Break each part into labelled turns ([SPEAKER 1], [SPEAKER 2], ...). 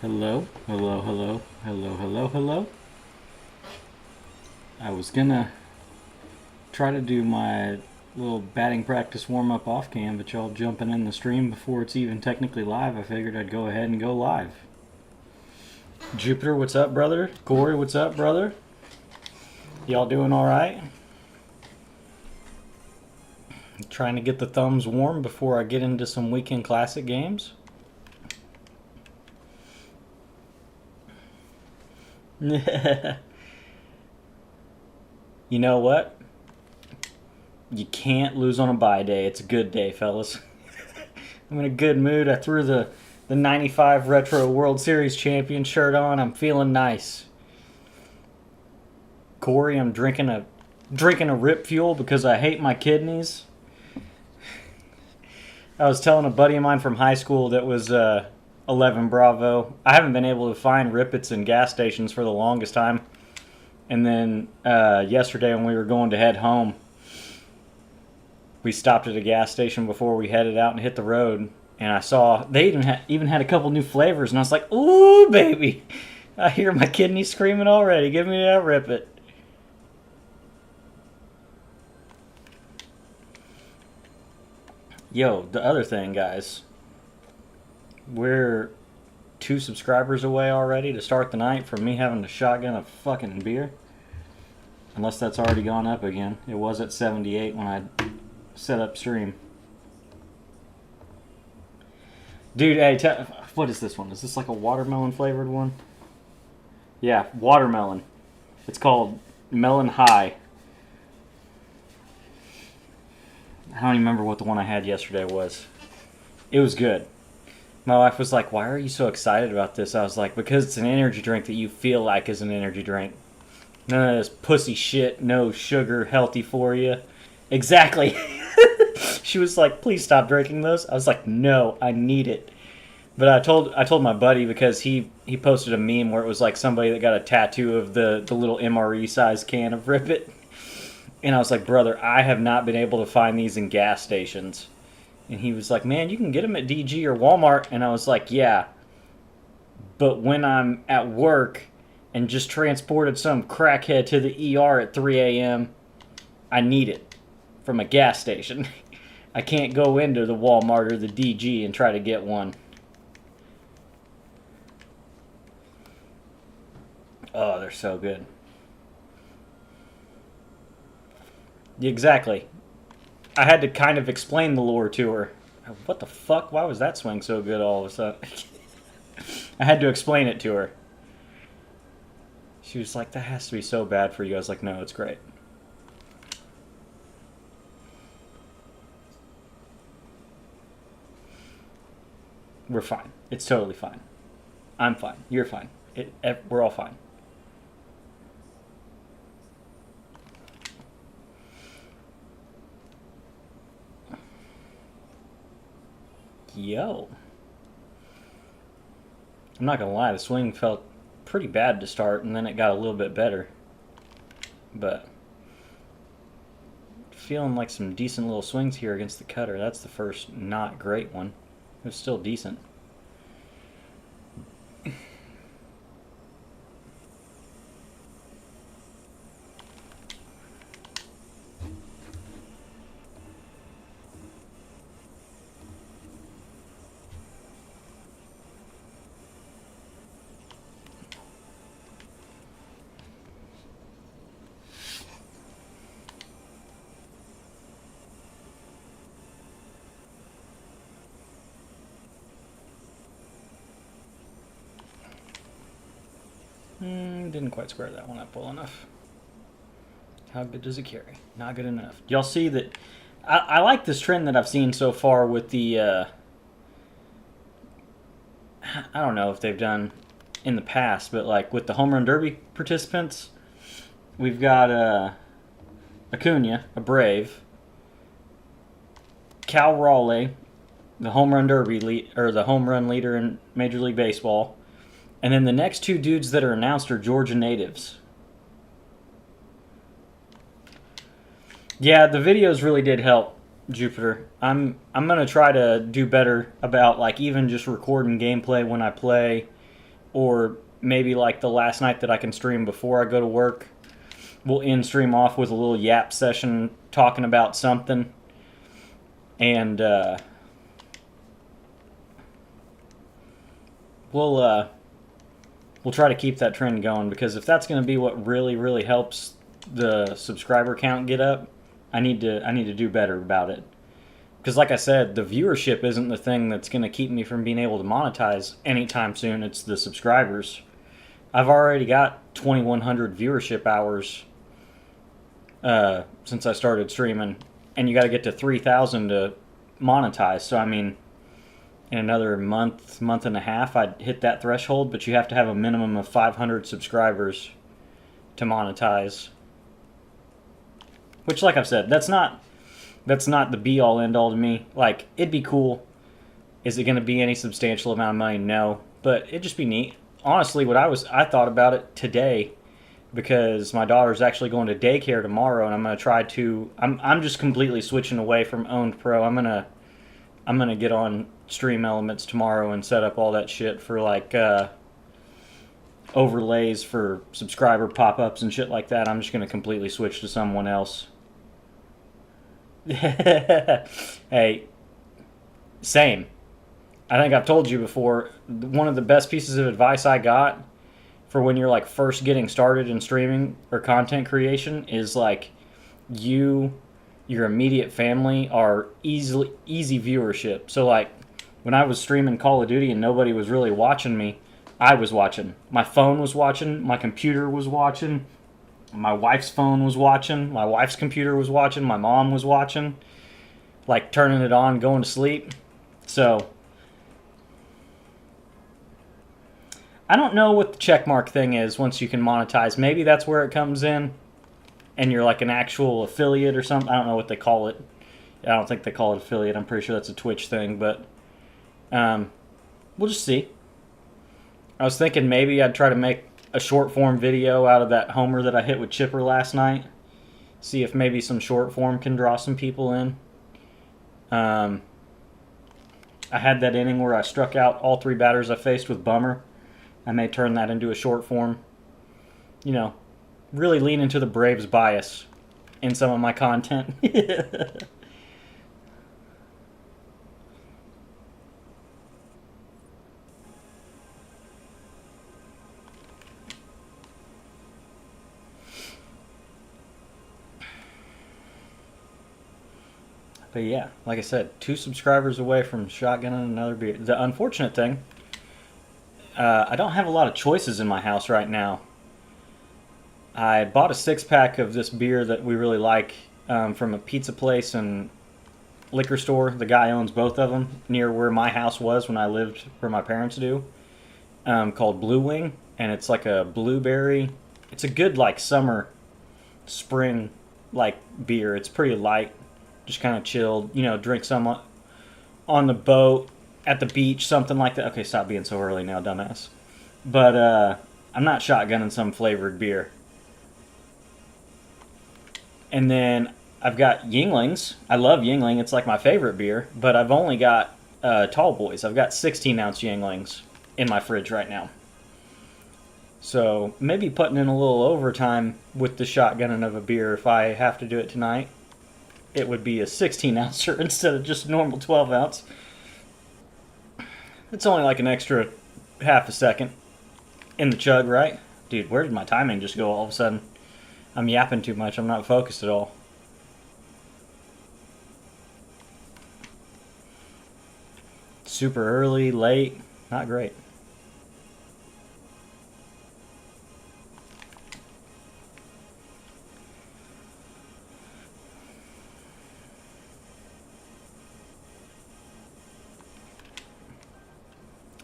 [SPEAKER 1] Hello, hello, hello, hello, hello, hello. I was gonna try to do my little batting practice warm up off cam, but y'all jumping in the stream before it's even technically live. I figured I'd go ahead and go live. Jupiter, what's up, brother? Corey, what's up, brother? Y'all doing alright? Trying to get the thumbs warm before I get into some weekend classic games. You know what? You can't lose on a bye day. It's a good day, fellas. I'm in a good mood. I threw the 95 Retro World Series champion shirt on. I'm feeling nice. Corey, I'm drinking a Rip Fuel because I hate my kidneys. I was telling a buddy of mine from high school that was 11 Bravo. I haven't been able to find Rippets in gas stations for the longest time. And then yesterday when we were going to head home, we stopped at a gas station before we headed out and hit the road. And I saw they even had a couple new flavors. And I was like, ooh, baby. I hear my kidneys screaming already. Give me that Rippet. Yo, the other thing, guys. We're 2 subscribers away already to start the night from me having to shotgun a fucking beer. Unless that's already gone up again. It was at 78 when I set up stream. Dude, hey, what is this one? Is this like a watermelon flavored one? Yeah, watermelon. It's called Melon High. I don't even remember what the one I had yesterday was. It was good. My wife was like, why are you so excited about this? I was like, because it's an energy drink that you feel like is an energy drink. None of this pussy shit, no sugar, healthy for you. Exactly. She was like, please stop drinking those. I was like, no, I need it. But I told my buddy because he posted a meme where it was like somebody that got a tattoo of the little MRE size can of Rip It. And I was like, brother, I have not been able to find these in gas stations. And he was like, man, you can get them at DG or Walmart. And I was like, yeah. But when I'm at work and just transported some crackhead to the ER at 3 a.m., I need it from a gas station. I can't go into the Walmart or the DG and try to get one. Oh, they're so good. Exactly. I had to kind of explain the lore to her. What the fuck? Why was that swing so good all of a sudden? I had to explain it to her. She was like, that has to be so bad for you. I was like, no, it's great. We're fine. It's totally fine. I'm fine. You're fine. We're all fine. Yo. I'm not gonna lie, the swing felt pretty bad to start, and then it got a little bit better. But feeling like some decent little swings here against the cutter. That's the first not great one. It was still decent. Didn't quite square that one up well enough. How good does it carry? Not good enough. Y'all see that? I like this trend that I've seen so far with the... I don't know if they've done in the past, but like with the home run derby participants, we've got Acuna, a Brave, Cal Raleigh, the home run derby or the home run leader in Major League Baseball. And then the next 2 dudes that are announced are Georgia natives. Yeah, the videos really did help, Jupiter. I'm gonna try to do better about like even just recording gameplay when I play or maybe like the last night that I can stream before I go to work, we'll end stream off with a little yap session talking about something. And we'll try to keep that trend going, because if that's going to be what really helps the subscriber count get up, I need to do better about it. Because like I said, the viewership isn't the thing that's going to keep me from being able to monetize anytime soon. It's the subscribers. I've already got 2,100 viewership hours since I started streaming, and you got to get to 3,000 to monetize. So I mean, in another month and a half, I'd hit that threshold. But you have to have a minimum of 500 subscribers to monetize. Which, like I've said, that's not the be-all, end-all to me. Like, it'd be cool. Is it going to be any substantial amount of money? No. But it'd just be neat. Honestly, I thought about it today, because my daughter's actually going to daycare tomorrow, and I'm going to try to... I'm just completely switching away from Owned Pro. I'm gonna get on Stream Elements tomorrow and set up all that shit for, like, overlays for subscriber pop-ups and shit like that. I'm just going to completely switch to someone else. Hey, same. I think I've told you before, one of the best pieces of advice I got for when you're like first getting started in streaming or content creation is like, your immediate family are easy viewership. So like when I was streaming Call of Duty and nobody was really watching me, I was watching. My phone was watching, my computer was watching, my wife's phone was watching, my wife's computer was watching, my mom was watching, like turning it on, going to sleep. So I don't know what the checkmark thing is once you can monetize. Maybe that's where it comes in, and you're like an actual affiliate or something. I don't know what they call it. I don't think they call it affiliate. I'm pretty sure that's a Twitch thing, but we'll just see. I was thinking maybe I'd try to make a short form video out of that homer that I hit with Chipper last night. See if maybe some short form can draw some people in. I had that inning where I struck out all 3 batters I faced with Bummer. I may turn that into a short form. You know, really lean into the Braves bias in some of my content. But yeah, like I said, 2 subscribers away from shotgunning another beer. The unfortunate thing, I don't have a lot of choices in my house right now. I bought a 6-pack of this beer that we really like from a pizza place and liquor store. The guy owns both of them near where my house was when I lived where my parents do, called Blue Wing. And it's like a blueberry. It's a good like summer, spring like beer. It's pretty light, just kind of chilled. You know, drink some on the boat, at the beach, something like that. Okay, stop being so early now, dumbass. But I'm not shotgunning some flavored beer. And then I've got Yinglings. I love Yingling. It's like my favorite beer. But I've only got Tall Boys. I've got 16-ounce Yinglings in my fridge right now. So maybe putting in a little overtime with the shotgunning of a beer if I have to do it tonight. It would be a 16-ouncer instead of just a normal 12-ounce. It's only like an extra half a second in the chug, right? Dude, where did my timing just go all of a sudden? I'm yapping too much. I'm not focused at all. Super early, late, not great.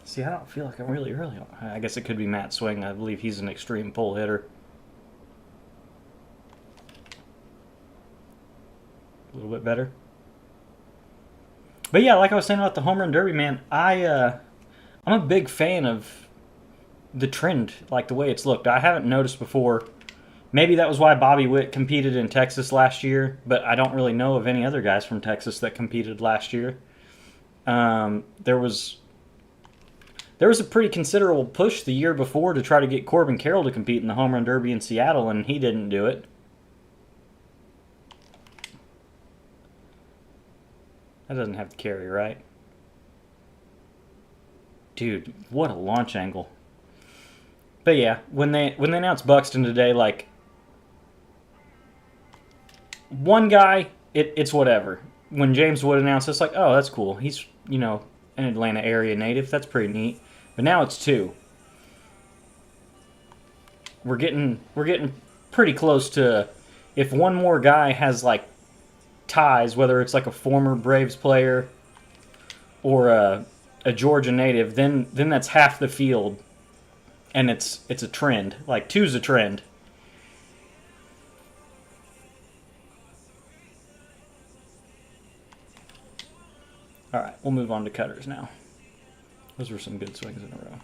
[SPEAKER 1] See, I don't feel like I'm really early. I guess it could be Matt Swing. I believe he's an extreme pull hitter. A little bit better. But yeah, like I was saying about the home run derby, man, I'm a big fan of the trend, like the way it's looked. I haven't noticed before. Maybe that was why Bobby Witt competed in Texas last year, but I don't really know of any other guys from Texas that competed last year. There was there was a pretty considerable push the year before to try to get Corbin Carroll to compete in the Home Run Derby in Seattle, and he didn't do it. That doesn't have to carry, right? Dude, what a launch angle. But yeah, when they announced Buxton today, like, one guy, it's whatever. When James Wood announced, it's like, oh, that's cool. He's, an Atlanta area native. That's pretty neat. But now it's two. We're getting pretty close to, if one more guy has like ties, whether it's like a former Braves player or a Georgia native, then that's half the field, and it's a trend. Like, two's a trend. All right, we'll move on to cutters now. Those were some good swings in a row.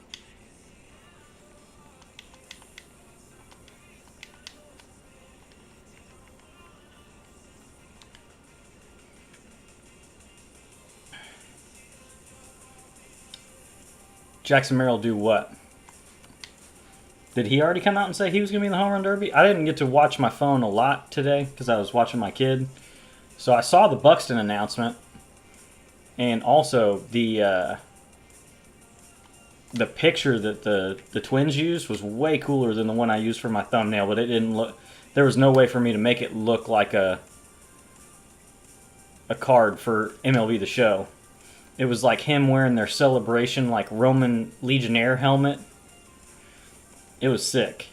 [SPEAKER 1] Jackson Merrill do what? Did he already come out and say he was going to be in the Home Run Derby? I didn't get to watch my phone a lot today because I was watching my kid. So I saw the Buxton announcement, and also the picture that the Twins used was way cooler than the one I used for my thumbnail, but it didn't look. There was no way for me to make it look like a card for MLB The Show. It was like him wearing their celebration, like, Roman Legionnaire helmet. It was sick.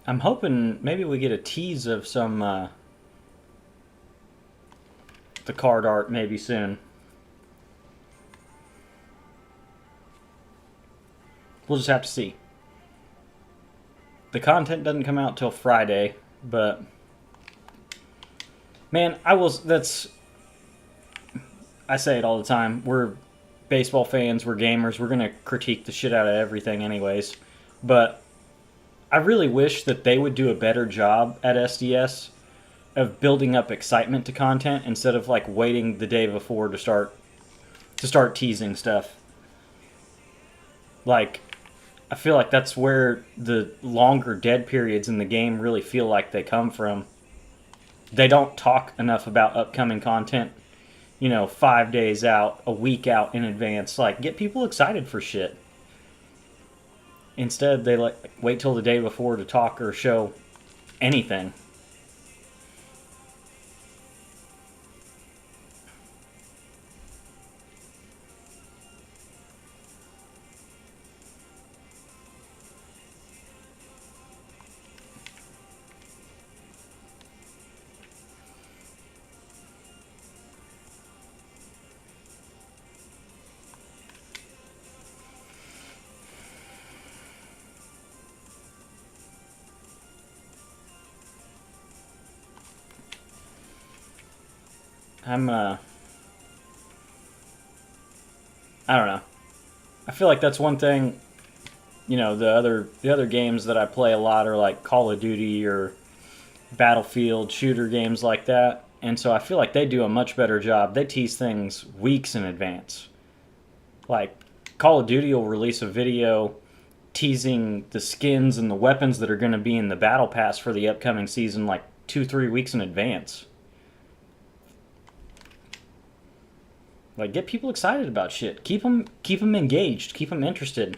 [SPEAKER 1] I'm hoping maybe we get a tease of some the card art maybe soon. We'll just have to see. The content doesn't come out till Friday, but man, I say it all the time. We're baseball fans, we're gamers, we're going to critique the shit out of everything anyways. But I really wish that they would do a better job at SDS of building up excitement to content instead of like waiting the day before to start teasing stuff. Like, I feel like that's where the longer dead periods in the game really feel like they come from. They don't talk enough about upcoming content, 5 days out, a week out in advance. Like, get people excited for shit. Instead, they wait till the day before to talk or show anything. I don't know. I feel like that's one thing, the other games that I play a lot are like Call of Duty or Battlefield shooter games like that. And so I feel like they do a much better job. They tease things weeks in advance. Like, Call of Duty will release a video teasing the skins and the weapons that are going to be in the Battle Pass for the upcoming season like 2-3 weeks in advance. Like, get people excited about shit. Keep them engaged. Keep them interested.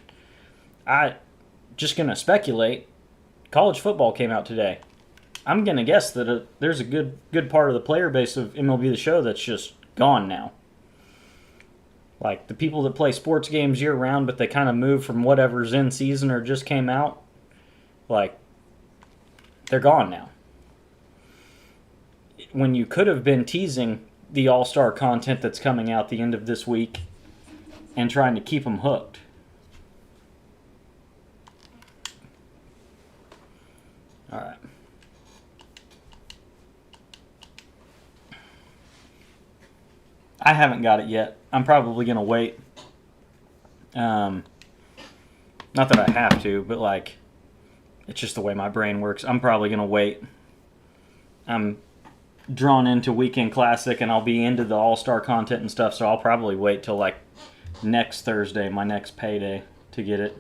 [SPEAKER 1] I just gonna speculate. College football came out today. I'm gonna guess that there's a good part of the player base of MLB The Show that's just gone now. Like, the people that play sports games year round, but they kind of move from whatever's in season or just came out. Like, they're gone now. When you could have been teasing the all-star content that's coming out the end of this week and trying to keep them hooked. All right. I haven't got it yet. I'm probably going to wait. Not that I have to, but like, It's just the way my brain works. I'm probably going to wait. I'm drawn into Weekend Classic, and I'll be into the All-Star content and stuff, so I'll probably wait till like next Thursday, my next payday, to get it.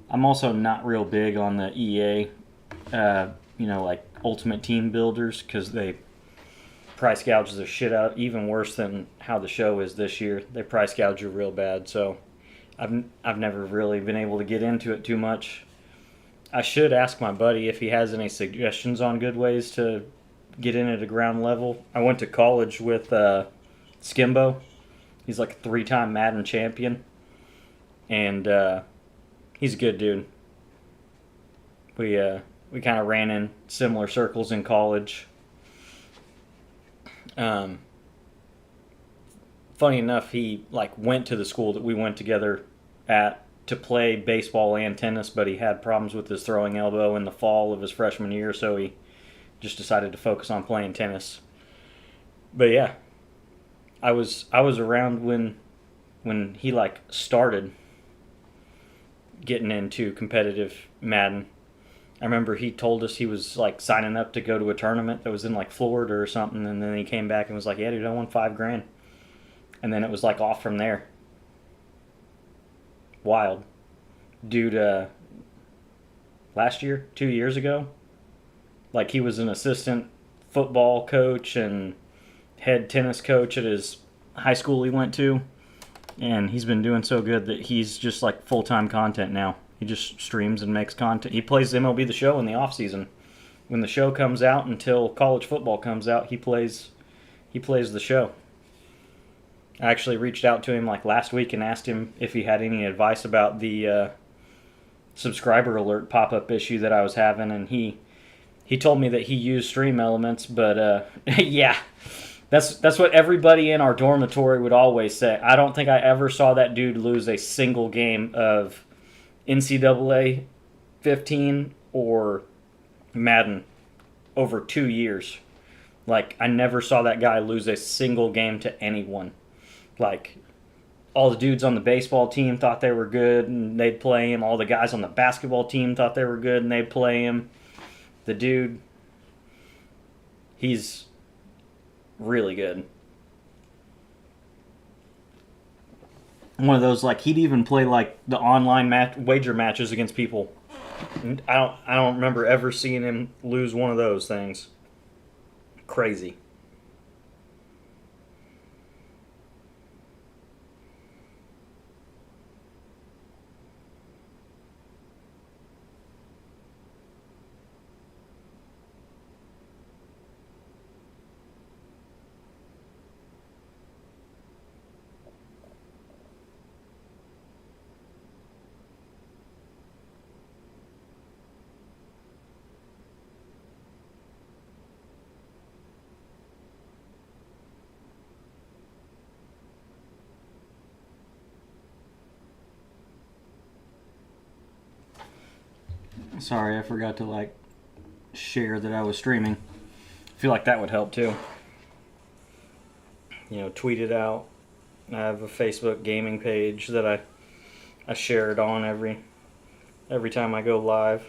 [SPEAKER 1] I'm also not real big on the EA, like Ultimate Team Builders, because they price gouge the shit out, even worse than how the show is this year. They price gouge you real bad, so I've never really been able to get into it too much. I should ask my buddy if he has any suggestions on good ways to get in at a ground level. I went to college with Skimbo. He's like a 3-time Madden champion, and he's a good dude. We kind of ran in similar circles in college. Funny enough, he like went to the school that we went together at to play baseball and tennis, but he had problems with his throwing elbow in the fall of his freshman year, so he just decided to focus on playing tennis. But yeah, I was around when he like started getting into competitive Madden. I remember he told us he was like signing up to go to a tournament that was in like Florida or something, and then he came back and was like, "Yeah, dude, I won $5,000," and then it was like off from there. Wild, dude. Last year, 2 years ago, like he was an assistant football coach and head tennis coach at his high school he went to, and he's been doing so good that he's just like full-time content now. He just streams and makes content. He plays MLB The Show in the off season. When the show comes out until college football comes out, he plays the show. I actually reached out to him like last week and asked him if he had any advice about the subscriber alert pop-up issue that I was having, and he told me that he used Stream Elements, but yeah, that's what everybody in our dormitory would always say. I don't think I ever saw that dude lose a single game of NCAA 15 or Madden over 2 years. Like, I never saw that guy lose a single game to anyone. Like, all the dudes on the baseball team thought they were good and they'd play him. All the guys on the basketball team thought they were good and they'd play him. The dude, he's really good. One of those, like, he'd even play like the online wager matches against people. I don't remember ever seeing him lose one of those things. Crazy. Sorry, I forgot to like share that I was streaming. I feel like that would help too. Tweet it out. I have a Facebook gaming page that I share it on every time I go live.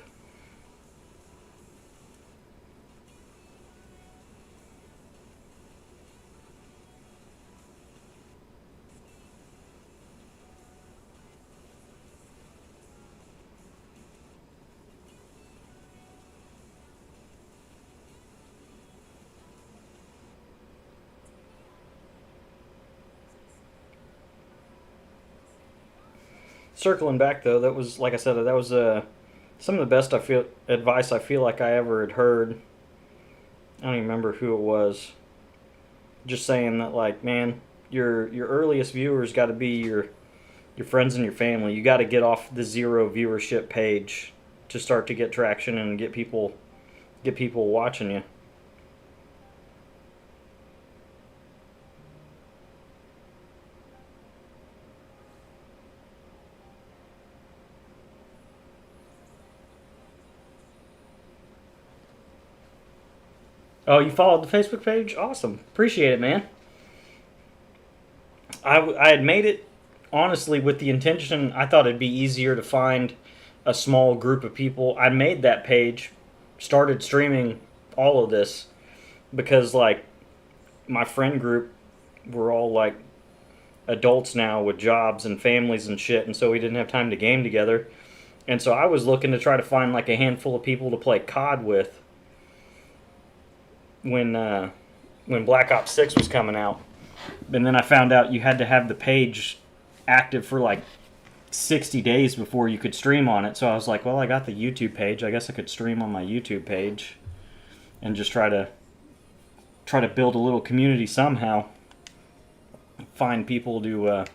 [SPEAKER 1] Circling back though, that was like I said, that was some of the best advice I feel like I ever had heard. I don't even remember who it was. Just saying that, like, man, your earliest viewers got to be your friends and your family. You got to get off the zero viewership page to start to get traction and get people watching you. Oh, you followed the Facebook page? Awesome. Appreciate it, man. I had made it honestly, with the intention, I thought it'd be easier to find a small group of people. I made that page, started streaming all of this because, like, my friend group, we're all like adults now with jobs and families and shit, and so we didn't have time to game together. And so I was looking to try to find like a handful of people to play COD with when Black Ops 6 was coming out. And then I found out you had to have the page active for like 60 days before you could stream on it. So I was like, well, I got the YouTube page. I guess I could stream on my YouTube page and just try to build a little community somehow. Find people to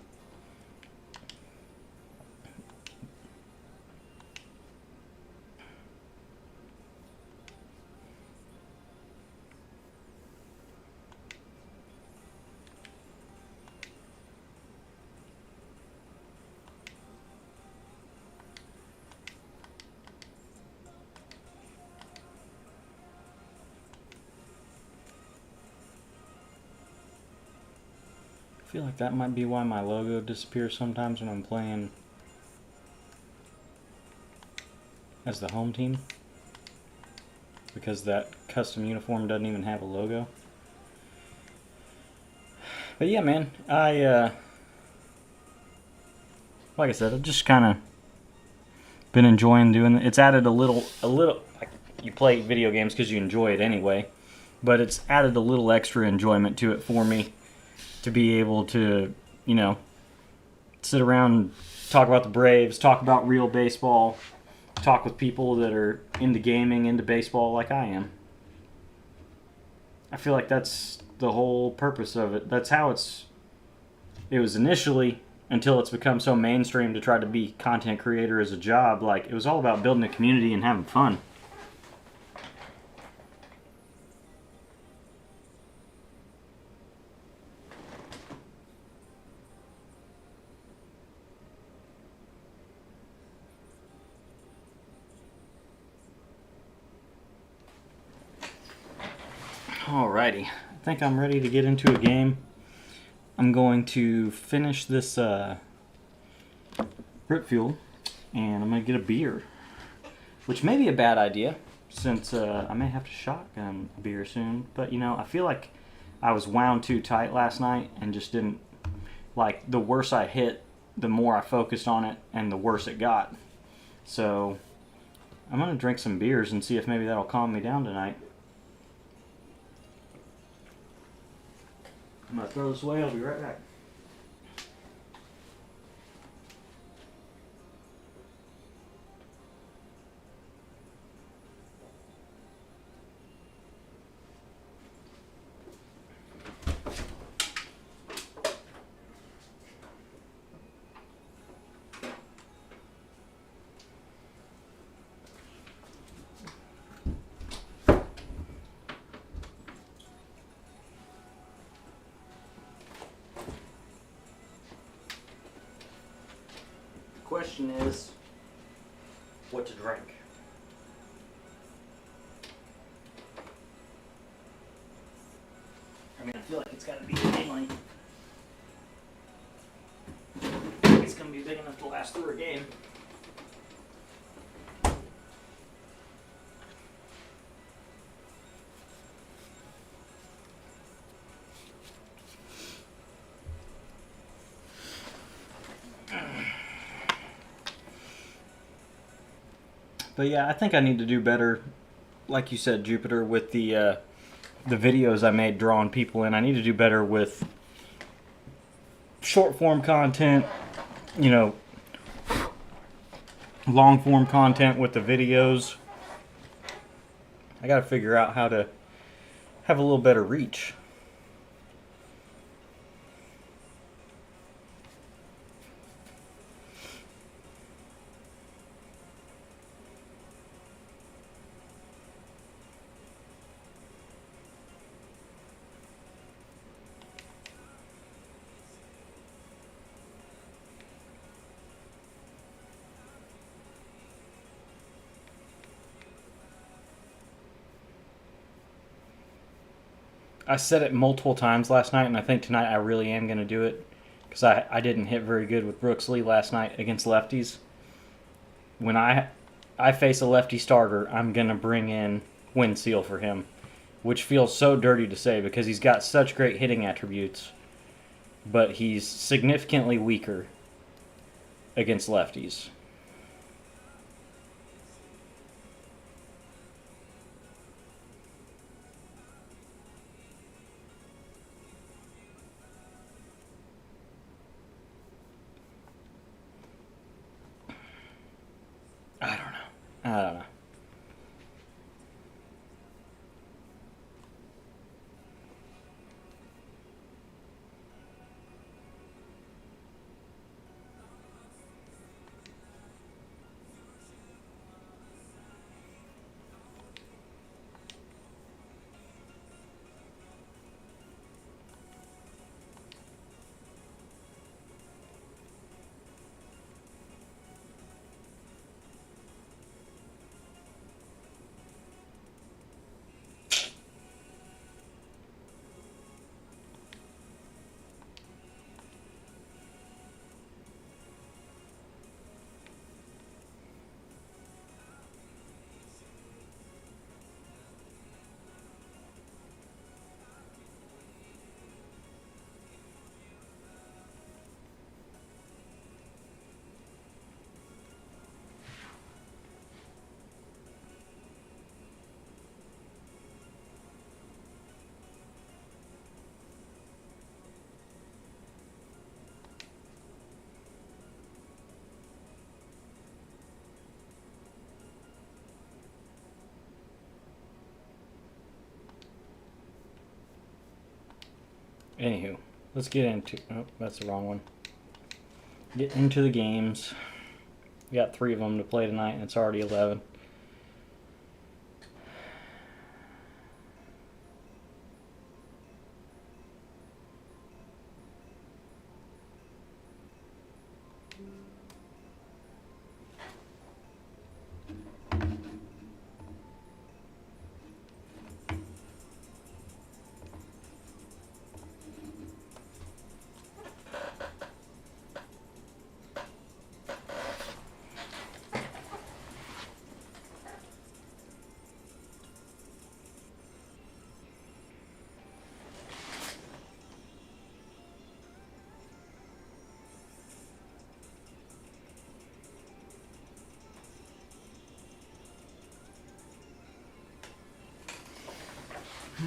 [SPEAKER 1] I feel like that might be why my logo disappears sometimes when I'm playing as the home team, because that custom uniform doesn't even have a logo. But yeah, man, like I said, I've just kind of been enjoying doing it. It's added a little. Like, you play video games because you enjoy it anyway, but it's added a little extra enjoyment to it for me to be able to, sit around and talk about the Braves, talk about real baseball, talk with people that are into gaming, into baseball like I am. I feel like that's the whole purpose of it. That's how it was initially, until it's become so mainstream to try to be content creator as a job. Like, it was all about building a community and having fun. Alrighty, I think I'm ready to get into a game. I'm going to finish this Grip Fuel, and I'm going to get a beer, which may be a bad idea, since I may have to shotgun a beer soon. But, I feel like I was wound too tight last night and just didn't, like, the worse I hit, the more I focused on it, and the worse it got. So, I'm going to drink some beers and see if maybe that'll calm me down tonight. I'm going to throw this away. I'll be right back. Question is, what to drink? I mean, I feel like it's got to be mainly. It's going to be big enough to last through a game. But yeah, I think I need to do better, like you said, Jupiter, with the videos I made drawing people in. I need to do better with short form content, long form content with the videos. I got to figure out how to have a little better reach. I said it multiple times last night, and I think tonight I really am going to do it. because I didn't hit very good with Brooks Lee last night against lefties. When I face a lefty starter, I'm going to bring in Wind Seal for him, which feels so dirty to say because he's got such great hitting attributes, but he's significantly weaker against lefties. I don't know. Anywho, let's get into... Oh, that's the wrong one. Get into the games. We got 3 of them to play tonight, and it's already 11.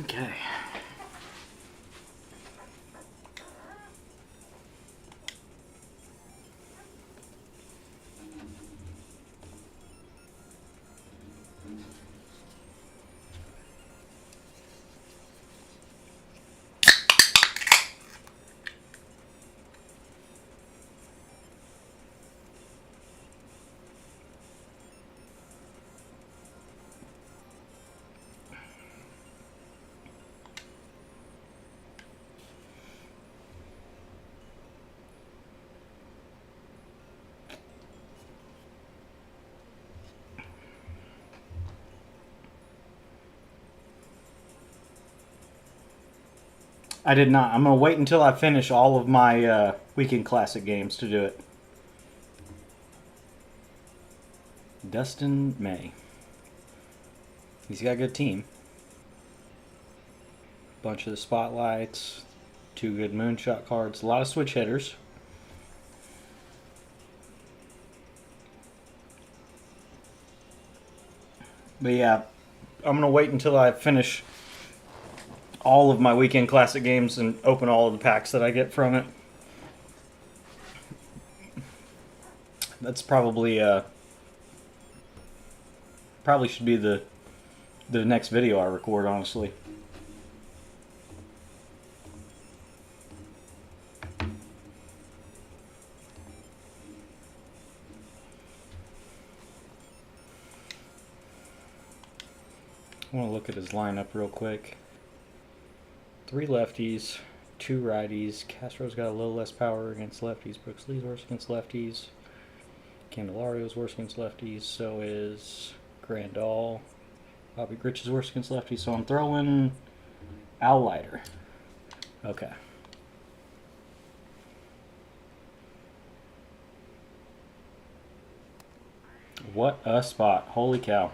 [SPEAKER 1] Okay. I did not. I'm going to wait until I finish all of my Weekend Classic games to do it. Dustin May. He's got a good team. Bunch of the spotlights. 2 good moonshot cards. A lot of switch hitters. But yeah, I'm going to wait until I finish all of my Weekend Classic games and open all of the packs that I get from it. That's probably probably should be the next video I record, honestly. I want to look at his lineup real quick. 3 lefties, 2 righties. Castro's got a little less power against lefties. Brooks Lee's worse against lefties. Candelario's worse against lefties. So is Grandal. Bobby Grich is worse against lefties. So I'm throwing Al Leiter. Okay. What a spot. Holy cow.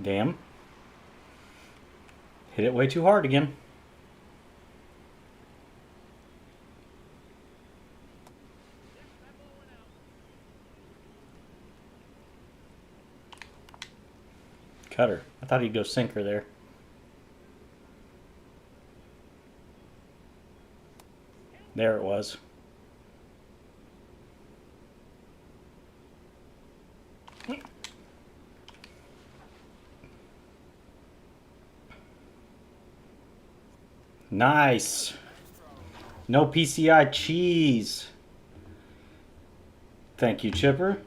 [SPEAKER 1] Damn. Hit it way too hard again. Cutter. I thought he'd go sinker there. There it was. Nice. No PCI cheese. Thank you, Chipper.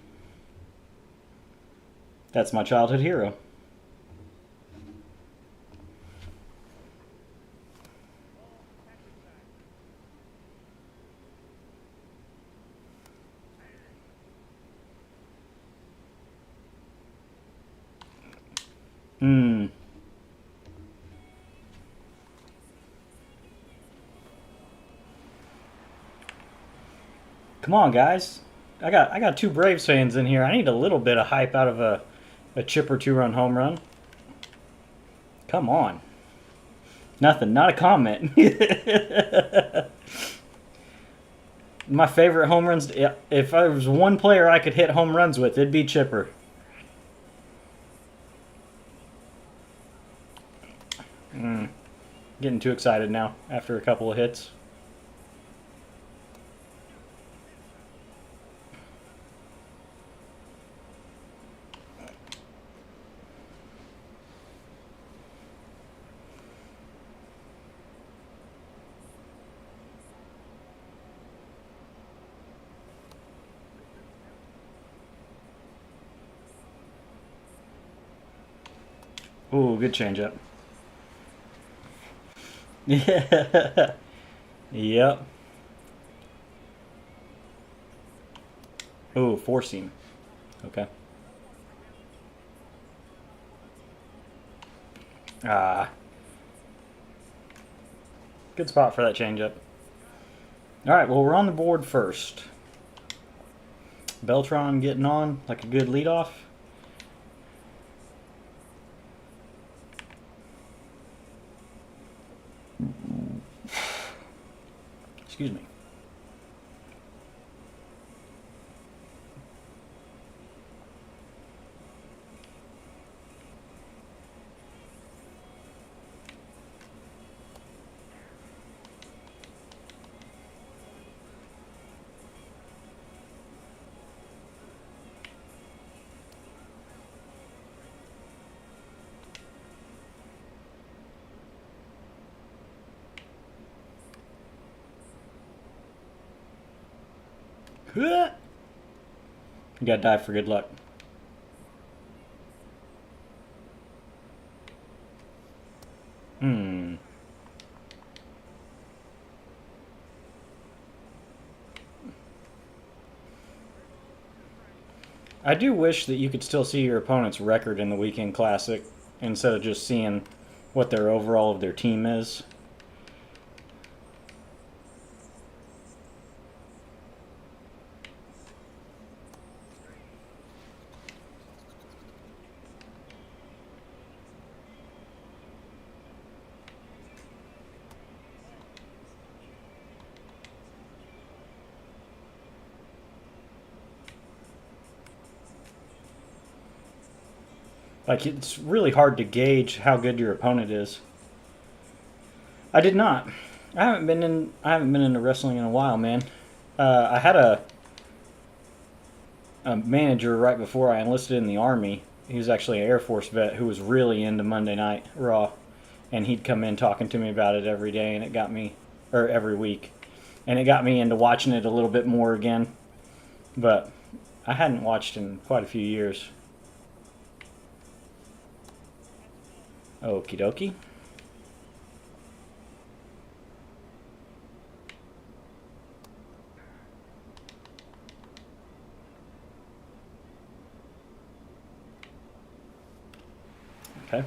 [SPEAKER 1] That's my childhood hero. Come on, guys. I got two Braves fans in here. I need a little bit of hype out of a Chipper 2-run home run. Come on. Nothing. Not a comment. My favorite home runs. If there was one player I could hit home runs with, it'd be Chipper. Getting too excited now after a couple of hits. Ooh, good changeup. Yeah. Yep. Ooh, four seam. Okay. Ah. Good spot for that changeup. Alright, well, we're on the board first. Beltron getting on like a good leadoff. Excuse me. You gotta dive for good luck. I do wish that you could still see your opponent's record in the weekend classic instead of just seeing what their overall of their team is. Like, it's really hard to gauge how good your opponent is. I did not. I haven't been into wrestling in a while, man. I had a manager right before I enlisted in the Army. He was actually an Air Force vet who was really into Monday Night Raw. and he'd come in talking to me about it every day, and it got me, or every week, and it got me into watching it a little bit more again. But I hadn't watched in quite a few years. Okie dokie. Okay.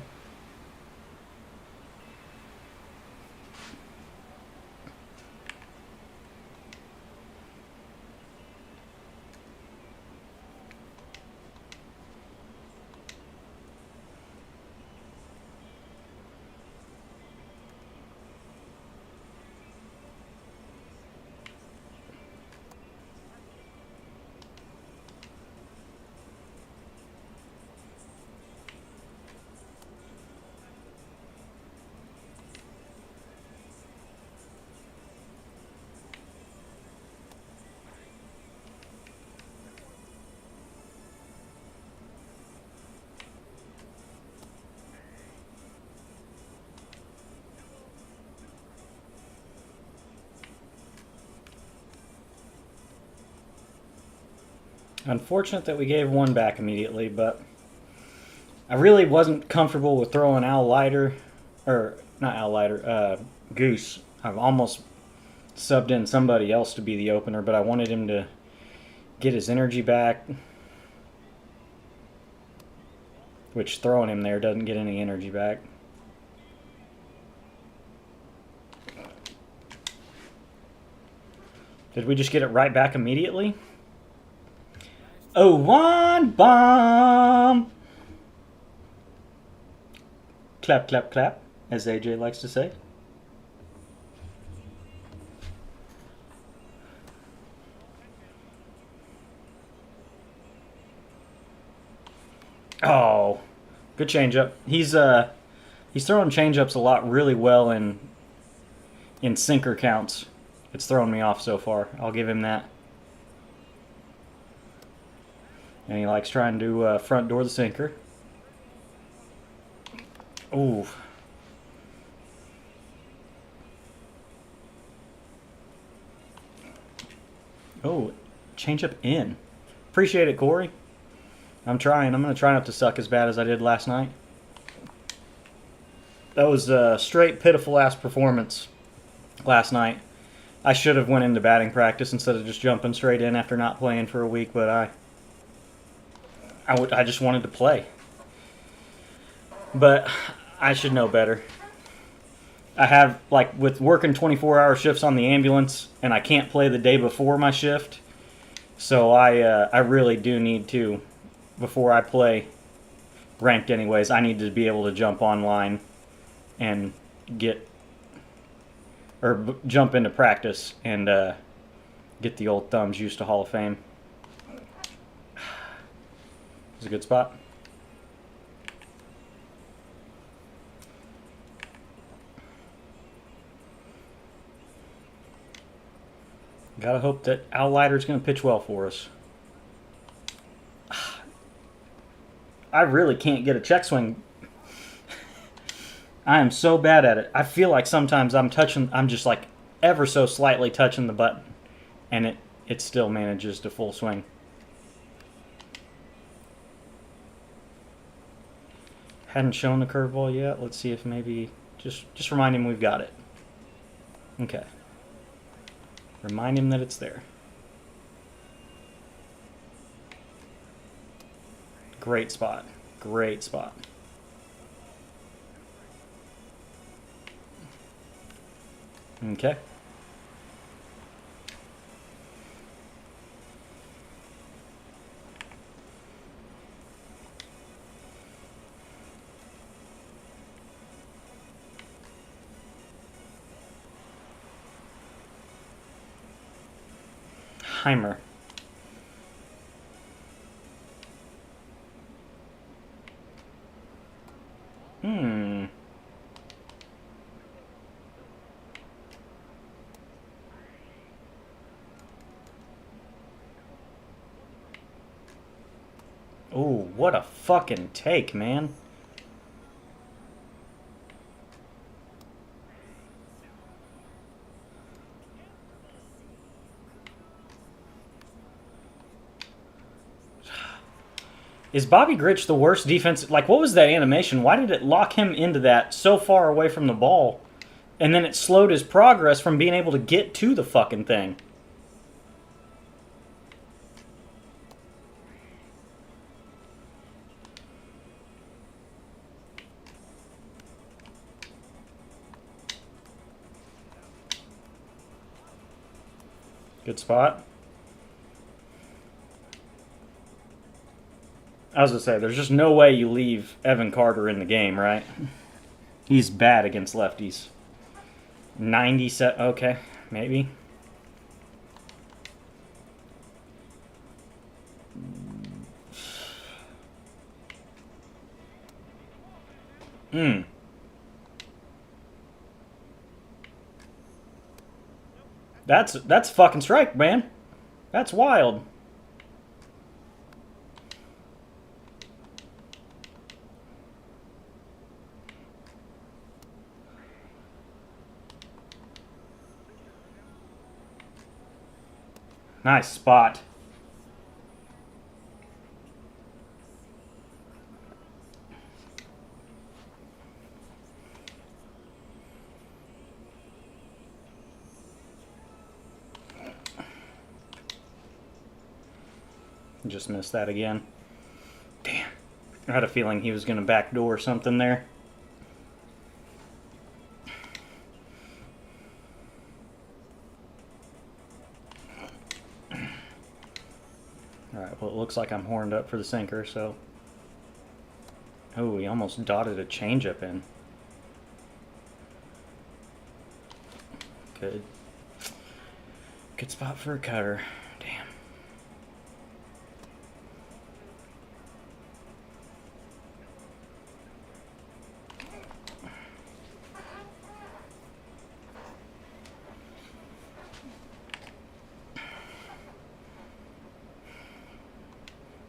[SPEAKER 1] Unfortunate that we gave one back immediately, but I really wasn't comfortable with throwing Owl Lighter, or not Owl Lighter, Goose. I've almost subbed in somebody else to be the opener, but I wanted him to get his energy back, which throwing him there doesn't get any energy back. Did we just get it right back immediately? Oh, one bomb! Clap, clap, clap, as AJ likes to say. Oh, good changeup. He's throwing changeups a lot really well in sinker counts. It's throwing me off so far. I'll give him that. And he likes trying to front door the sinker. Ooh. Oh, changeup in. Appreciate it, Corey. I'm trying. I'm going to try not to suck as bad as I did last night. That was a straight pitiful-ass performance last night. I should have went into batting practice instead of just jumping straight in after not playing for a week, but I just wanted to play. But I should know better. I have, like, with working 24-hour shifts on the ambulance, and I can't play the day before my shift, so I really do need to, before I play ranked anyways, I need to be able to jump online and jump into practice and get the old thumbs used to Hall of Fame. It's a good spot. Gotta hope that Owl Lighter's going to pitch well for us. I really can't get a check swing. I am so bad at it. I feel like sometimes I'm just like ever so slightly touching the button, and it still manages to full swing. Hadn't shown the curveball yet. Let's see if maybe just remind him we've got it. Okay. Remind him that it's there. Great spot. Great spot. Okay. Heimer. Ooh, what a fucking take, man. Is Bobby Grich the worst defense? Like, what was that animation? Why did it lock him into that so far away from the ball? And then it slowed his progress from being able to get to the fucking thing. Good spot. I was going to say, there's just no way you leave Evan Carter in the game, right? He's bad against lefties. 97. Okay, maybe. That's fucking strike, man. That's wild. Nice spot. Just missed that again. Damn. I had a feeling he was going to backdoor something there. Alright, well, it looks like I'm horned up for the sinker, so... Oh, he almost dotted a changeup in. Good. Good spot for a cutter. Damn.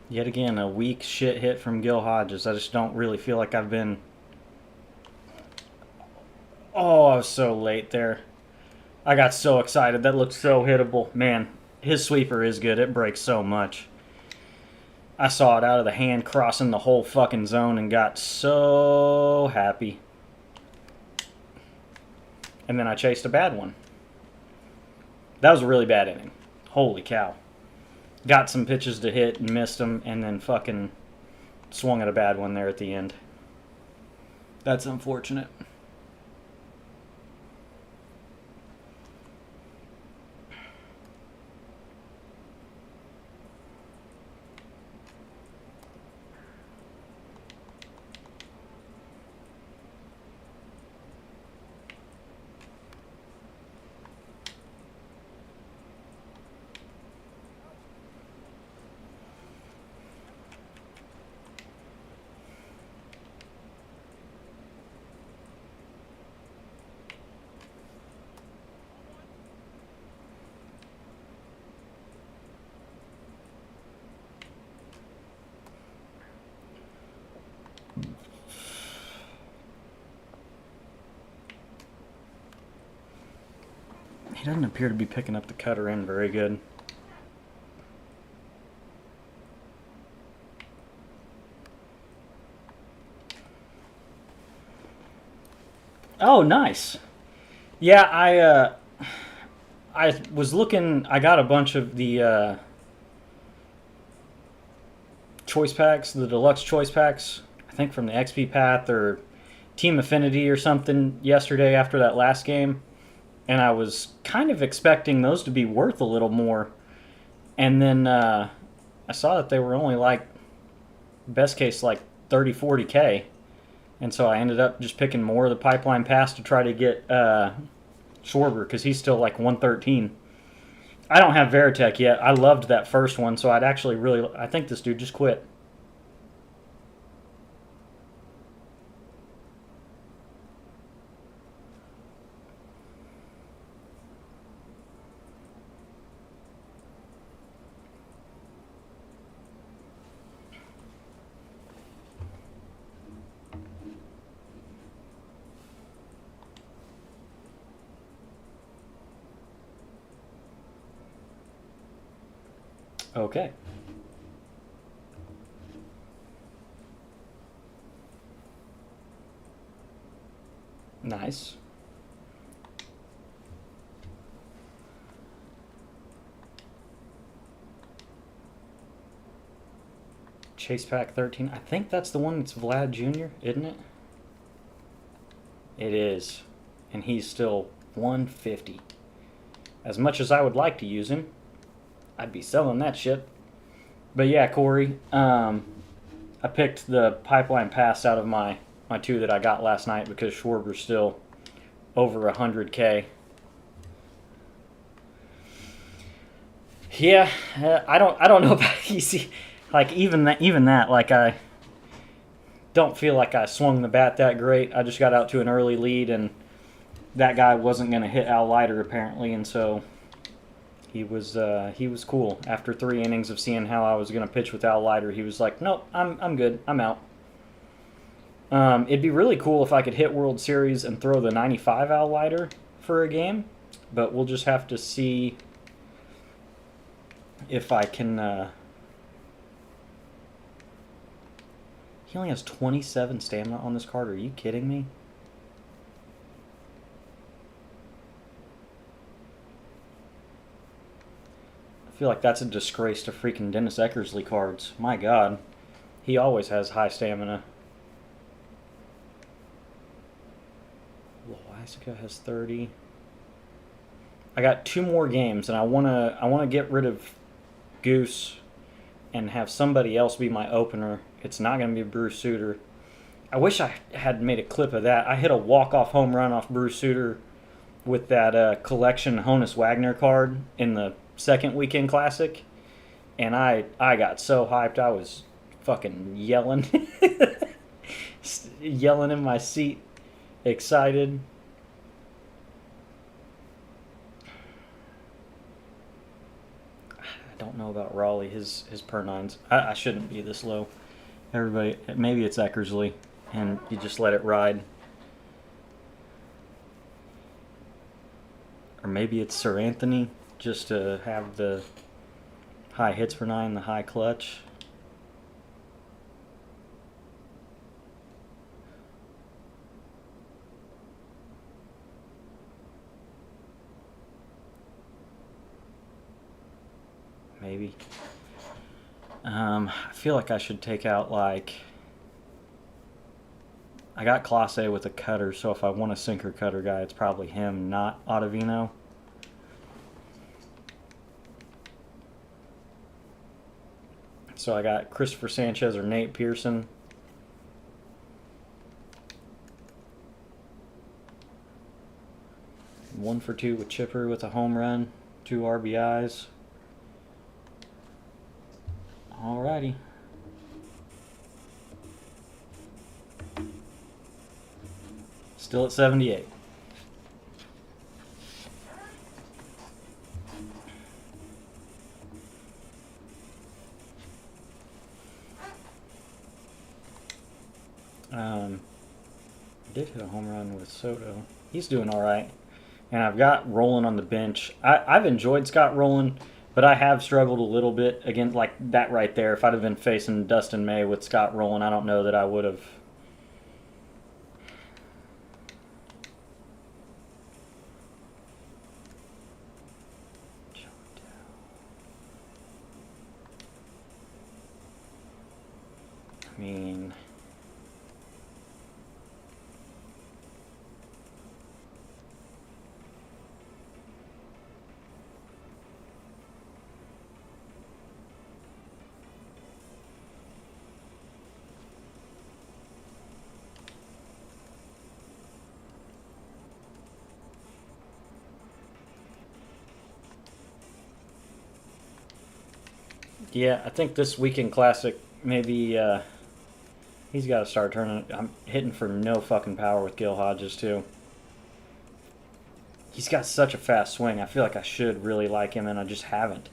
[SPEAKER 1] Yet again, a weak shit hit from Gil Hodges. I just don't really feel like I've been... Oh, I was so late there. I got so excited. That looked so hittable. Man, his sweeper is good. It breaks so much. I saw it out of the hand crossing the whole fucking zone and got so happy. And then I chased a bad one. That was a really bad inning. Holy cow. Got some pitches to hit and missed them, and then fucking swung at a bad one there at the end. That's unfortunate. He doesn't appear to be picking up the cutter in very good. Oh, nice. Yeah, I was looking. I got a bunch of the choice packs, the deluxe choice packs. I think from the XP Path or Team Affinity or something yesterday after that last game. And I was kind of expecting those to be worth a little more. And then I saw that they were only like, best case, like 30, 40K. And so I ended up just picking more of the Pipeline Pass to try to get Schwarber, because he's still like 113. I don't have Veritech yet. I loved that first one, so I'd actually really... I think this dude just quit. Okay. Nice. Chase pack 13. I think that's the one that's Vlad Jr., isn't it? It is. And he's still 150. As much as I would like to use him, I'd be selling that shit. But yeah, Corey, I picked the Pipeline Pass out of my two that I got last night because Schwarber's still over 100K. Yeah, I don't know about easy. Like even that, like I don't feel like I swung the bat that great. I just got out to an early lead, and that guy wasn't going to hit Al Leiter apparently, and so he was cool. After 3 innings of seeing how I was going to pitch with Al Leiter, he was like, "Nope, I'm good. I'm out." It'd be really cool if I could hit World Series and throw the 95 Al Leiter for a game, but we'll just have to see if I can. He only has 27 stamina on this card. Are you kidding me? I feel like that's a disgrace to freaking Dennis Eckersley cards. My God. He always has high stamina. Loizaga has 30. I got 2 more games, and I wanna get rid of Goose and have somebody else be my opener. It's not going to be Bruce Sutter. I wish I had made a clip of that. I hit a walk-off home run off Bruce Sutter with that collection Honus Wagner card in the second weekend classic, and I got so hyped. I was fucking yelling, yelling in my seat, excited. I don't know about Raleigh. His per nines. I shouldn't be this low. Everybody, maybe it's Eckersley, and you just let it ride. Or maybe it's Sir Anthony, just to have the high hits per 9, the high clutch. Maybe. I feel like I should take out, like, I got Clase with a cutter, so if I want a sinker cutter guy, it's probably him, not Ottavino. So I got Christopher Sanchez or Nate Pearson. One for 2 with Chipper with a home run, 2 RBIs. Alrighty. Still at 78. Did hit a home run with Soto. He's doing all right. And I've got Rowland on the bench. I've enjoyed Scott Rowland, but I have struggled a little bit against, like, that right there. If I'd have been facing Dustin May with Scott Rowland, I don't know that I would have. I mean, yeah, I think this weekend classic, maybe he's got to start turning. I'm hitting for no fucking power with Gil Hodges, too. He's got such a fast swing. I feel like I should really like him, and I just haven't.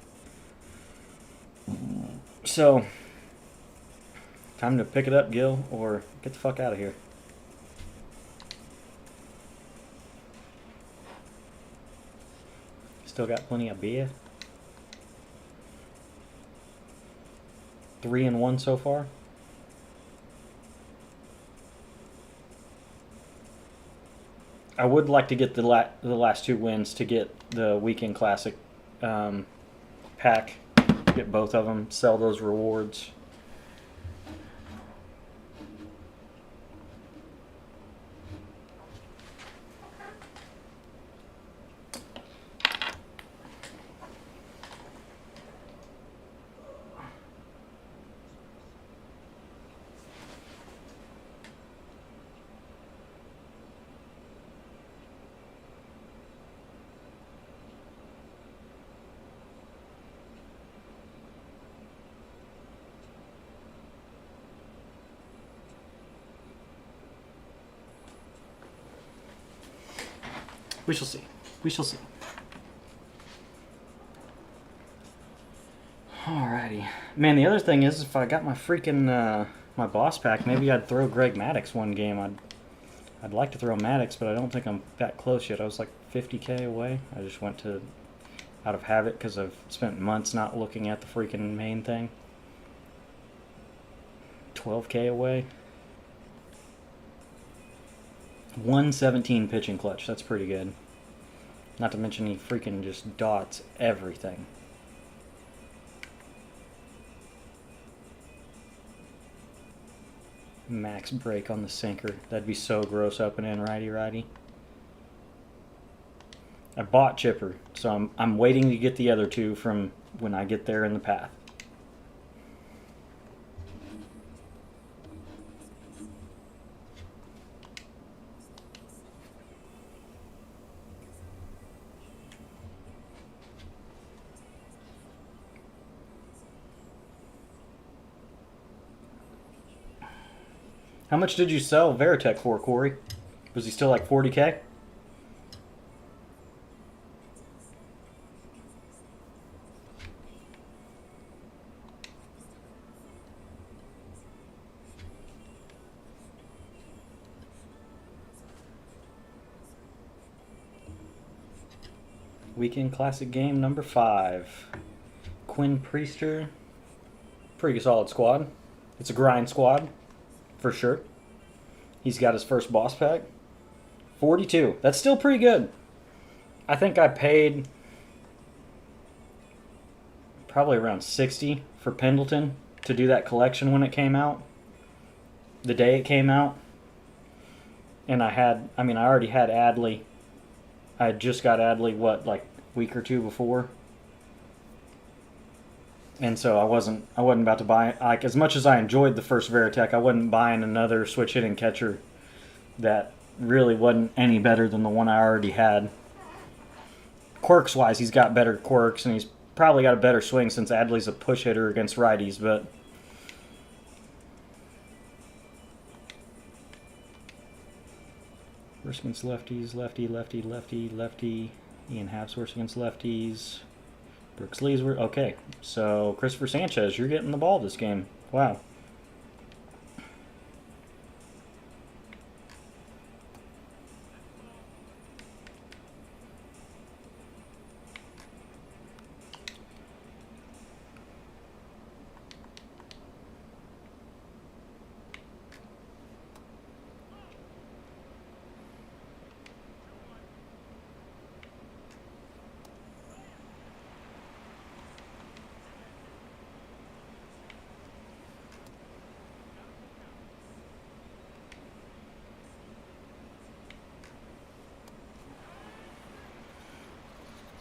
[SPEAKER 1] So, time to pick it up, Gil, or get the fuck out of here. Still got plenty of beer. 3-1 so far. I would like to get the last 2 wins to get the Weekend Classic pack. Get both of them. Sell those rewards. We shall see. We shall see. Alrighty. Man, the other thing is, if I got my freaking my boss pack, maybe I'd throw Greg Maddux one game. I'd like to throw Maddux, but I don't think I'm that close yet. I was like 50k away. I just went to out of habit because I've spent months not looking at the freaking main thing. 12k away. 117 pitching clutch. That's pretty good. Not to mention he freaking just dots everything. Max break on the sinker. That'd be so gross up and in righty. I bought Chipper, so I'm waiting to get the other 2 from when I get there in the path. How much did you sell Veritech for, Corey? Was he still like 40k? Weekend Classic game number 5. Quinn Priester. Pretty solid squad. It's a grind squad. For sure. He's got his first boss pack. 42. That's still pretty good. I think I paid probably around 60 for Pendleton to do that collection when it came out. The day it came out. And I already had Adley. I had just got Adley, like a week or 2 before. And so I wasn't about to buy, like, as much as I enjoyed the first Veritech, I wasn't buying another switch hitting catcher that really wasn't any better than the one I already had. Quirks wise, he's got better quirks, and he's probably got a better swing since Adley's a push hitter against righties, but worse against lefties, lefty. Ian Happ's worse against lefties. Brooks Lee's were okay. So Christopher Sanchez, you're getting the ball this game. Wow.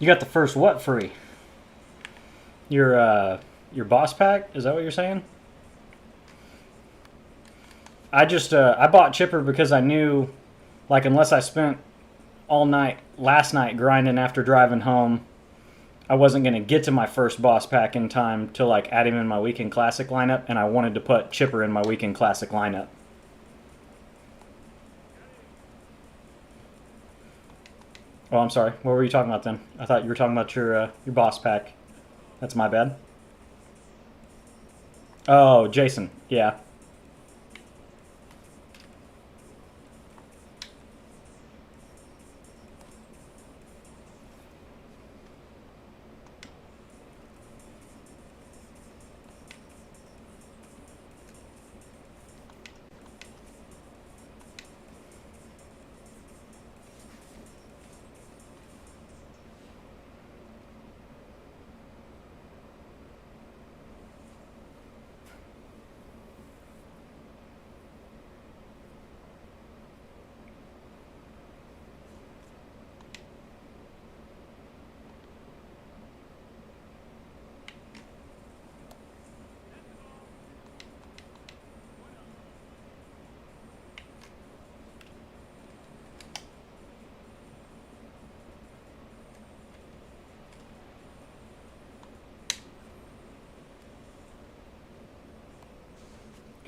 [SPEAKER 1] You got the first what free? Your boss pack? Is that what you're saying? I just I bought Chipper because I knew, like, unless I spent all night last night grinding after driving home, I wasn't going to get to my first boss pack in time to, like, add him in my Weekend Classic lineup, and I wanted to put Chipper in my Weekend Classic lineup. Oh, I'm sorry. What were you talking about then? I thought you were talking about your boss pack. That's my bad. Oh, Jason. Yeah.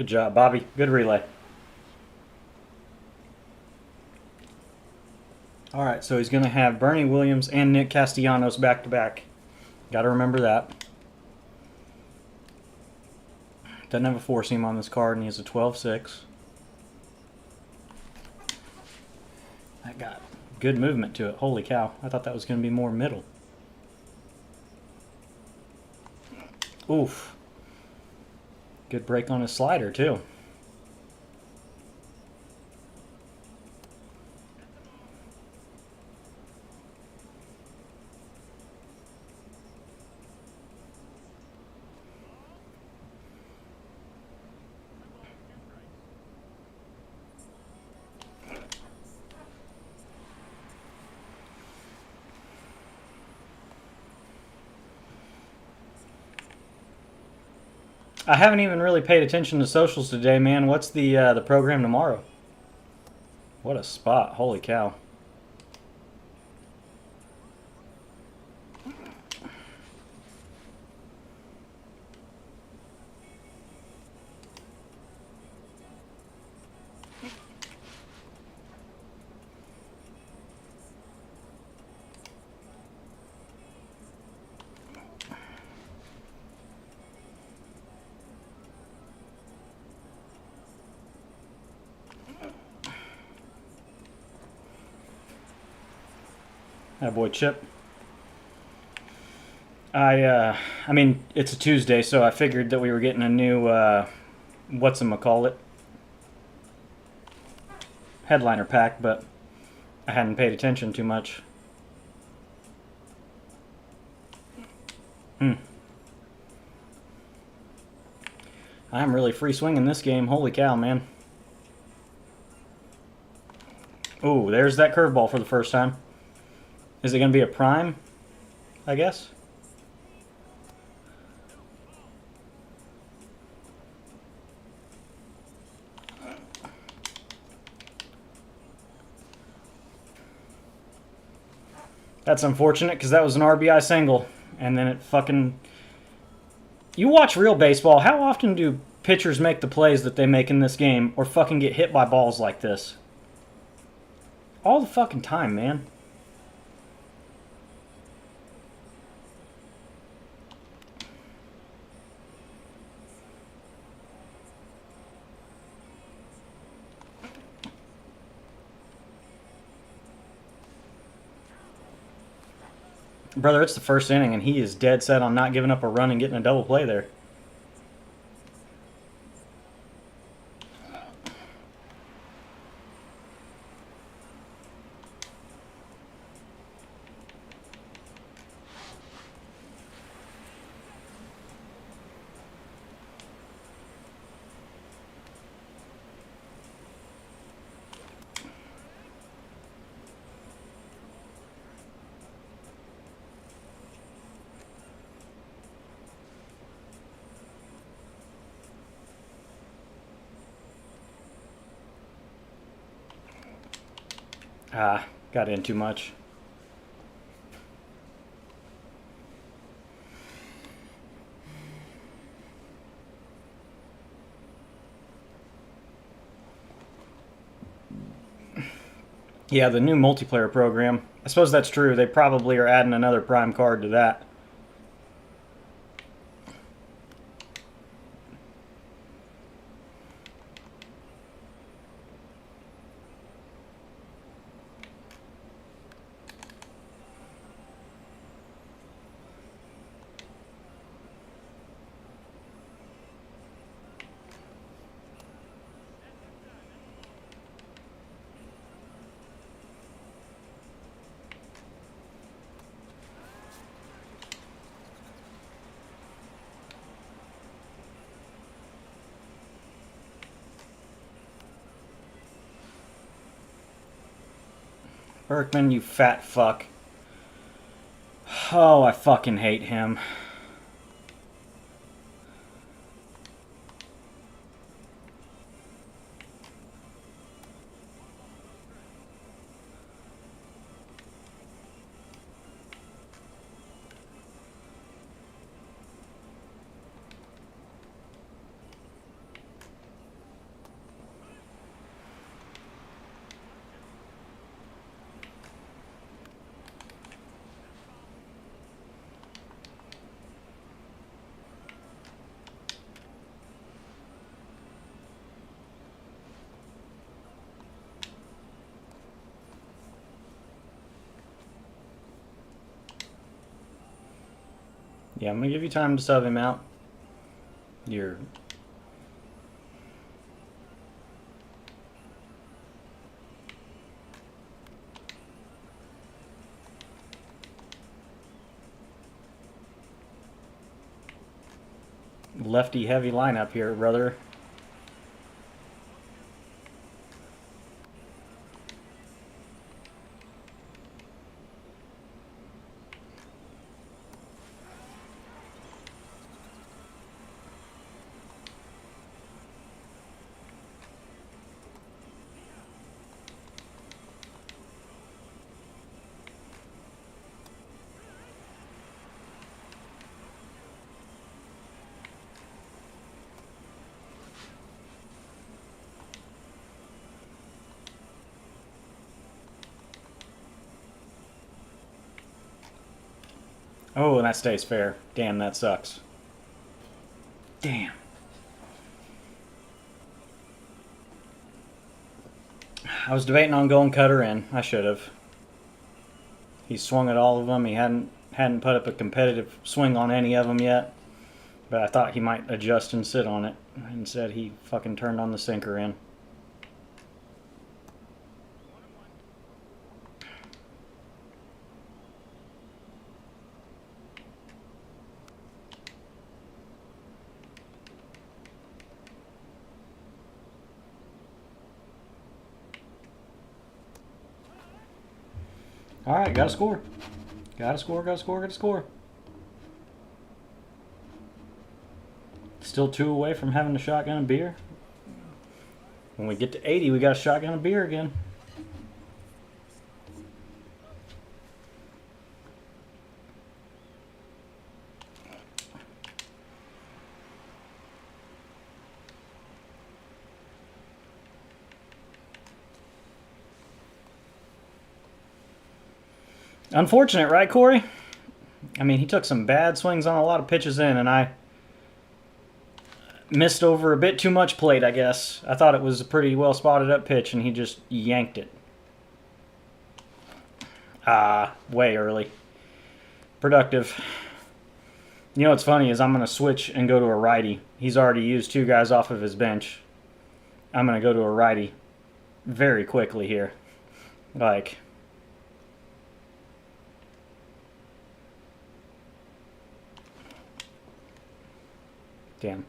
[SPEAKER 1] Good job, Bobby. Good relay. All right, so he's going to have Bernie Williams and Nick Castellanos back to back. Got to remember that. Doesn't have a 4-seam on this card, and he has a 12-6. That got good movement to it. Holy cow. I thought that was going to be more middle. Oof. Good break on his slider, too. I haven't even really paid attention to socials today, man. What's the program tomorrow? What a spot. Holy cow. That boy Chip. I mean, it's a Tuesday, so I figured that we were getting a new, whatchamacallit, headliner pack, but I hadn't paid attention too much. I'm really free swinging this game. Holy cow, man. Ooh, there's that curveball for the first time. Is it going to be a prime, I guess? That's unfortunate because that was an RBI single. And then it fucking... You watch real baseball. How often do pitchers make the plays that they make in this game or fucking get hit by balls like this? All the fucking time, man. Brother, it's the first inning, and he is dead set on not giving up a run and getting a double play there. Ah, got in too much. Yeah, the new multiplayer program. I suppose that's true. They probably are adding another prime card to that. Berkman, you fat fuck. Oh, I fucking hate him. Yeah, I'm gonna give you time to sub him out. You're lefty heavy lineup here, brother. Oh, and that stays fair. Damn, that sucks. Damn. I was debating on going cutter in. I should have. He swung at all of them. He hadn't put up a competitive swing on any of them yet. But I thought he might adjust and sit on it. Instead, he fucking turned on the sinker in. All right, got to score. Got to score, got to score, got to score. Still 2 away from having a shotgun of beer. When we get to 80, we got a shotgun of beer again. Unfortunate, right, Corey? I mean, he took some bad swings on a lot of pitches in, and I missed over a bit too much plate, I guess. I thought it was a pretty well spotted up pitch, and he just yanked it. Way early. Productive. You know what's funny is I'm going to switch and go to a righty. He's already used 2 guys off of his bench. I'm going to go to a righty very quickly here. Like... Damn.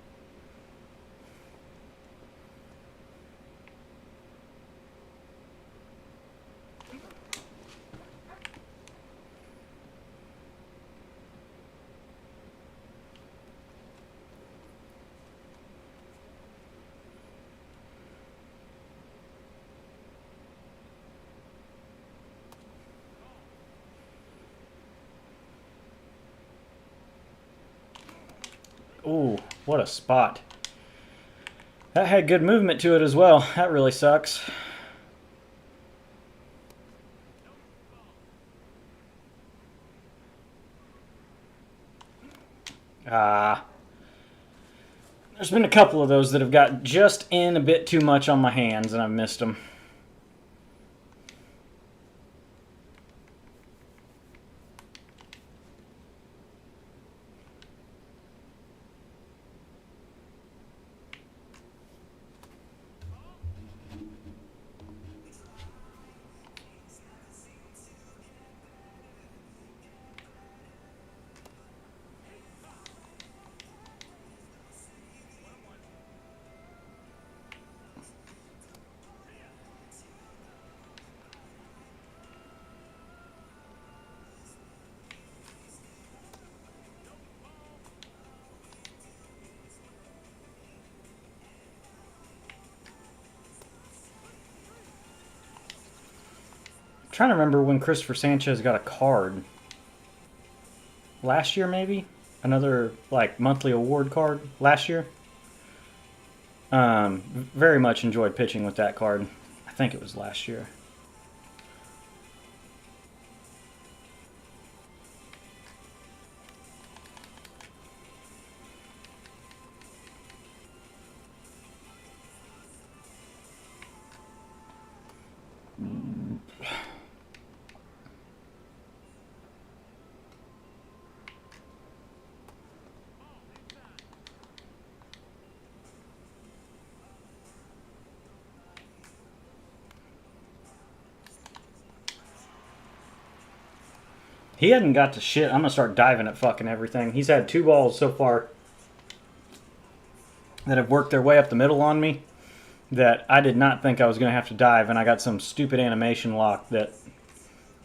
[SPEAKER 1] Ooh, what a spot. That had good movement to it as well. That really sucks. There's been a couple of those that have got just in a bit too much on my hands and I've missed them. I'm trying to remember when Christopher Sanchez got a card. Last year, maybe? Another, like, monthly award card last year. Very much enjoyed pitching with that card. I think it was last year. He hadn't got to shit. I'm going to start diving at fucking everything. He's had 2 balls so far that have worked their way up the middle on me that I did not think I was going to have to dive, and I got some stupid animation lock that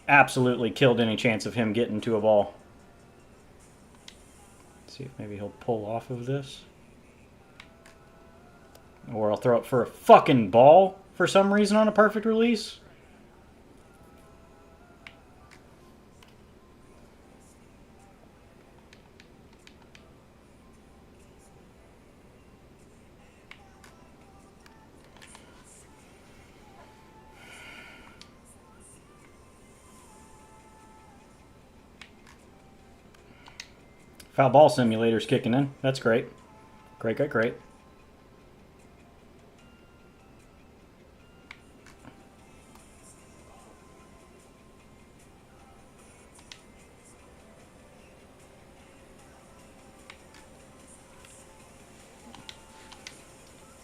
[SPEAKER 1] absolutely killed any chance of him getting to a ball. Let's see if maybe he'll pull off of this. Or I'll throw it for a fucking ball for some reason on a perfect release. Foul ball simulator's kicking in. That's great. Great, great, great.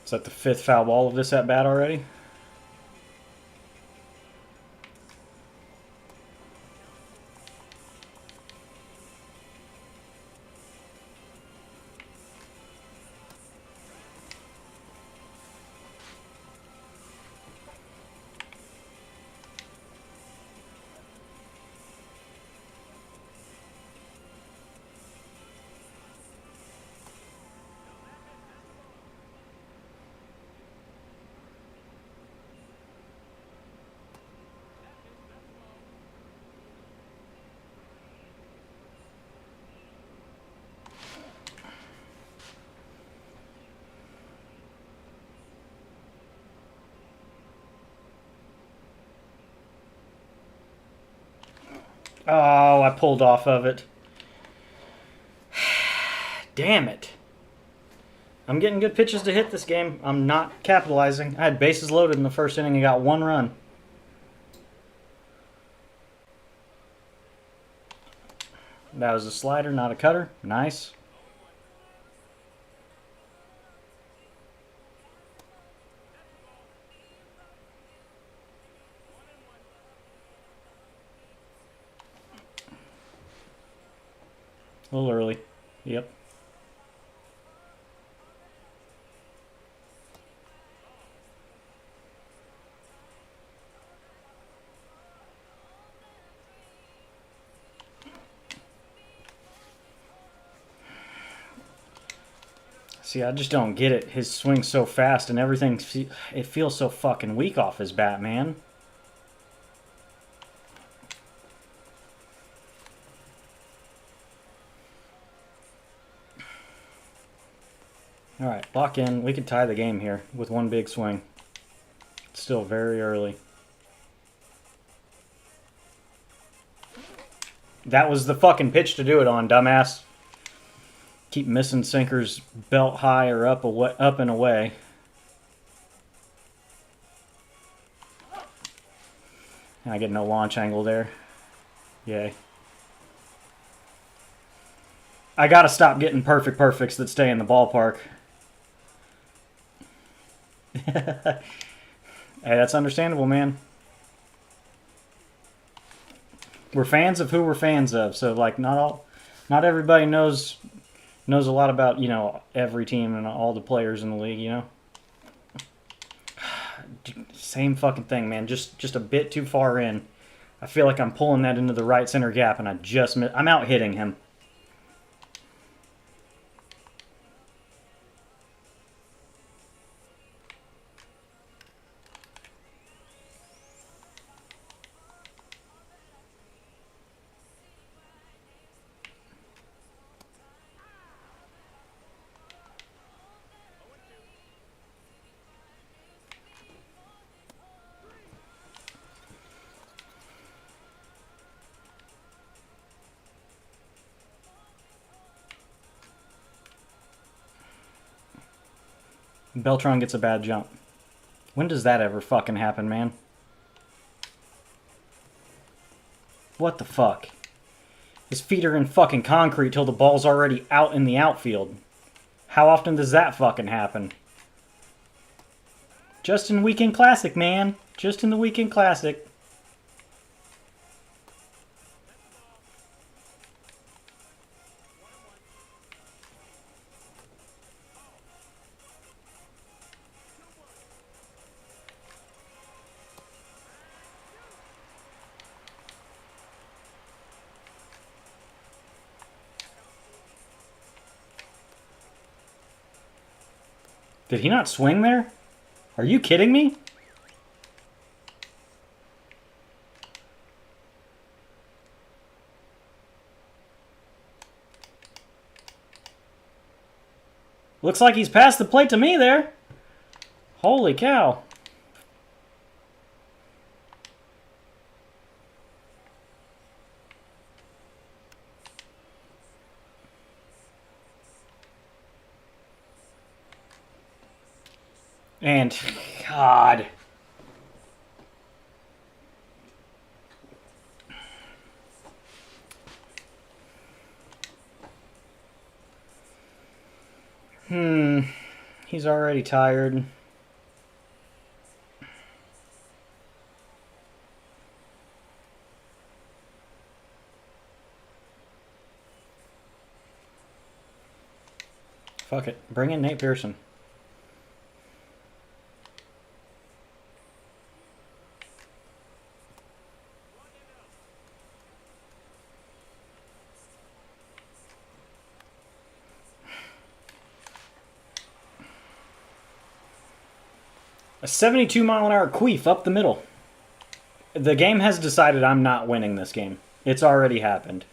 [SPEAKER 1] Is that the 5th foul ball of this at bat already? Oh, I pulled off of it. Damn it. I'm getting good pitches to hit this game. I'm not capitalizing. I had bases loaded in the first inning and got 1 run. That was a slider, not a cutter. Nice. A little early. Yep. See, I just don't get it. His swing's so fast and everything, it feels so fucking weak off his bat, man. Alright, lock in. We could tie the game here with 1 big swing. It's still very early. That was the fucking pitch to do it on, dumbass. Keep missing sinkers belt high or up and away. And I get no launch angle there. Yay. I gotta stop getting perfects that stay in the ballpark. Hey, that's understandable, man. We're fans of who we're fans of, so like not everybody knows a lot about, you know, every team and all the players in the league, you know. Same fucking thing, man. Just a bit too far in. I feel like I'm pulling that into the right center gap, and I'm out hitting him. Beltran gets a bad jump. When does that ever fucking happen, man? What the fuck? His feet are in fucking concrete till the ball's already out in the outfield. How often does that fucking happen? Just in Weekend Classic, man. Just in the Weekend Classic. Did he not swing there? Are you kidding me? Looks like he's passed the plate to me there. Holy cow. And, God. He's already tired. Fuck it. Bring in Nate Pearson. A 72-mile-an-hour queef up the middle. The game has decided I'm not winning this game. It's already happened.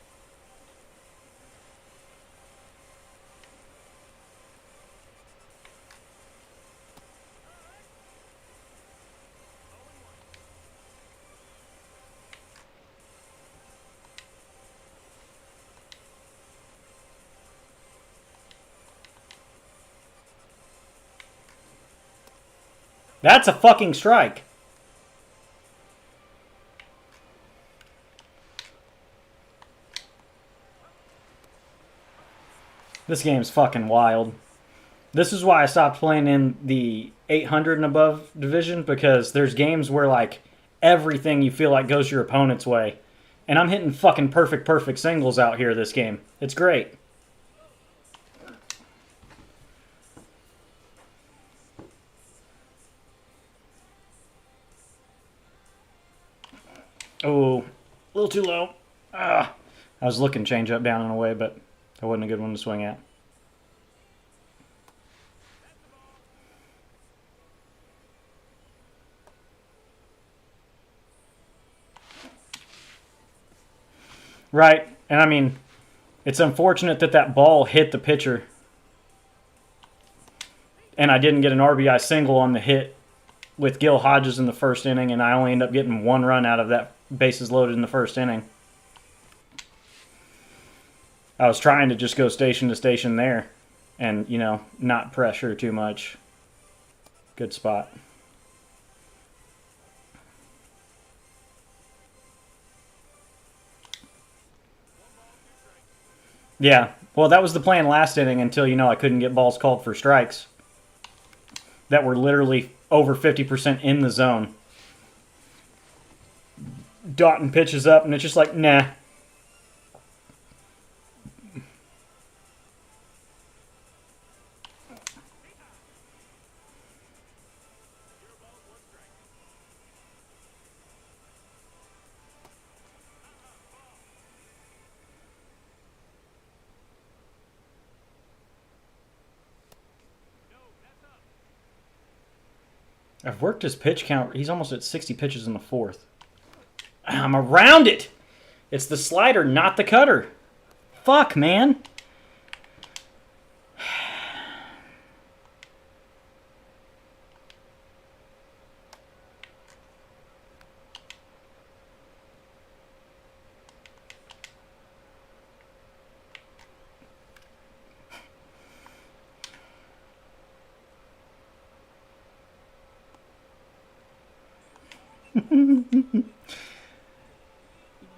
[SPEAKER 1] That's a fucking strike. This game's fucking wild. This is why I stopped playing in the 800 and above division, because there's games where, like, everything you feel like goes your opponent's way. And I'm hitting fucking perfect singles out here this game. It's great. Oh, a little too low. I was looking change up down and away, but that wasn't a good one to swing at. Right, and I mean, it's unfortunate that that ball hit the pitcher, and I didn't get an RBI single on the hit with Gil Hodges in the first inning, and I only end up getting one run out of that bases loaded in the first inning. I was trying to just go station to station there and, you know, not pressure too much. Good spot. Yeah, well, that was the plan last inning until, you know, I couldn't get balls called for strikes that were literally over 50% in the zone. Dotting pitches up, and it's just like, nah. I've worked his pitch count. He's almost at 60 pitches in the fourth. I'm around it. It's the slider, not the cutter. Fuck, man.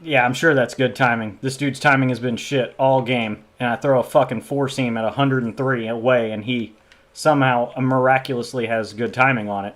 [SPEAKER 1] Yeah, I'm sure that's good timing. This dude's timing has been shit all game. And I throw a fucking four-seam at 103 away, and he somehow miraculously has good timing on it.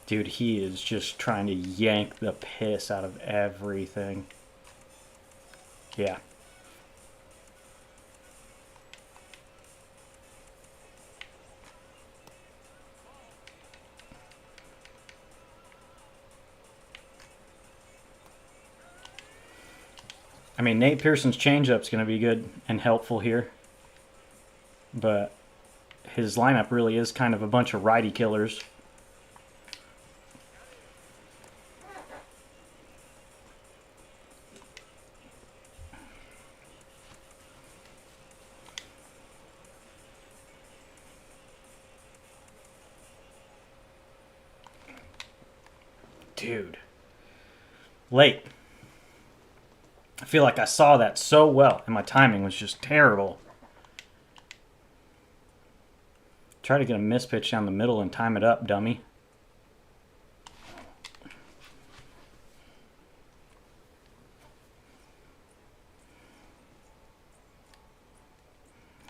[SPEAKER 1] Dude, he is just trying to yank the piss out of everything. Yeah. I mean, Nate Pearson's changeup's going to be good and helpful here. But his lineup really is kind of a bunch of righty killers. Dude. Late. I feel like I saw that so well, and my timing was just terrible. Try to get a mispitch down the middle and time it up, dummy.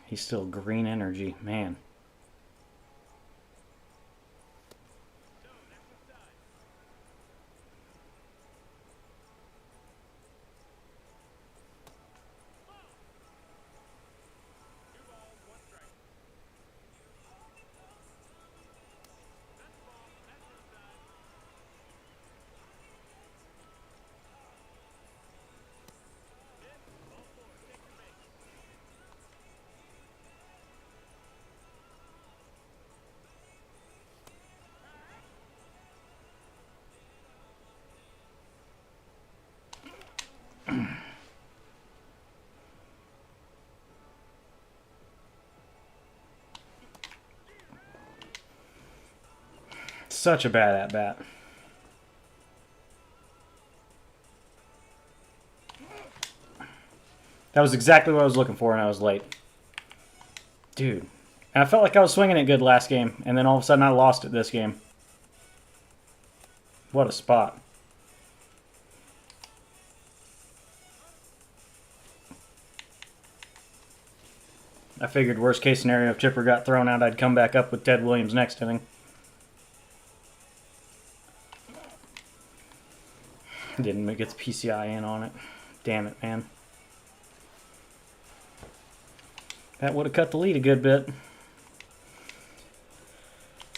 [SPEAKER 1] He's still green energy, man. Such a bad at-bat. That was exactly what I was looking for, and I was late. Dude. And I felt like I was swinging it good last game, and then all of a sudden I lost it this game. What a spot. I figured worst case scenario, if Chipper got thrown out, I'd come back up with Ted Williams next inning. Didn't get the PCI in on it. Damn it, man. That would have cut the lead a good bit.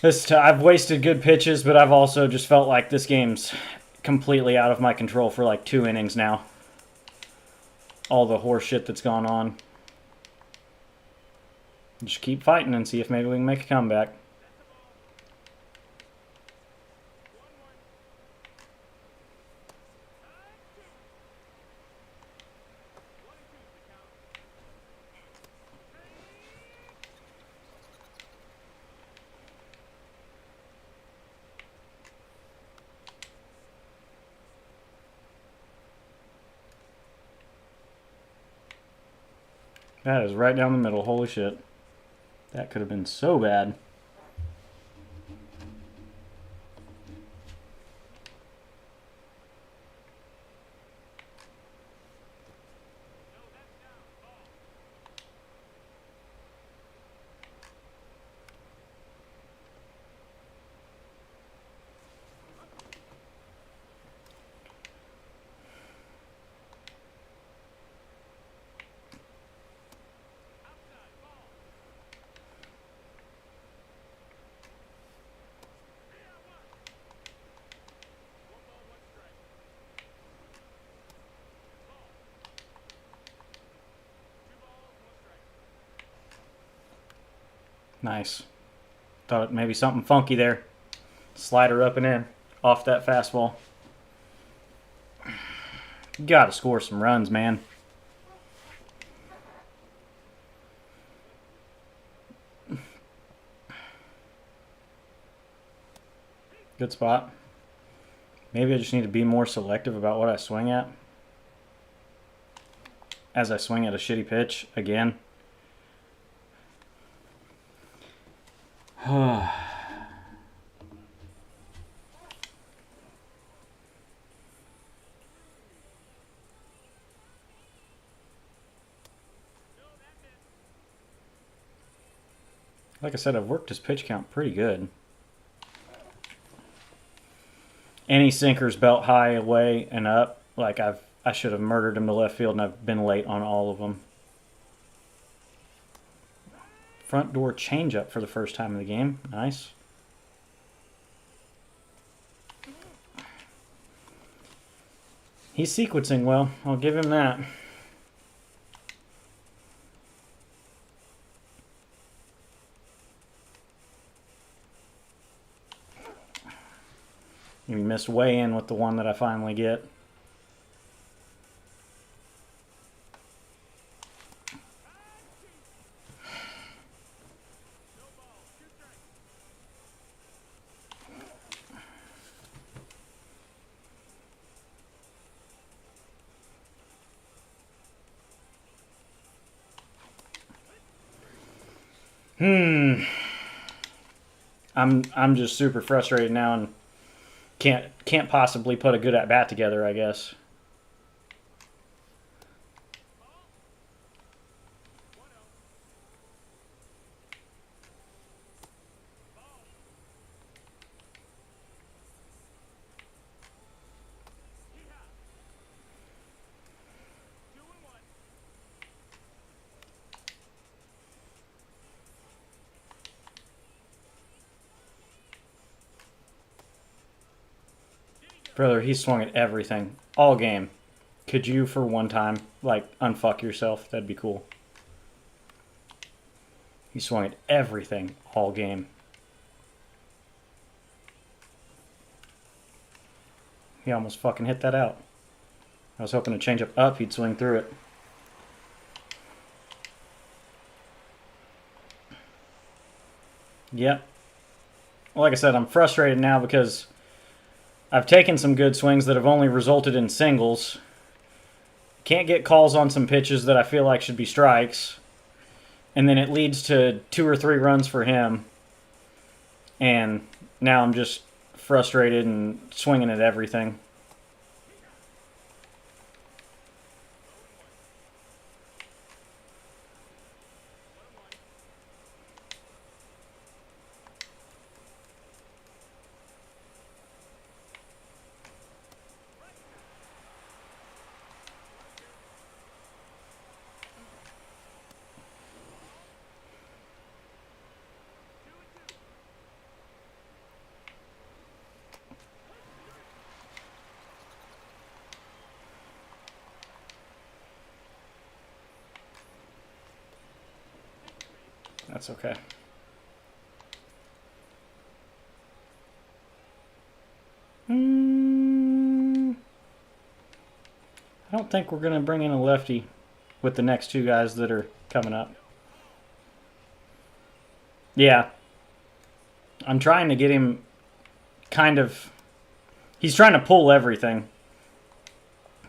[SPEAKER 1] I've wasted good pitches, but I've also just felt like this game's completely out of my control for like 2 innings now. All the horse shit that's gone on. Just keep fighting and see if maybe we can make a comeback. That is right down the middle. Holy shit. That could have been so bad. Nice. Thought maybe something funky there. Slider up and in. Off that fastball. Gotta score some runs, man. Good spot. Maybe I just need to be more selective about what I swing at. As I swing at a shitty pitch again. Like I said, I've worked his pitch count pretty good. any sinkers belt high away and up. Like I should have murdered him to left field, and I've been late on all of them. Front door changeup for the first time in the game. Nice. He's sequencing well. I'll give him that. You missed way in with the one that I finally get. I'm just super frustrated now and can't possibly put a good at bat together, I guess. Brother, he swung at everything. All game. Could you, for one time, like, unfuck yourself? That'd be cool. He swung at everything all game. He almost fucking hit that out. I was hoping to change up, he'd swing through it. Yep. Well, like I said, I'm frustrated now because I've taken some good swings that have only resulted in singles. Can't get calls on some pitches that I feel like should be strikes. And then it leads to 2 or 3 runs for him. And now I'm just frustrated and swinging at everything. That's okay. I don't think we're going to bring in a lefty with the next 2 guys that are coming up. Yeah. I'm trying to get him kind of... He's trying to pull everything.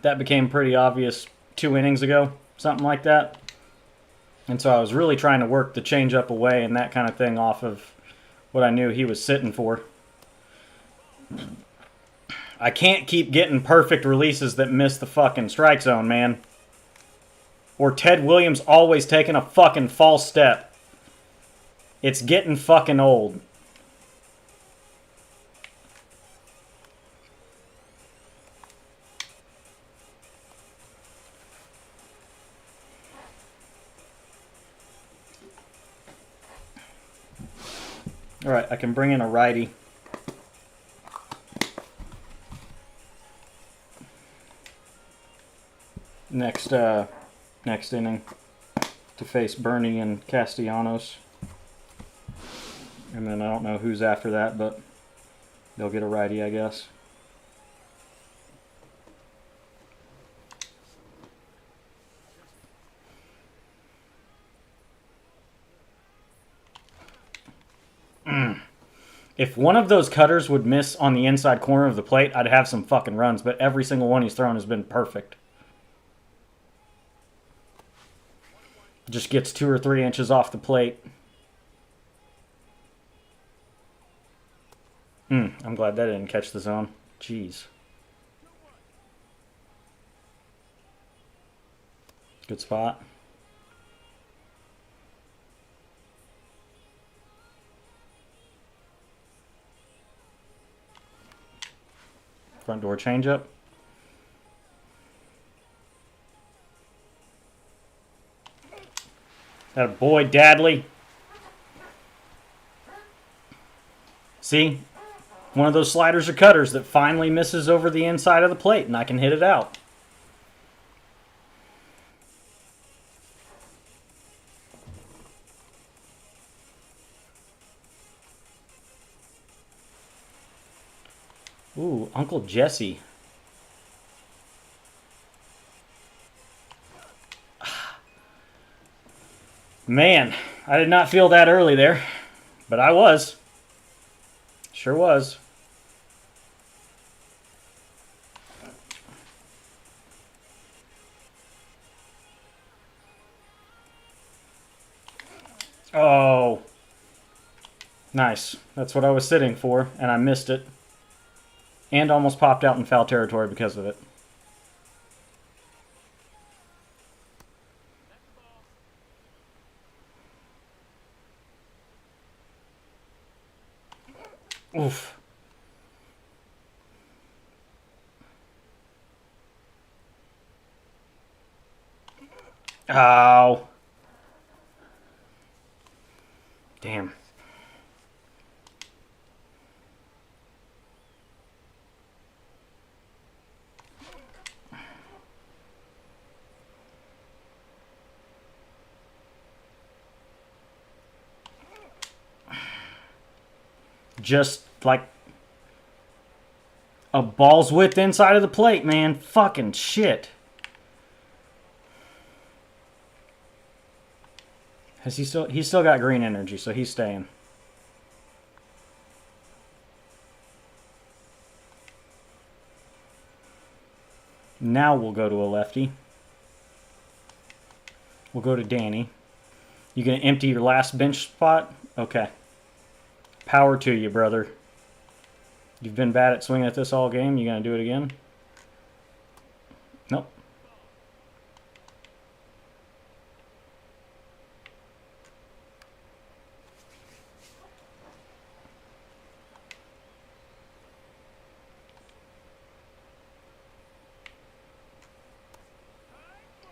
[SPEAKER 1] That became pretty obvious 2 innings ago. Something like that. And so I was really trying to work the changeup away and that kind of thing off of what I knew he was sitting for. I can't keep getting perfect releases that miss the fucking strike zone, man. Or Ted Williams always taking a fucking false step. It's getting fucking old. Alright, I can bring in a righty. Next inning to face Bernie and Castellanos. And then I don't know who's after that, but they'll get a righty, I guess. If one of those cutters would miss on the inside corner of the plate, I'd have some fucking runs, but every single one he's thrown has been perfect. Just gets 2 or 3 inches off the plate. I'm glad that didn't catch the zone. Jeez. Good spot. Front door changeup. That a boy, Dadley. See? One of those sliders or cutters that finally misses over the inside of the plate and I can hit it out. Ooh, Uncle Jesse. Man, I did not feel that early there, but I was. Sure was. Oh. Nice. That's what I was sitting for, and I missed it. And almost popped out in foul territory because of it. Oof. Ow. Damn. Just like a ball's width inside of the plate, man. Fucking shit. Has he still? He's still got green energy, so he's staying. Now we'll go to a lefty. We'll go to Danny. You gonna empty your last bench spot? Okay. Power to you, brother. You've been bad at swinging at this all game. You gonna do it again? Nope.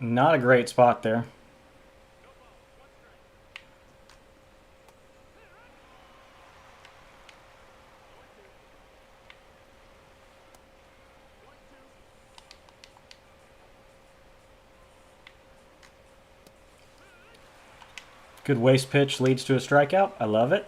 [SPEAKER 1] Not a great spot there. Good waste pitch leads to a strikeout. I love it.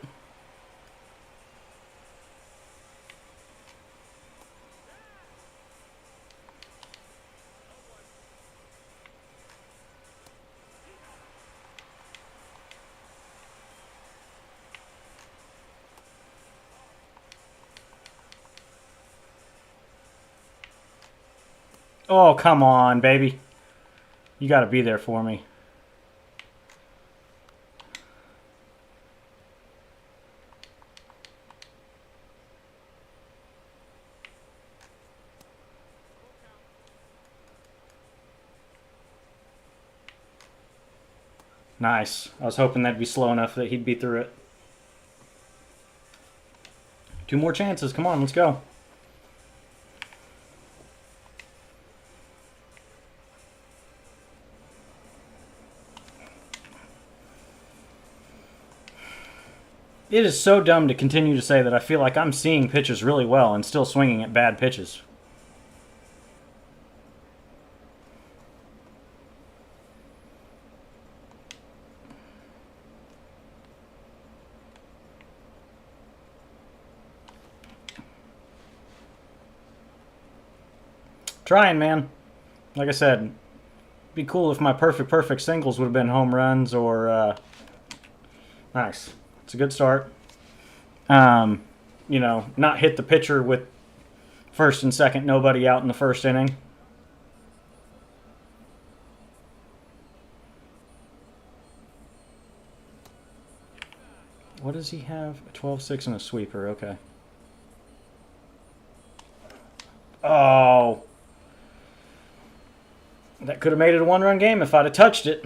[SPEAKER 1] Oh, come on, baby. You got to be there for me. Nice. I was hoping that'd be slow enough that he'd be through it. 2 more chances. Come on, let's go. It is so dumb to continue to say that I feel like I'm seeing pitches really well and still swinging at bad pitches. Trying, man. Like I said, it'd be cool if my perfect singles would have been home runs or... Nice. It's a good start. You know, not hit the pitcher with first and second, nobody out in the first inning. What does he have? A 12-6 and a sweeper. Okay. Oh. That could have made it a 1-run game if I'd have touched it.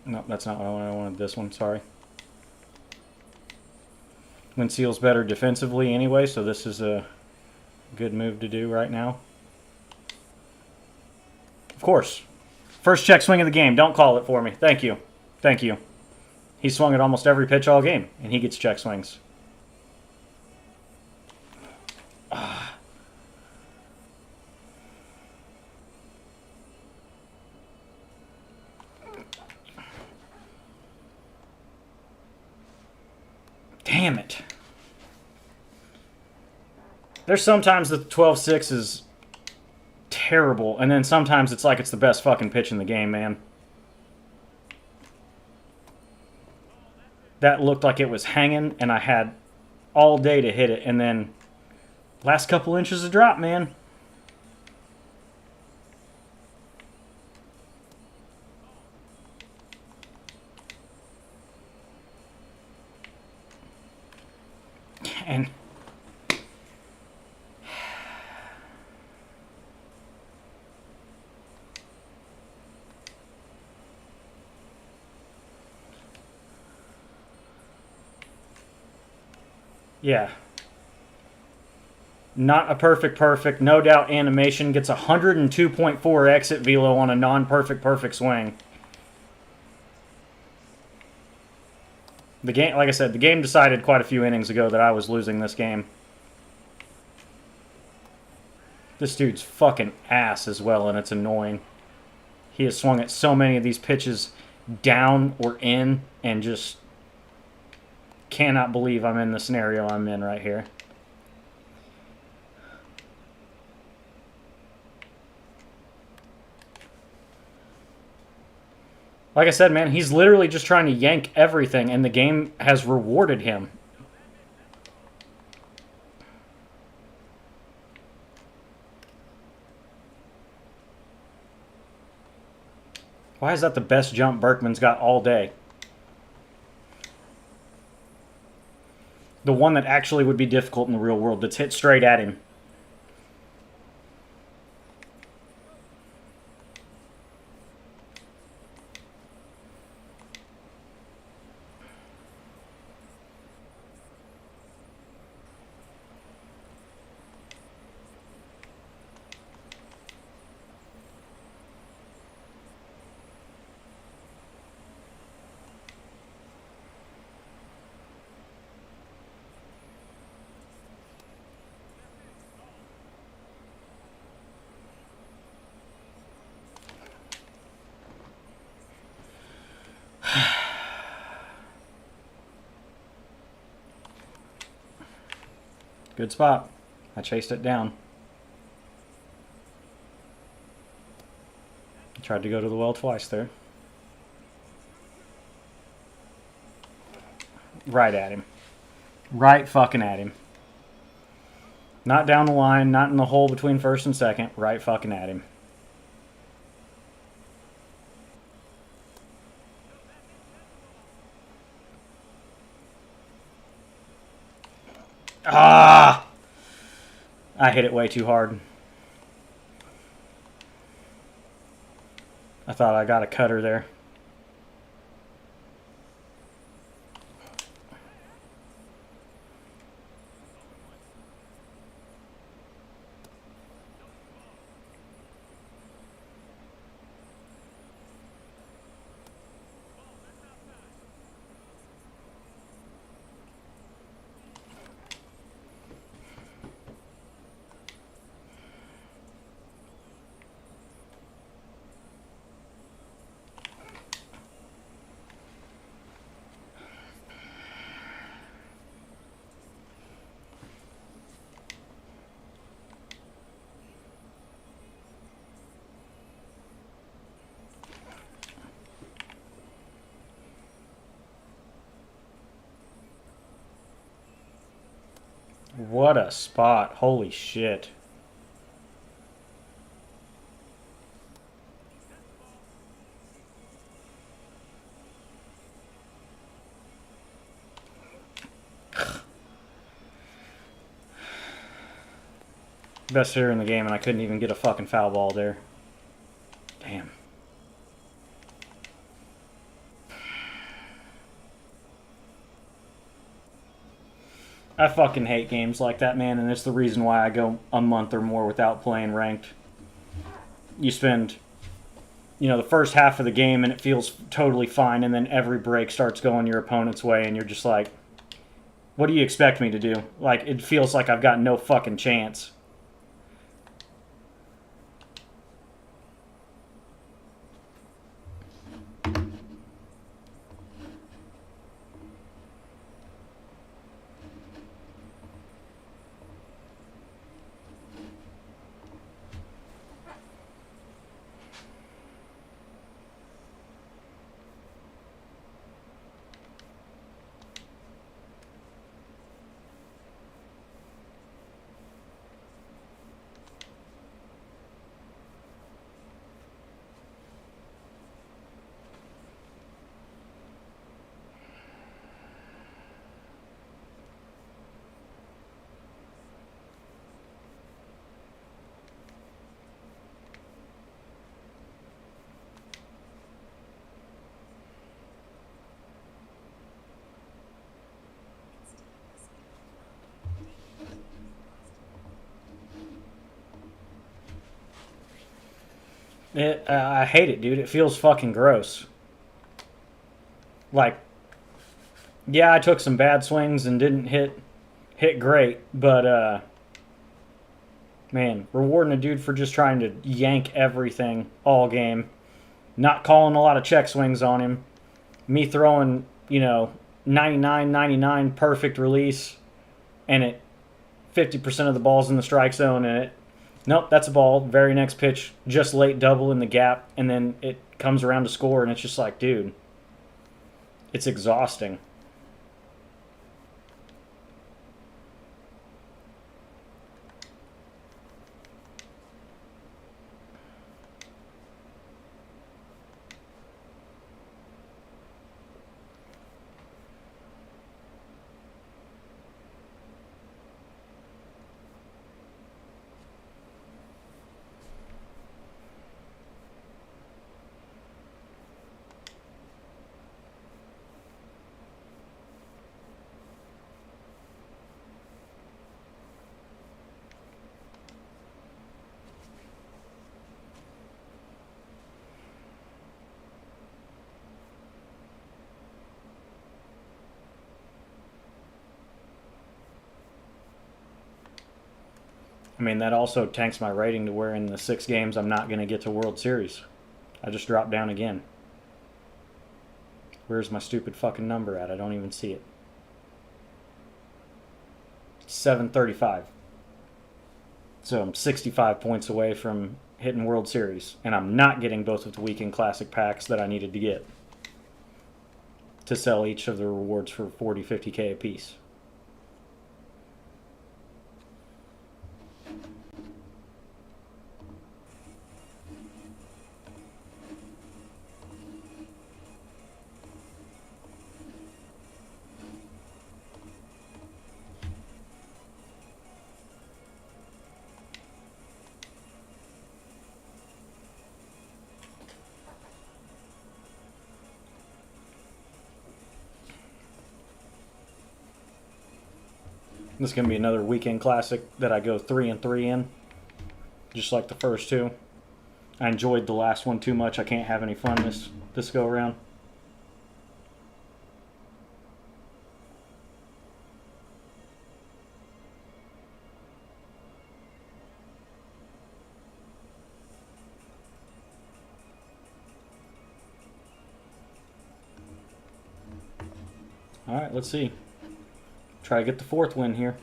[SPEAKER 1] No, that's not what I wanted. I wanted this one, sorry. Winseal's better defensively anyway, so this is a good move to do right now. Of course. First check swing of the game. Don't call it for me. Thank you. Thank you. He swung at almost every pitch all game, and he gets check swings. Damn it. There's sometimes the 12-6 is terrible, and then sometimes it's like it's the best fucking pitch in the game, man. That looked like it was hanging, and I had all day to hit it, and then last couple inches of drop, man. And yeah. Not a perfect. No doubt animation gets 102.4 exit velo on a non-perfect swing. The game, like I said, the game decided quite a few innings ago that I was losing this game. This dude's fucking ass as well, and it's annoying. He has swung at so many of these pitches down or in, and just cannot believe I'm in the scenario I'm in right here. Like I said, man, he's literally just trying to yank everything, and the game has rewarded him. Why is that the best jump Berkman's got all day? The one that actually would be difficult in the real world, that's hit straight at him. Good spot. I chased it down. Tried to go to the well twice there. Right at him. Right fucking at him. Not down the line, not in the hole between first and second. Right fucking at him. Ah! I hit it way too hard. I thought I got a cutter there. What a spot. Holy shit. Best hitter in the game, and I couldn't even get a fucking foul ball there. Damn. I fucking hate games like that, man, and it's the reason why I go a month or more without playing ranked. You spend, the first half of the game and it feels totally fine, and then every break starts going your opponent's way, and you're just like, what do you expect me to do? Like, it feels like I've got no fucking chance. I hate it, dude. It feels fucking gross. Like, yeah, I took some bad swings and didn't hit great, but man, rewarding a dude for just trying to yank everything all game, not calling a lot of check swings on him, me throwing 99 perfect release, and it 50% of the balls in the strike zone, and it nope, that's a ball. Very next pitch, just late double in the gap, and then it comes around to score, and it's just like, dude, it's exhausting. I mean, that also tanks my rating to where in the 6 games I'm not going to get to World Series. I just dropped down again. Where's my stupid fucking number at? I don't even see it. 735. So I'm 65 points away from hitting World Series, and I'm not getting both of the Weekend Classic packs that I needed to get to sell each of the rewards for 40, 50K a piece. This is going to be another Weekend Classic that I go 3-3 in, just like the first two. I enjoyed the last one too much. I can't have any fun this go around. All right, let's see. Try to get the 4th win here.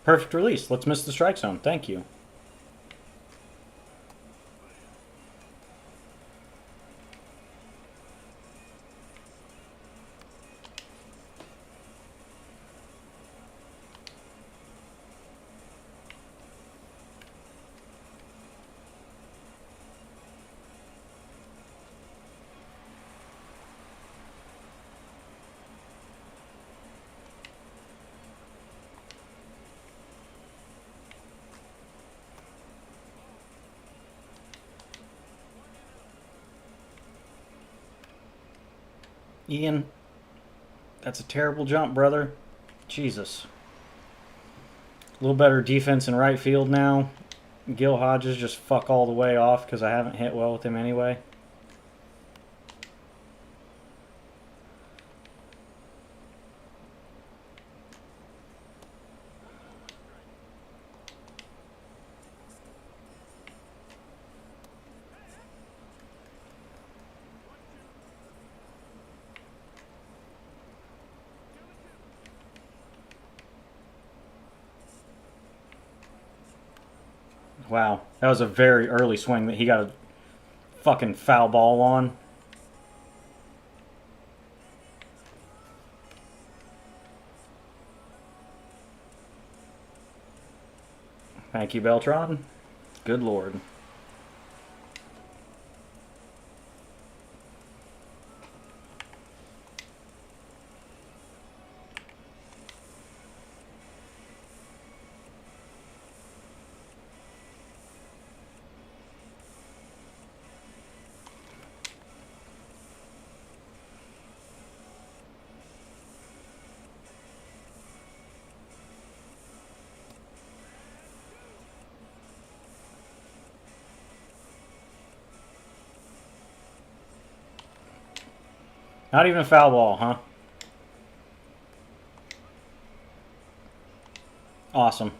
[SPEAKER 1] Perfect release. Let's miss the strike zone. Thank you. Ian, that's a terrible jump, brother. Jesus. A little better defense in right field now. Gil Hodges just fuck all the way off because I haven't hit well with him anyway. Wow, that was a very early swing that he got a fucking foul ball on. Thank you, Beltran. Good lord. Not even a foul ball, huh? Awesome.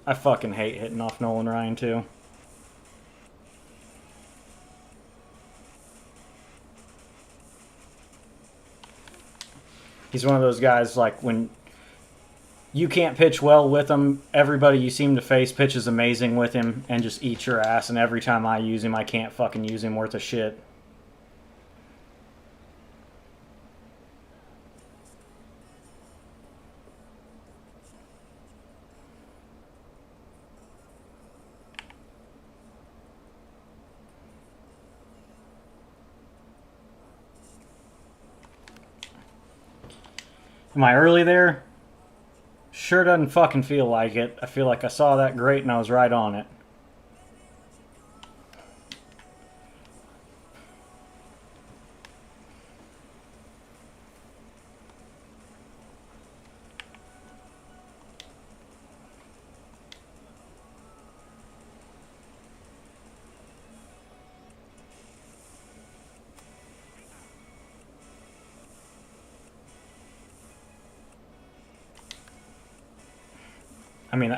[SPEAKER 1] I fucking hate hitting off Nolan Ryan, too. He's one of those guys, like, when you can't pitch well with him, everybody you seem to face pitches amazing with him and just eats your ass, and every time I use him, I can't fucking use him worth a shit. Am I early there? Sure doesn't fucking feel like it. I feel like I saw that great and I was right on it. I mean,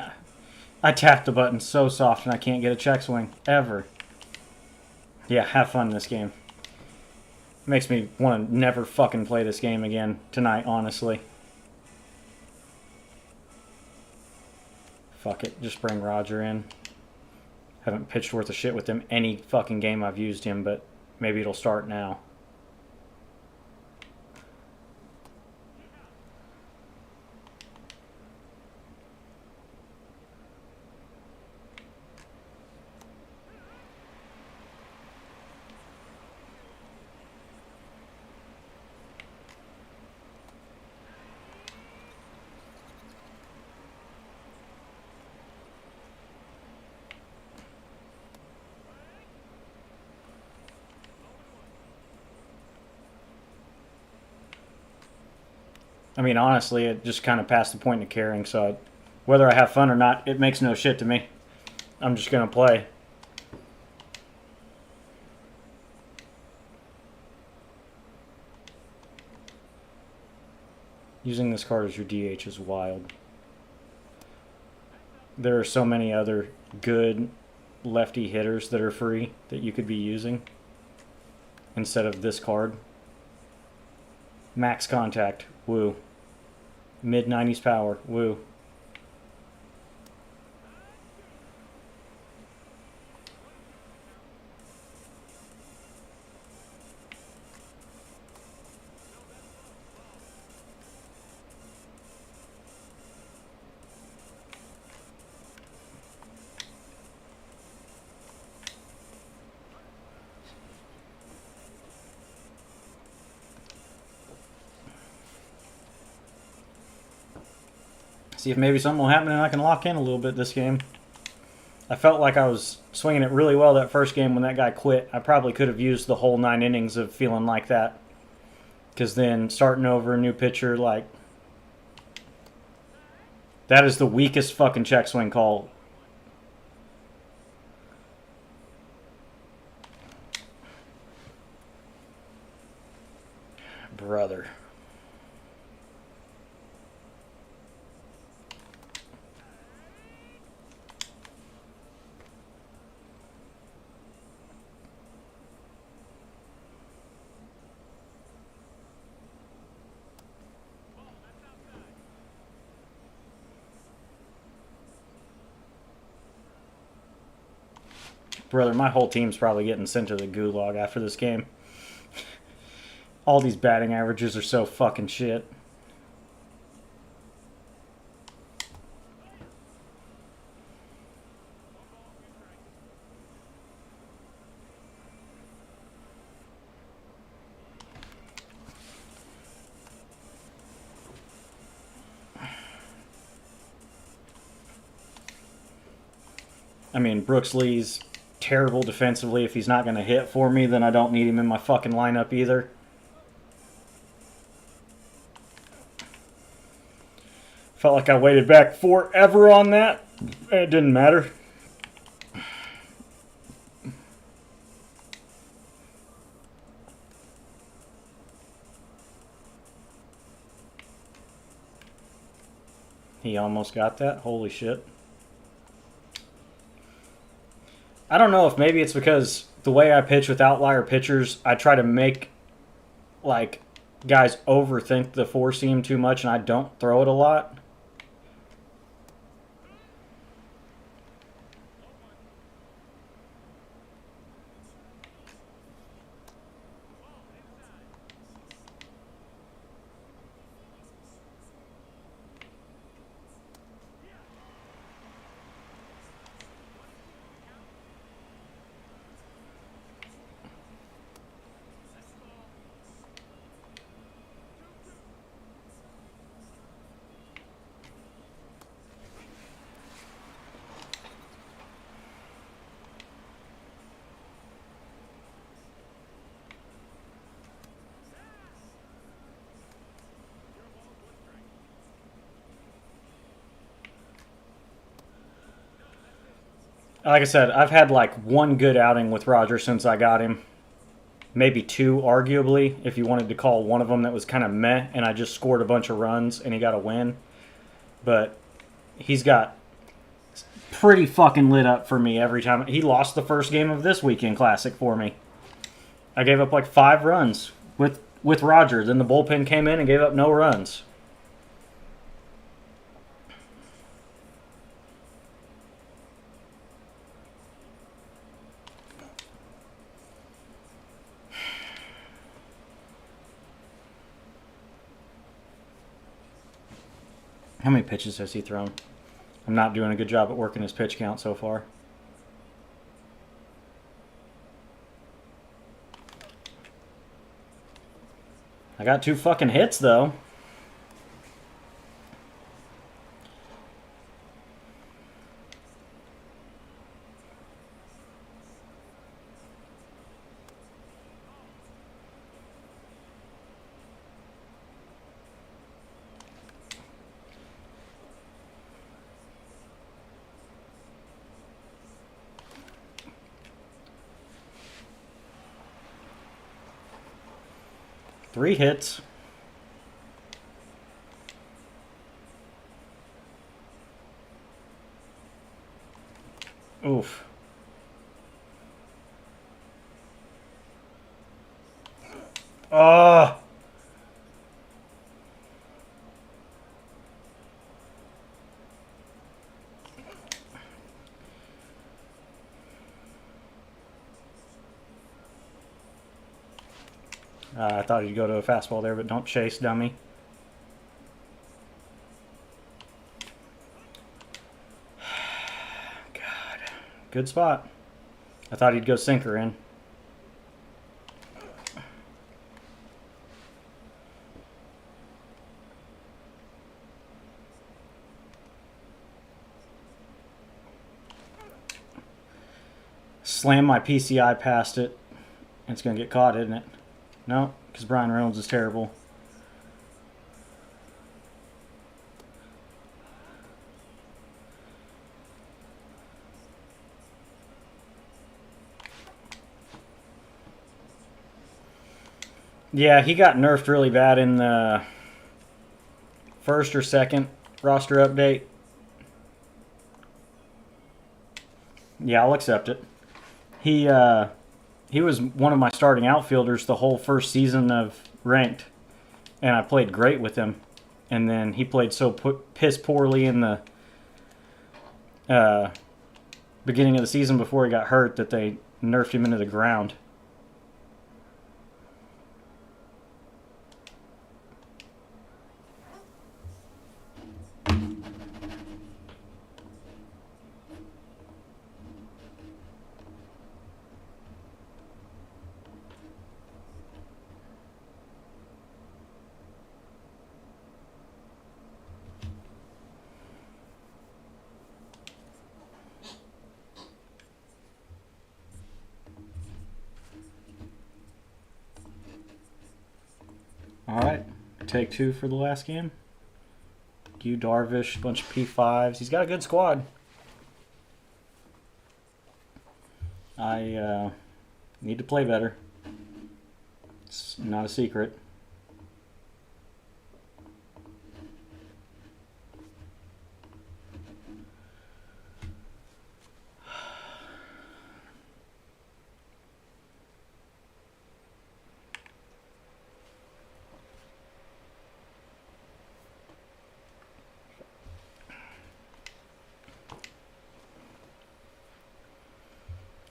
[SPEAKER 1] I tapped the button so soft and I can't get a check swing. Ever. Yeah, have fun in this game. Makes me want to never fucking play this game again tonight, honestly. Fuck it, just bring Roger in. Haven't pitched worth a shit with him any fucking game I've used him, but maybe it'll start now. I mean, honestly, it just kind of passed the point of caring, so whether I have fun or not, it makes no shit to me. I'm just going to play. Using this card as your DH is wild. There are so many other good lefty hitters that are free that you could be using instead of this card. Max contact, woo. Mid 90s power, woo. See if maybe something will happen and I can lock in a little bit this game. I felt like I was swinging it really well that first game when that guy quit. I probably could have used the whole 9 innings of feeling like that. Because then starting over a new pitcher, like... That is the weakest fucking check swing call. Brother. Brother, my whole team's probably getting sent to the gulag after this game. All these batting averages are so fucking shit. I mean, Brooks Lee's terrible defensively. If he's not going to hit for me, then I don't need him in my fucking lineup either. Felt like I waited back forever on that. It didn't matter. He almost got that. Holy shit. I don't know if maybe it's because the way I pitch with outlier pitchers, I try to make, like, guys overthink the four seam too much and I don't throw it a lot. Like I said, I've had like one good outing with Roger since I got him. Maybe two, arguably, if you wanted to call one of them that was kind of meh, and I just scored a bunch of runs and he got a win. But he's got pretty fucking lit up for me every time. He lost the first game of this weekend Classic for me. I gave up like 5 runs with Roger. Then the bullpen came in and gave up no runs. How many pitches has he thrown? I'm not doing a good job at working his pitch count so far. I got 2 fucking hits, though. 3 hits. Oof. Oh! I thought he'd go to a fastball there, but don't chase, dummy. God. Good spot. I thought he'd go sinker in. Slam my PCI past it. It's going to get caught, isn't it? No, because Brian Reynolds is terrible. Yeah, he got nerfed really bad in the first or second roster update. Yeah, I'll accept it. He was one of my starting outfielders the whole first season of ranked, and I played great with him. And then he played so piss poorly in the beginning of the season before he got hurt that they nerfed him into the ground. All right, take 2 for the last game. Yu Darvish, bunch of P5s. He's got a good squad. I need to play better. It's not a secret.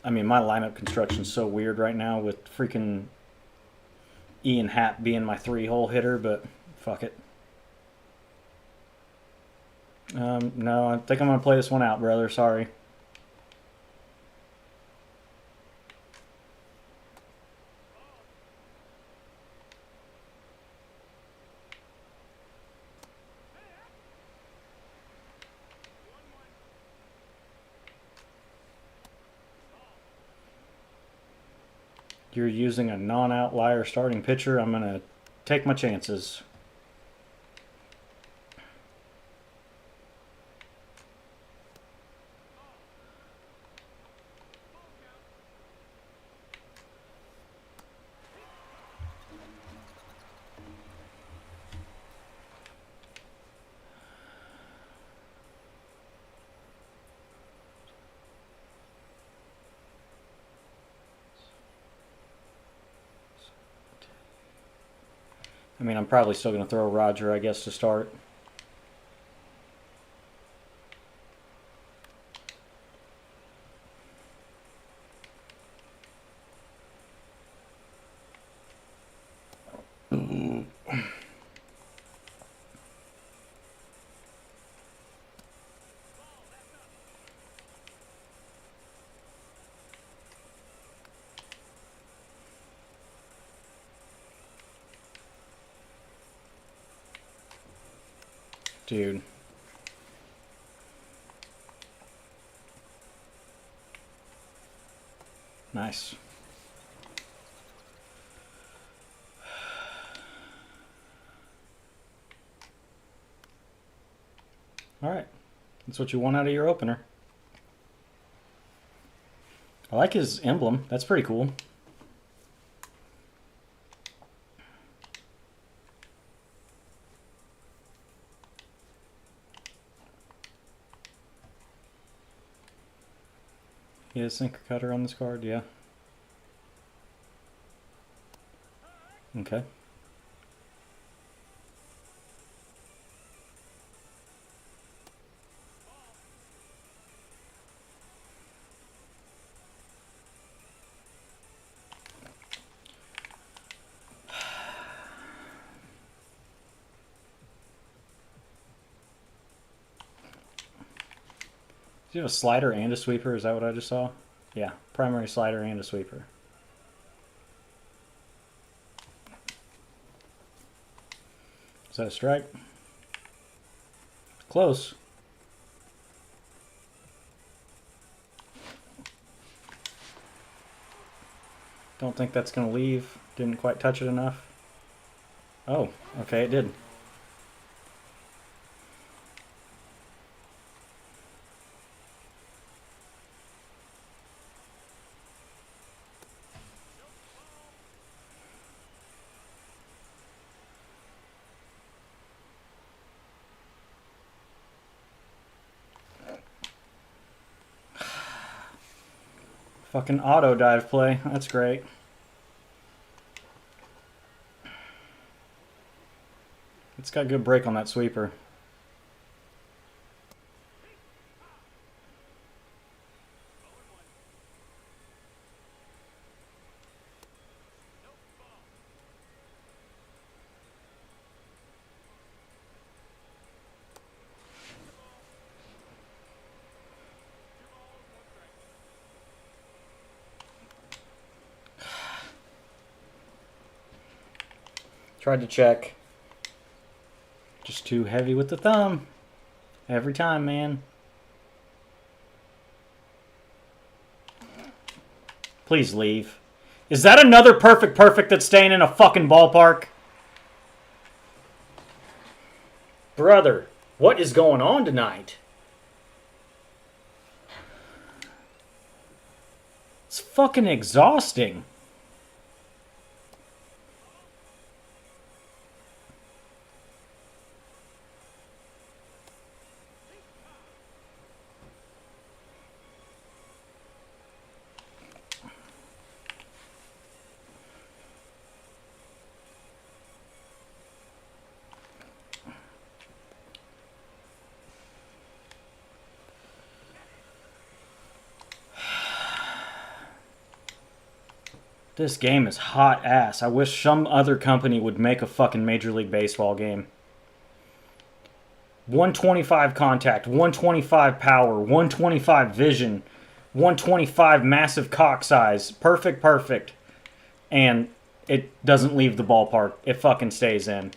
[SPEAKER 1] I mean, my lineup construction's so weird right now with freaking Ian Happ being my 3-hole hitter, but fuck it. No, I think I'm going to play this one out, brother. Sorry. You're using a non-outlier starting pitcher. I'm going to take my chances. I mean, I'm probably still going to throw Roger, I guess, to start. Dude. Nice. All right. That's what you want out of your opener. I like his emblem. That's pretty cool. He has sinker cutter on this card, yeah. Okay. Do you have a slider and a sweeper? Is that what I just saw? Yeah, primary slider and a sweeper. Is that a strike? Close. Don't think that's going to leave. Didn't quite touch it enough. Oh, okay, it did. Fucking auto dive play. That's great. It's got good break on that sweeper. Tried to check. Just too heavy with the thumb. Every time, man. Please leave. Is that another perfect that's staying in a fucking ballpark? Brother, what is going on tonight? It's fucking exhausting. This game is hot ass. I wish some other company would make a fucking Major League Baseball game. 125 contact, 125 power, 125 vision, 125 massive cock size. Perfect. And it doesn't leave the ballpark. It fucking stays in.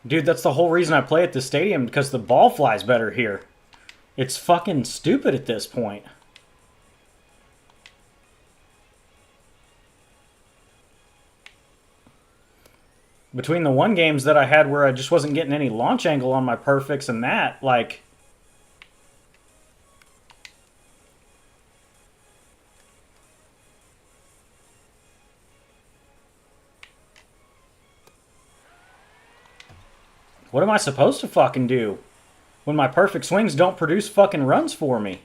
[SPEAKER 1] Dude, that's the whole reason I play at this stadium, because the ball flies better here. It's fucking stupid at this point. Between the one games that I had where I just wasn't getting any launch angle on my perfects and that, like... What am I supposed to fucking do when my perfect swings don't produce fucking runs for me?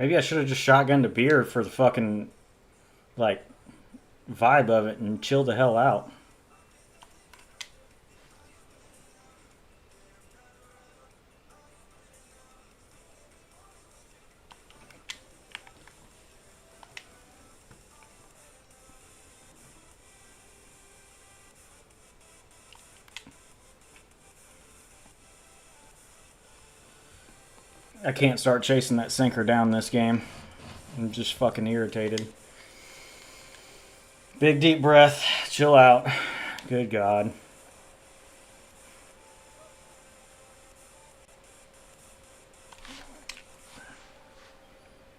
[SPEAKER 1] Maybe I should have just shotgunned a beer for the fucking, like, vibe of it and chill the hell out. I can't start chasing that sinker down this game. I'm just fucking irritated. Big deep breath. Chill out. Good God.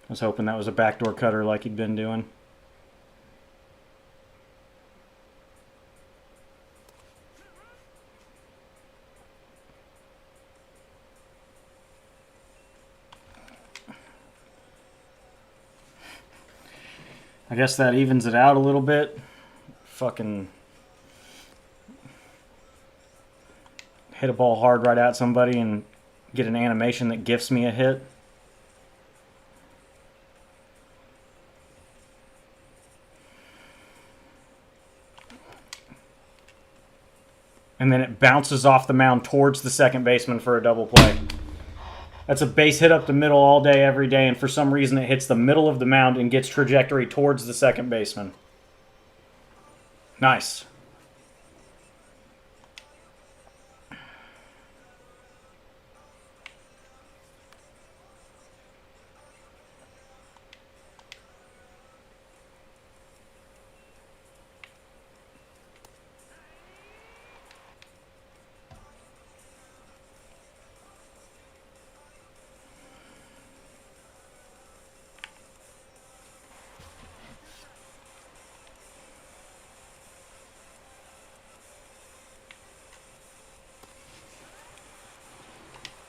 [SPEAKER 1] I was hoping that was a backdoor cutter like he'd been doing. I guess that evens it out a little bit. Fucking hit a ball hard right at somebody and get an animation that gifts me a hit. And then it bounces off the mound towards the second baseman for a double play. That's a base hit up the middle all day, every day, and for some reason it hits the middle of the mound and gets trajectory towards the second baseman. Nice.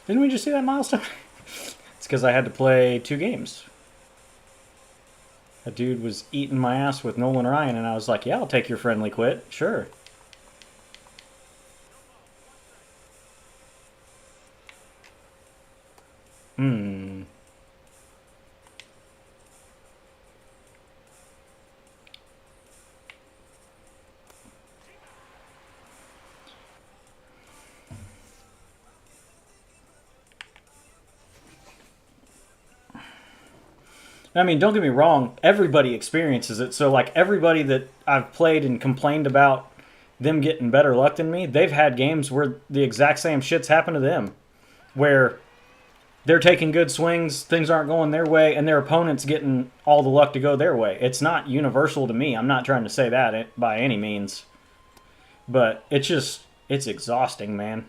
[SPEAKER 1] Didn't we just see that milestone? It's because I had to play 2 games. A dude was eating my ass with Nolan Ryan, and I was like, yeah, I'll take your friendly quit. Sure. I mean, don't get me wrong, everybody experiences it. So, like, everybody that I've played and complained about them getting better luck than me, they've had games where the exact same shit's happened to them. Where they're taking good swings, things aren't going their way, and their opponent's getting all the luck to go their way. It's not universal to me. I'm not trying to say that by any means. But it's exhausting, man.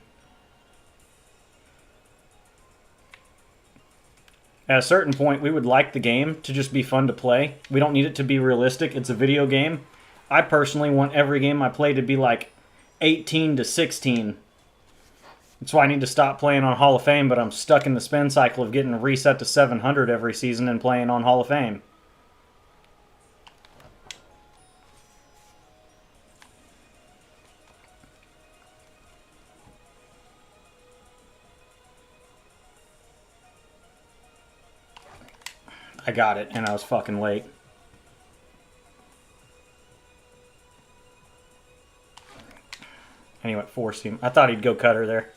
[SPEAKER 1] At a certain point, we would like the game to just be fun to play. We don't need it to be realistic. It's a video game. I personally want every game I play to be like 18 to 16. That's why I need to stop playing on Hall of Fame, but I'm stuck in the spin cycle of getting reset to 700 every season and playing on Hall of Fame. I got it, and I was fucking late. And he went four seam. I thought he'd go cutter there.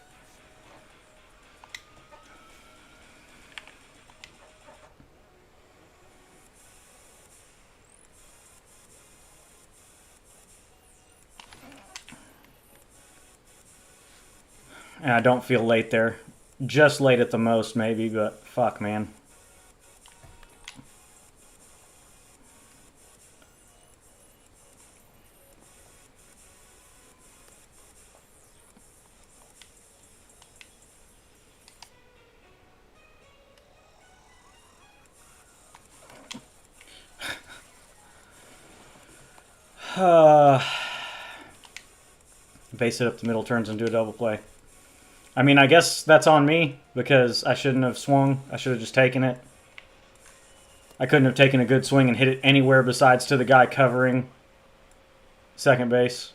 [SPEAKER 1] And I don't feel late there. Just late at the most, maybe, but fuck, man. Base it up the middle, turns into a double play. I mean, I guess that's on me because I shouldn't have swung. I should have just taken it. I couldn't have taken a good swing and hit it anywhere besides to the guy covering second base.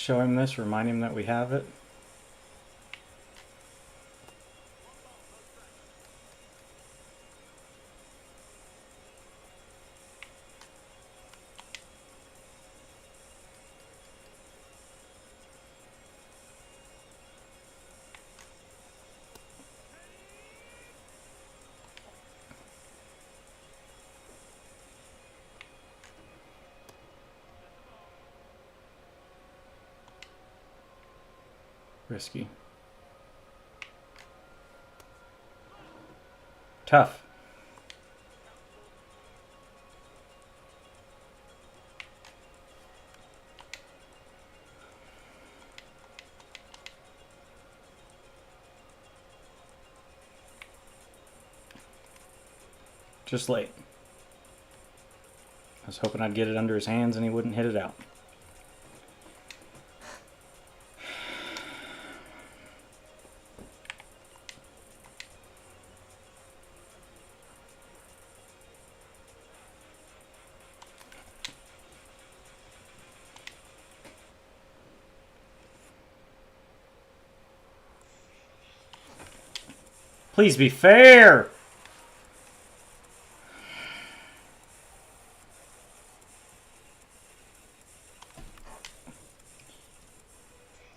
[SPEAKER 1] show him this, remind him that we have it. Risky. Tough. Just late. I was hoping I'd get it under his hands and he wouldn't hit it out. Please be fair!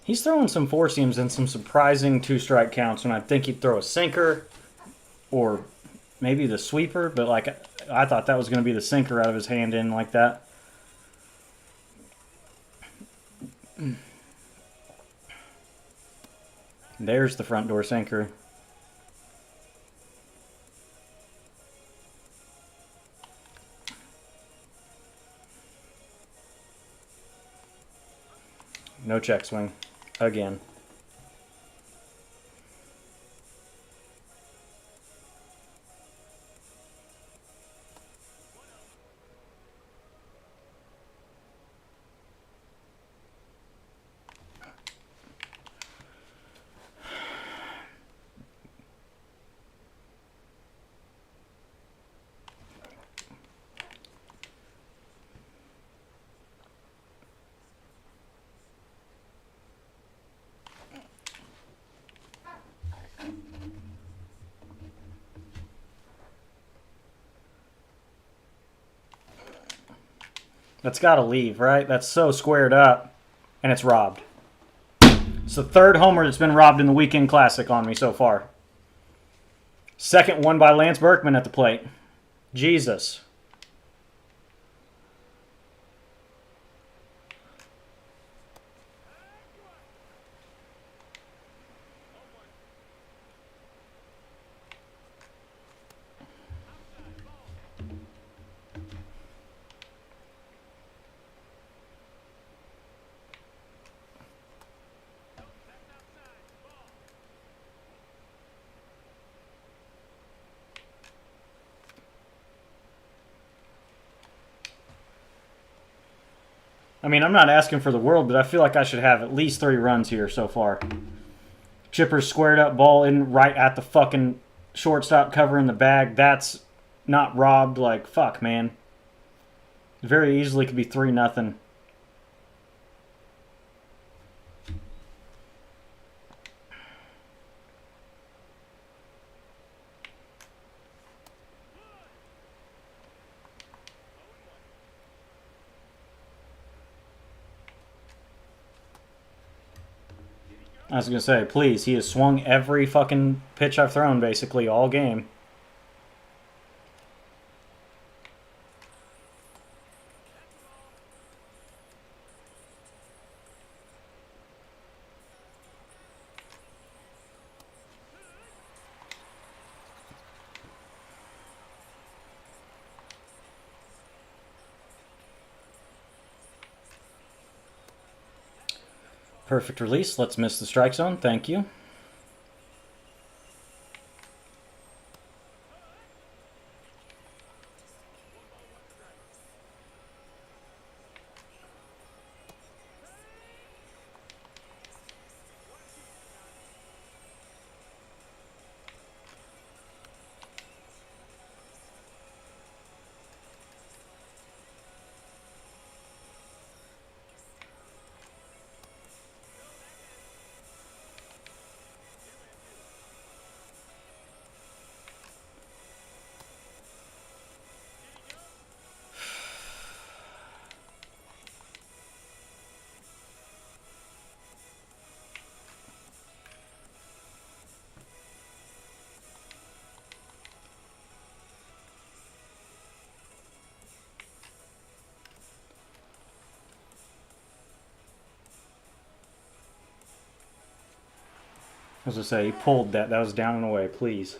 [SPEAKER 1] He's throwing some four seams and some surprising two-strike counts when I think he'd throw a sinker or maybe the sweeper, but like I thought that was going to be the sinker out of his hand in like that. There's the front door sinker. No check swing. Again. That's got to leave, right? That's so squared up. And it's robbed. It's the third homer that's been robbed in the Weekend Classic on me so far. Second one by Lance Berkman at the plate. Jesus. I mean, I'm not asking for the world, but I feel like I should have at least 3 runs here so far. Chipper's squared up, ball in right at the fucking shortstop covering the bag. That's not robbed. Like, fuck, man. Very easily could be 3-0. I was going to say, please, he has swung every fucking pitch I've thrown basically all game. Perfect release. Let's miss the strike zone. Thank you. was gonna say, he pulled that. That was down and away, please.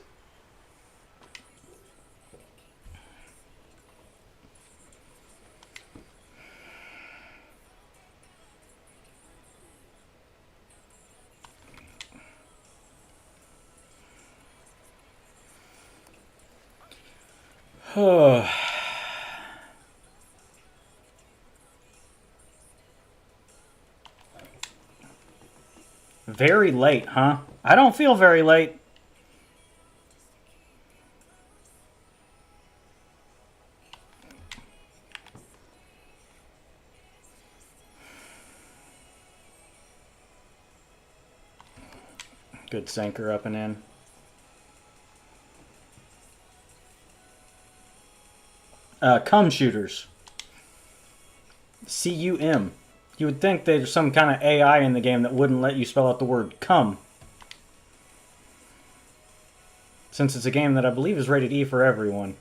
[SPEAKER 1] Very late, huh? I don't feel very late. Good sinker up and in. Cum shooters. C-U-M. You would think there's some kind of AI in the game that wouldn't let you spell out the word cum. Since it's a game that I believe is rated E for everyone.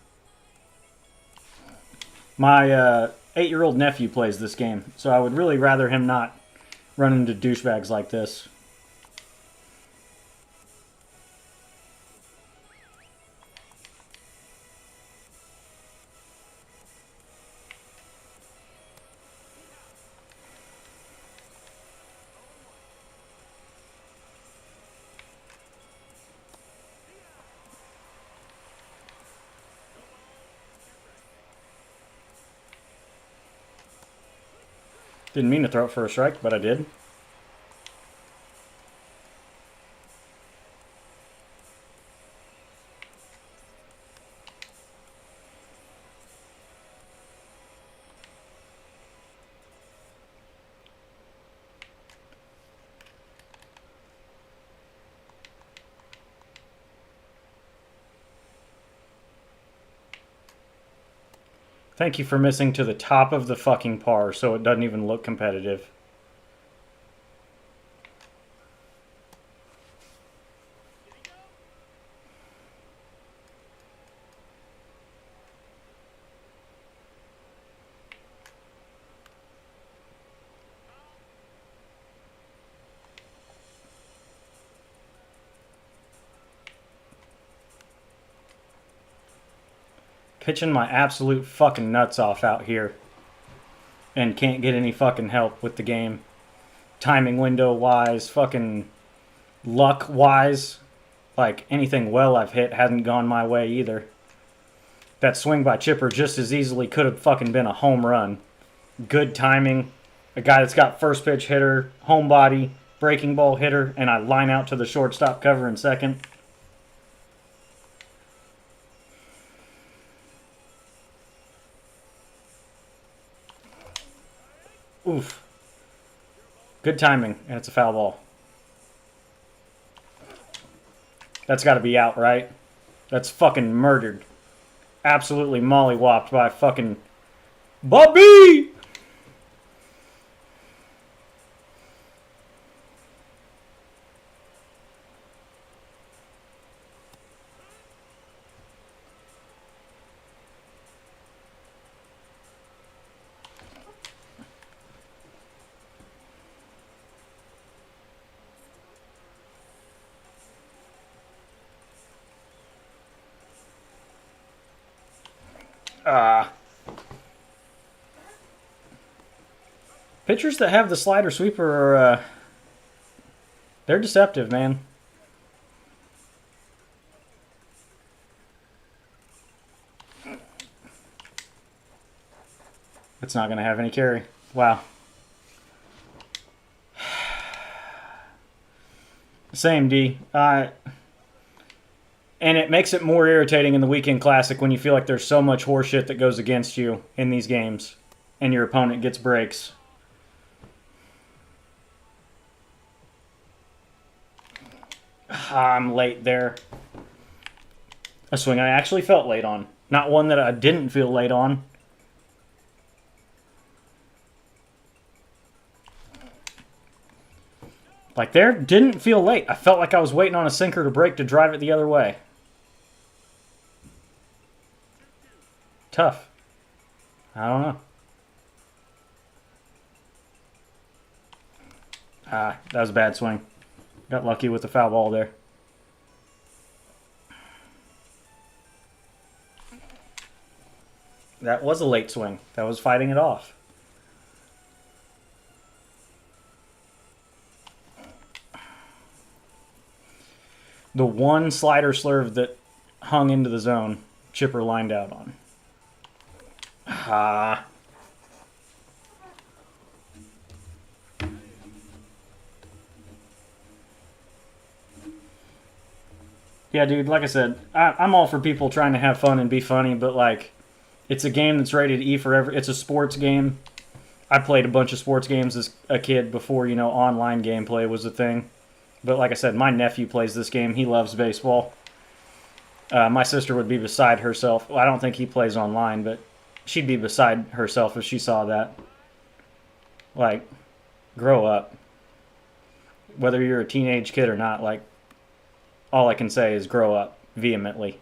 [SPEAKER 1] My 8-year-old nephew plays this game, so I would really rather him not run into douchebags like this. Didn't mean to throw it for a strike, but I did. Thank you for missing to the top of the fucking par so it doesn't even look competitive. Pitching my absolute fucking nuts off out here. And can't get any fucking help with the game. Timing window wise, fucking luck wise. Like anything well I've hit hasn't gone my way either. That swing by Chipper just as easily could have fucking been a home run. Good timing. A guy that's got first pitch hitter, home body, breaking ball hitter, and I line out to the shortstop cover in second. Oof. Good timing, and it's a foul ball. That's got to be out, right? That's fucking murdered. Absolutely mollywopped by fucking Bobby! Pitchers that have the slider sweeper are, they're deceptive, man. It's not going to have any carry. Wow. Same, D. And it makes it more irritating in the Weekend Classic when you feel like there's so much horseshit that goes against you in these games and your opponent gets breaks. I'm late there. A swing I actually felt late on. Not one that I didn't feel late on. Like there, didn't feel late. I felt like I was waiting on a sinker to break to drive it the other way. Tough. I don't know. That was a bad swing. Got lucky with the foul ball there. That was a late swing. That was fighting it off. The one slider slurve that hung into the zone, Chipper lined out on. Ah. Yeah, dude, like I said, I'm all for people trying to have fun and be funny, but, like, it's a game that's rated E for it's a sports game. I played a bunch of sports games as a kid before, you know, online gameplay was a thing. But like I said, my nephew plays this game. He loves baseball. My sister would be beside herself. Well, I don't think he plays online, but she'd be beside herself if she saw that. Like, grow up. Whether you're a teenage kid or not, like, all I can say is grow up vehemently.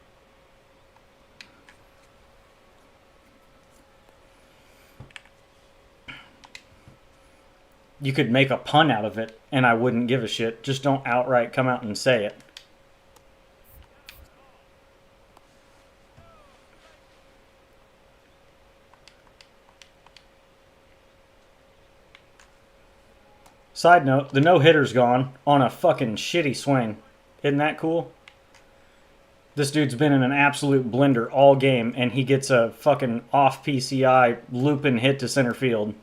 [SPEAKER 1] You could make a pun out of it, and I wouldn't give a shit. Just don't outright come out and say it. Side note, the no-hitter's gone on a fucking shitty swing. Isn't that cool? This dude's been in an absolute blender all game, and he gets a fucking off PCI looping hit to center field.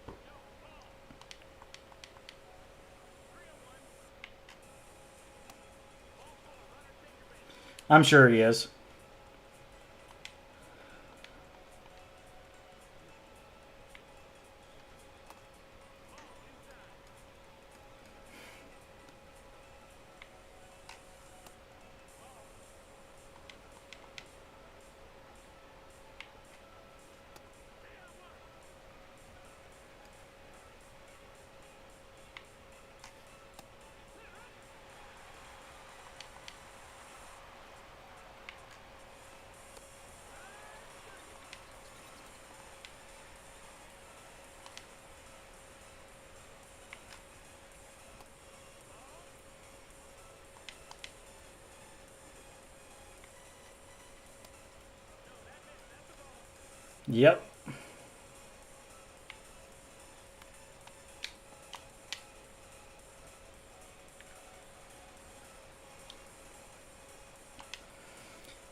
[SPEAKER 1] I'm sure he is. Yep.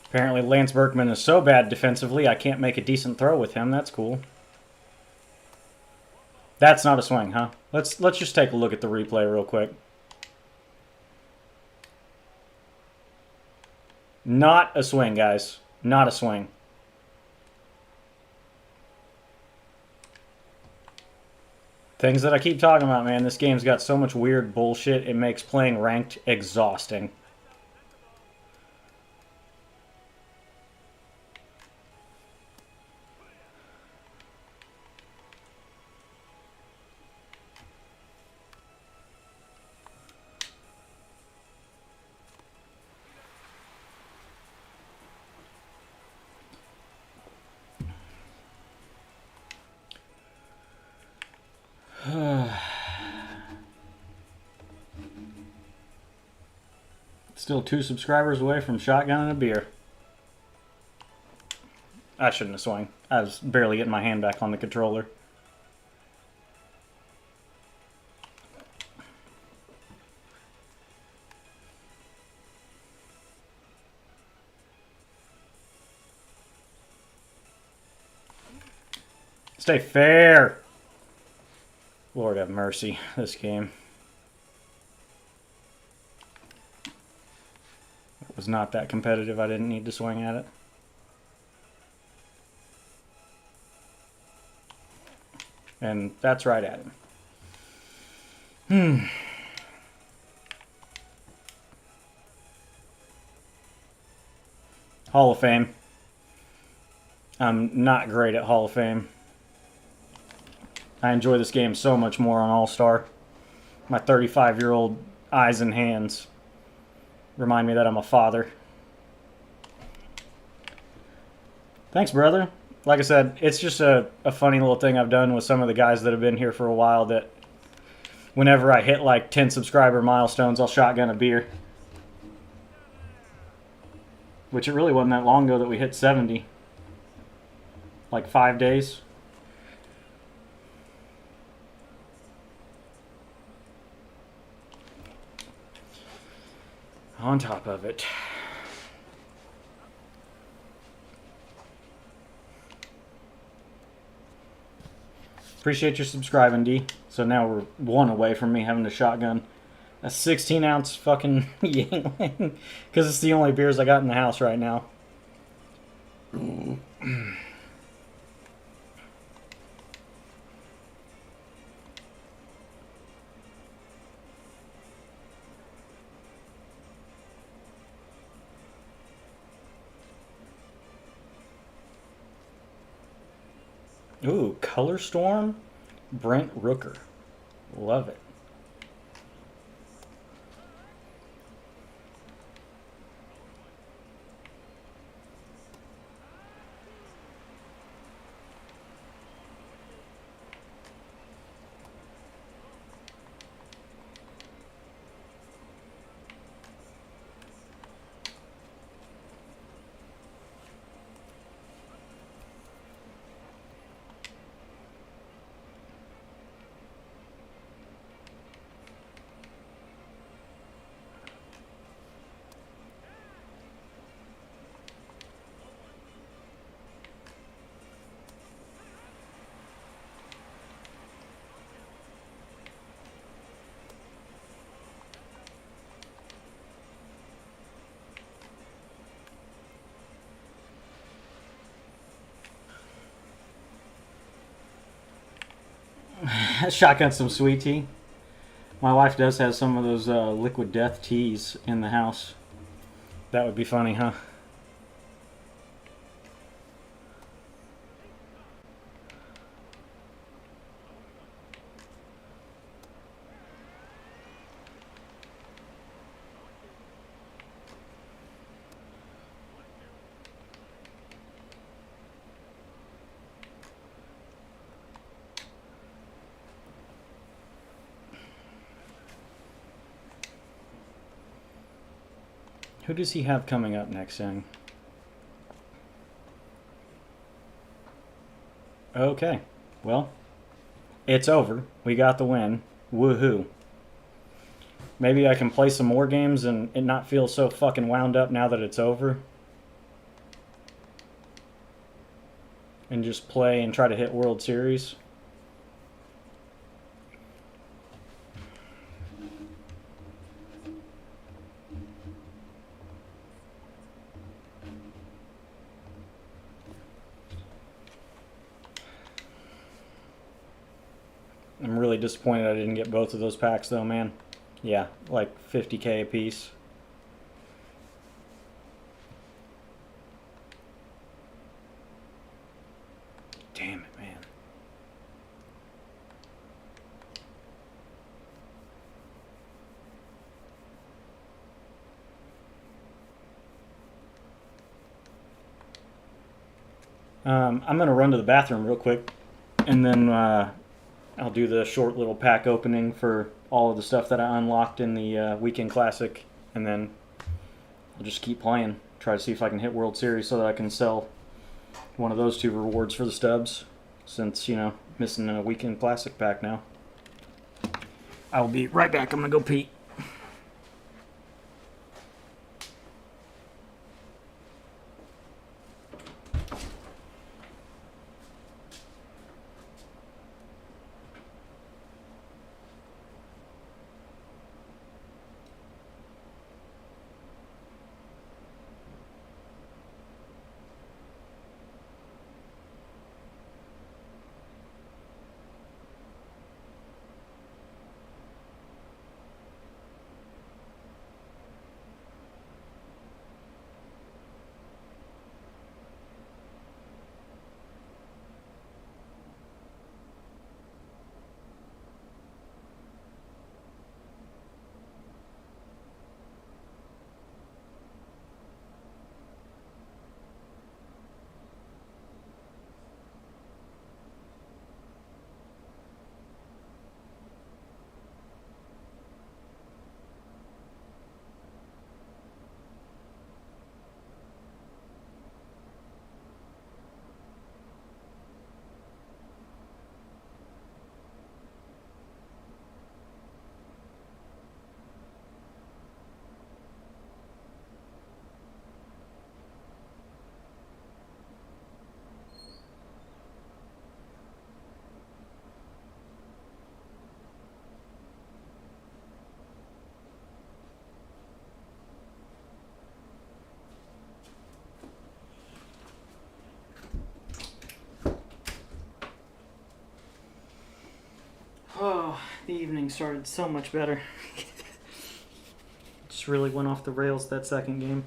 [SPEAKER 1] Apparently Lance Berkman is so bad defensively, I can't make a decent throw with him. That's cool. That's not a swing, huh? Let's just take a look at the replay real quick. Not a swing, guys. Not a swing. Things that I keep talking about, man. This game's got so much weird bullshit, it makes playing ranked exhausting. Still 2 subscribers away from shotgun and a beer. I shouldn't have swung. I was barely getting my hand back on the controller. Stay fair. Lord have mercy, this game. It was not that competitive. I didn't need to swing at it. And that's right at him. Hall of Fame. I'm not great at Hall of Fame. I enjoy this game so much more on All-Star. My 35-year-old eyes and hands remind me that I'm a father. Thanks, brother. Like I said, it's just a funny little thing I've done with some of the guys that have been here for a while that Whenever I hit like 10 subscriber milestones, I'll shotgun a beer. Which it really wasn't that long ago that we hit 70. Like 5 days. On top of it. Appreciate your subscribing, D. So now we're one away from me having to shotgun a 16-ounce fucking Yingling. Because it's the only beers I got in the house right now. Ooh, Color Storm, Brent Rooker. Love it. Shotgun some sweet tea. My wife does have some of those liquid death teas in the house. That would be funny, huh? Who does he have coming up next, Sang? Okay. Well, it's over. We got the win. Woohoo. Maybe I can play some more games and it not feel so fucking wound up now that it's over. And just play and try to hit World Series. I'm really disappointed I didn't get both of those packs though, man. Yeah, like 50k a piece. Damn it, man. I'm going to run to the bathroom real quick, and then I'll do the short little pack opening for all of the stuff that I unlocked in the Weekend Classic, and then I'll just keep playing. Try to see if I can hit World Series so that I can sell one of those 2 rewards for the stubs, since, you know, missing a Weekend Classic pack now. I'll be right back. I'm going to go pee. Oh, the evening started so much better. Just really went off the rails that second game.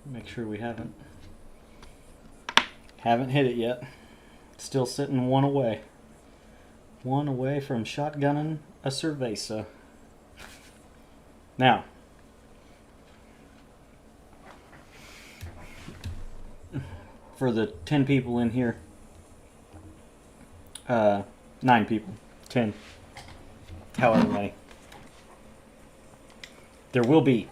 [SPEAKER 1] Make sure we haven't hit it yet. Still sitting one away. One away from shotgunning a cerveza. Now, for the 10 people in here, 9 people, 10, however many, there will be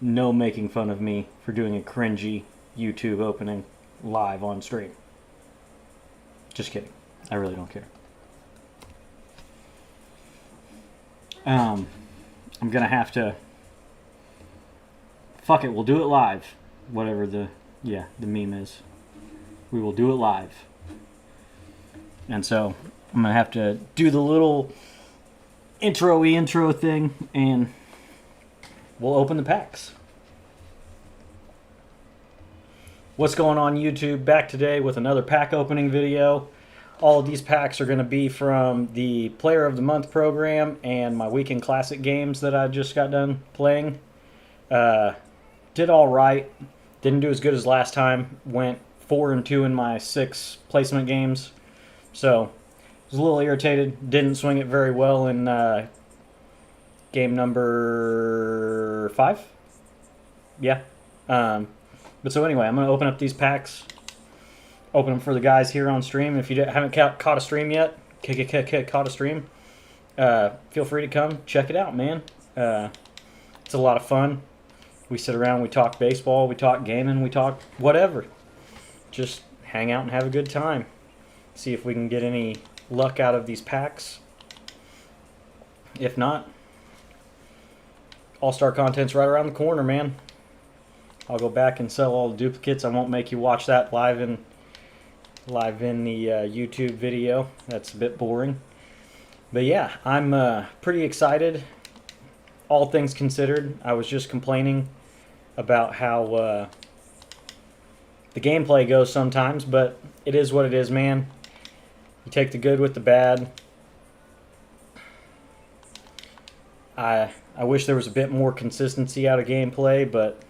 [SPEAKER 1] no making fun of me for doing a cringy YouTube opening live on stream. Just kidding. I really don't care. I'm gonna have to... Fuck it, we'll do it live. Whatever the meme is. We will do it live. And so, I'm gonna have to do the little intro thing, and we'll open the packs. What's going on, YouTube? Back today with another pack opening video. All of these packs are going to be from the Player of the Month program and my Weekend Classic games that I just got done playing. Did all right. Didn't do as good as last time. Went 4-2 in my 6 placement games. So, was a little irritated. Didn't swing it very well in game number 5. Yeah. But so anyway, I'm going to open up these packs. Open them for the guys here on stream. If you haven't caught a stream yet, caught a stream, feel free to come check it out, man. It's a lot of fun. We sit around, we talk baseball, we talk gaming, we talk whatever. Just hang out and have a good time. See if we can get any luck out of these packs. If not, All-Star content's right around the corner, man. I'll go back and sell all the duplicates. I won't make you watch that live in the YouTube video. That's a bit boring. But yeah, I'm pretty excited. All things considered, I was just complaining about how the gameplay goes sometimes, but it is what it is, man. You take the good with the bad. I wish there was a bit more consistency out of gameplay, but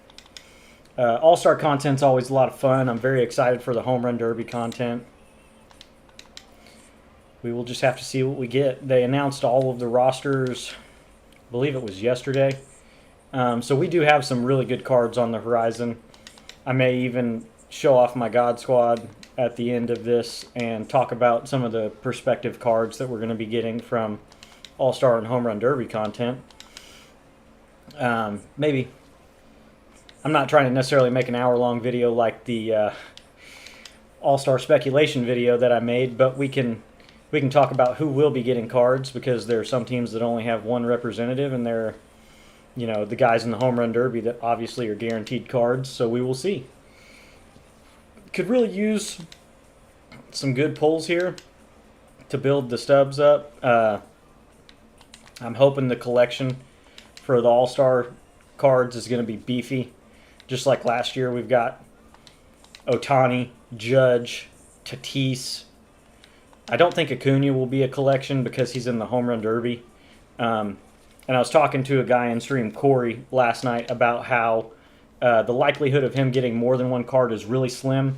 [SPEAKER 1] All-Star content's always a lot of fun. I'm very excited for the Home Run Derby content. We will just have to see what we get. They announced all of the rosters, I believe it was yesterday. So we do have some really good cards on the horizon. I may even show off my God Squad at the end of this and talk about some of the perspective cards that we're going to be getting from All-Star and Home Run Derby content. Maybe. I'm not trying to necessarily make an hour-long video like the All-Star speculation video that I made, but we can talk about who will be getting cards, because there are some teams that only have one representative, and they're, you know, the guys in the Home Run Derby that obviously are guaranteed cards, so we will see. Could really use some good pulls here to build the stubs up. I'm hoping the collection for the All-Star cards is going to be beefy. Just like last year, we've got Ohtani, Judge, Tatis. I don't think Acuna will be a collection because he's in the Home Run Derby. And I was talking to a guy in stream, Corey, last night about how the likelihood of him getting more than one card is really slim,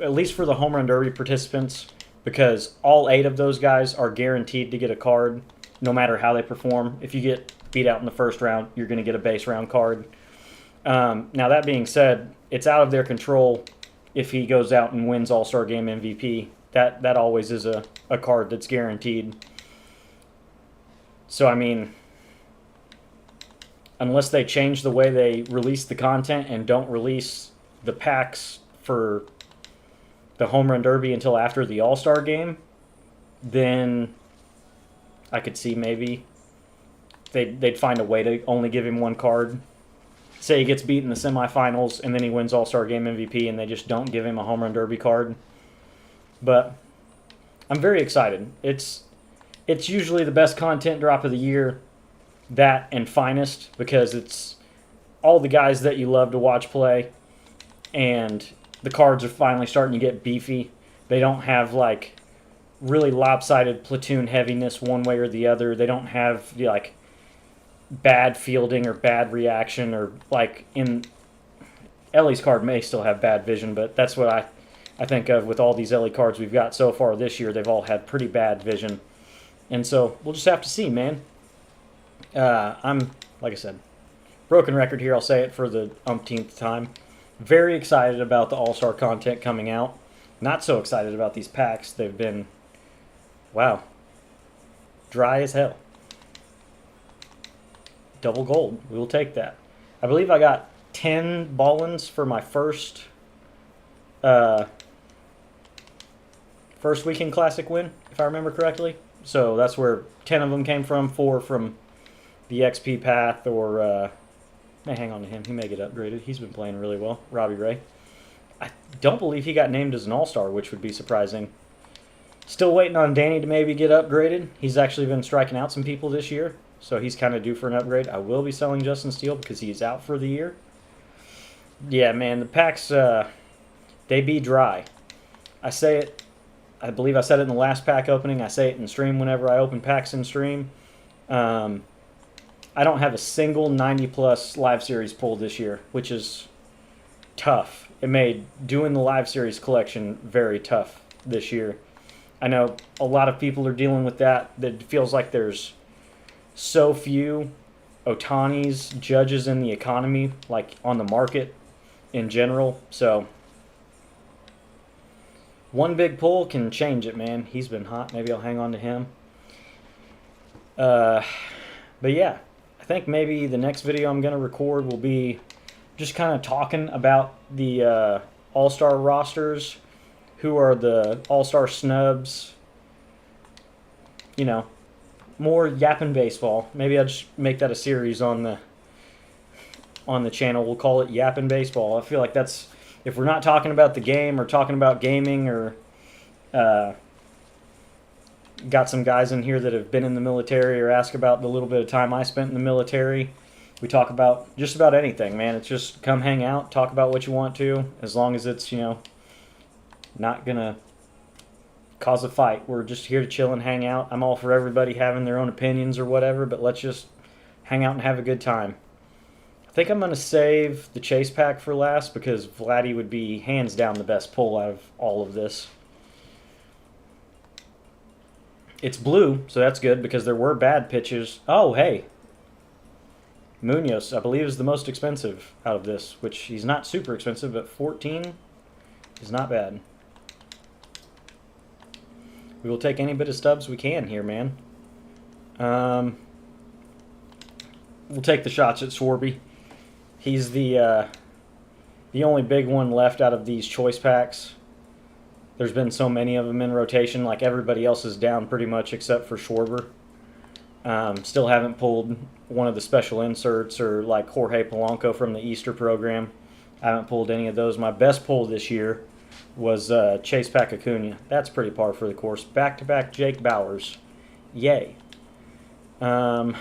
[SPEAKER 1] at least for the Home Run Derby participants, because all 8 of those guys are guaranteed to get a card no matter how they perform. If you get beat out in the first round, you're going to get a base round card. Now, that being said, it's out of their control if he goes out and wins All-Star Game MVP. That always is a card that's guaranteed. So, I mean, unless they change the way they release the content and don't release the packs for the home run derby until after the All-Star game, then I could see maybe they'd find a way to only give him one card. Say he gets beat in the semifinals and then he wins All-Star Game MVP and they just don't give him a home run derby card. But I'm very excited. It's usually the best content drop of the year, that and Finest, because it's all the guys that you love to watch play, and the cards are finally starting to get beefy. They don't have like really lopsided platoon heaviness one way or the other. They don't have like bad fielding or bad reaction, or like in Ellie's card may still have bad vision, but that's what I think of with all these Ellie cards we've got so far this year. They've all had pretty bad vision. And so we'll just have to see, man. I'm, like I said, broken record here. I'll say it for the umpteenth time. Very excited about the All-Star content coming out. Not so excited about these packs. They've been, wow, dry as hell. Double gold. We will take that. I believe I got 10 Ballins for my first Weekend Classic win, if I remember correctly. So that's where 10 of them came from. 4 from the XP path, or may hang on to him. He may get upgraded. He's been playing really well. Robbie Ray. I don't believe he got named as an All-Star, which would be surprising. Still waiting on Danny to maybe get upgraded. He's actually been striking out some people this year, so he's kind of due for an upgrade. I will be selling Justin Steele because he's out for the year. Yeah, man, the packs, they be dry. I say it, I believe I said it in the last pack opening. I say it in stream whenever I open packs in stream. I don't have a single 90-plus live series pull this year, which is tough. It made doing the live series collection very tough this year. I know a lot of people are dealing with that. That feels like there's so few Otanis, Judges in the economy, like on the market in general. So one big pull can change it, man. He's been hot. Maybe I'll hang on to him. But yeah, I think maybe the next video I'm going to record will be just kind of talking about the All-Star rosters, who are the All-Star snubs, you know, more yapping baseball. Maybe I'll just make that a series on the channel. We'll call it Yapping Baseball. I feel like that's, if we're not talking about the game or talking about gaming, or got some guys in here that have been in the military or ask about the little bit of time I spent in the military. We talk about just about anything, man. It's just come hang out, talk about what you want to, as long as it's, you know, not going to cause a fight. We're just here to chill and hang out. I'm all for everybody having their own opinions or whatever, but let's just hang out and have a good time. I think I'm going to save the chase pack for last because Vladdy would be hands down the best pull out of all of this. It's blue, so that's good because there were bad pitches. Oh, hey. Munoz, I believe, is the most expensive out of this, which he's not super expensive, but 14 is not bad. We will take any bit of stubs we can here, man. We'll take the shots at Swarby. He's the only big one left out of these choice packs. There's been so many of them in rotation, like everybody else is down pretty much except for Schwarber. Still haven't pulled one of the special inserts, or like Jorge Polanco from the Easter program. I haven't pulled any of those. My best pull this year was Chase Pack Acuna. That's pretty par for the course. Back-to-back Jake Bowers. Yay. I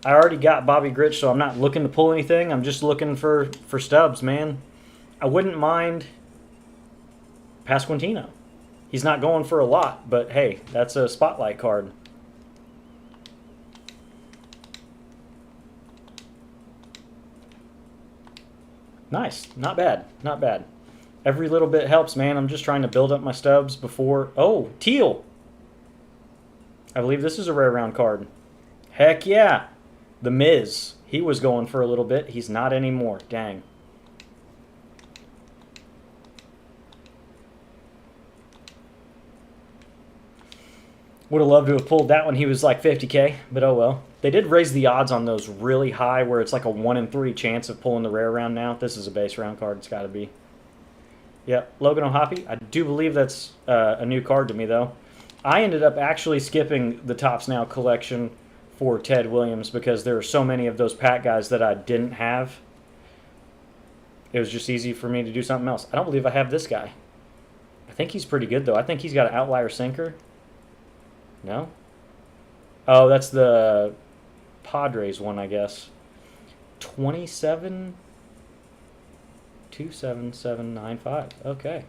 [SPEAKER 1] already got Bobby Grich, so I'm not looking to pull anything. I'm just looking for stubs, man. I wouldn't mind Pasquantino. He's not going for a lot, but hey, that's a spotlight card. Nice. Not bad. Not bad. Every little bit helps, man. I'm just trying to build up my stubs before... Oh, Teal! I believe this is a rare round card. Heck yeah! The Miz. He was going for a little bit. He's not anymore. Dang. Would have loved to have pulled that one. He was like 50K, but oh well. They did raise the odds on those really high, where it's like a 1 in 3 chance of pulling the rare round now. This is a base round card. It's got to be. Yep, Logan O'Hoppe. I do believe that's a new card to me, though. I ended up actually skipping the Topps Now collection for Ted Williams because there are so many of those pack guys that I didn't have. It was just easy for me to do something else. I don't believe I have this guy. I think he's pretty good, though. I think he's got an outlier sinker. No? Oh, that's the Padres one, I guess. 27 27795. Okay.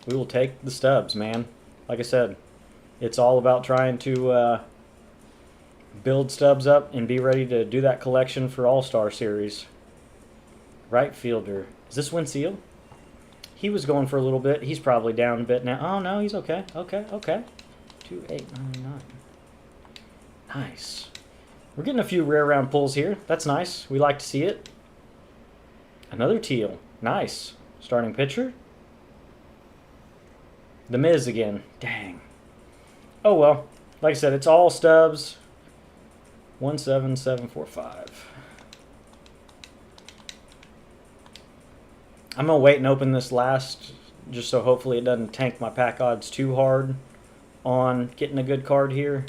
[SPEAKER 1] We will take the stubs, man. Like I said, it's all about trying to build stubs up and be ready to do that collection for All-Star Series. Right fielder. Is this Winseal? He was going for a little bit. He's probably down a bit now. Oh, no, he's okay. Okay. 2899. Nice. We're getting a few rare round pulls here. That's nice. We like to see it. Another teal. Nice. Starting pitcher. The Miz again. Dang. Oh, well. Like I said, it's all stubs. 17745. I'm going to wait and open this last just so hopefully it doesn't tank my pack odds too hard on getting a good card here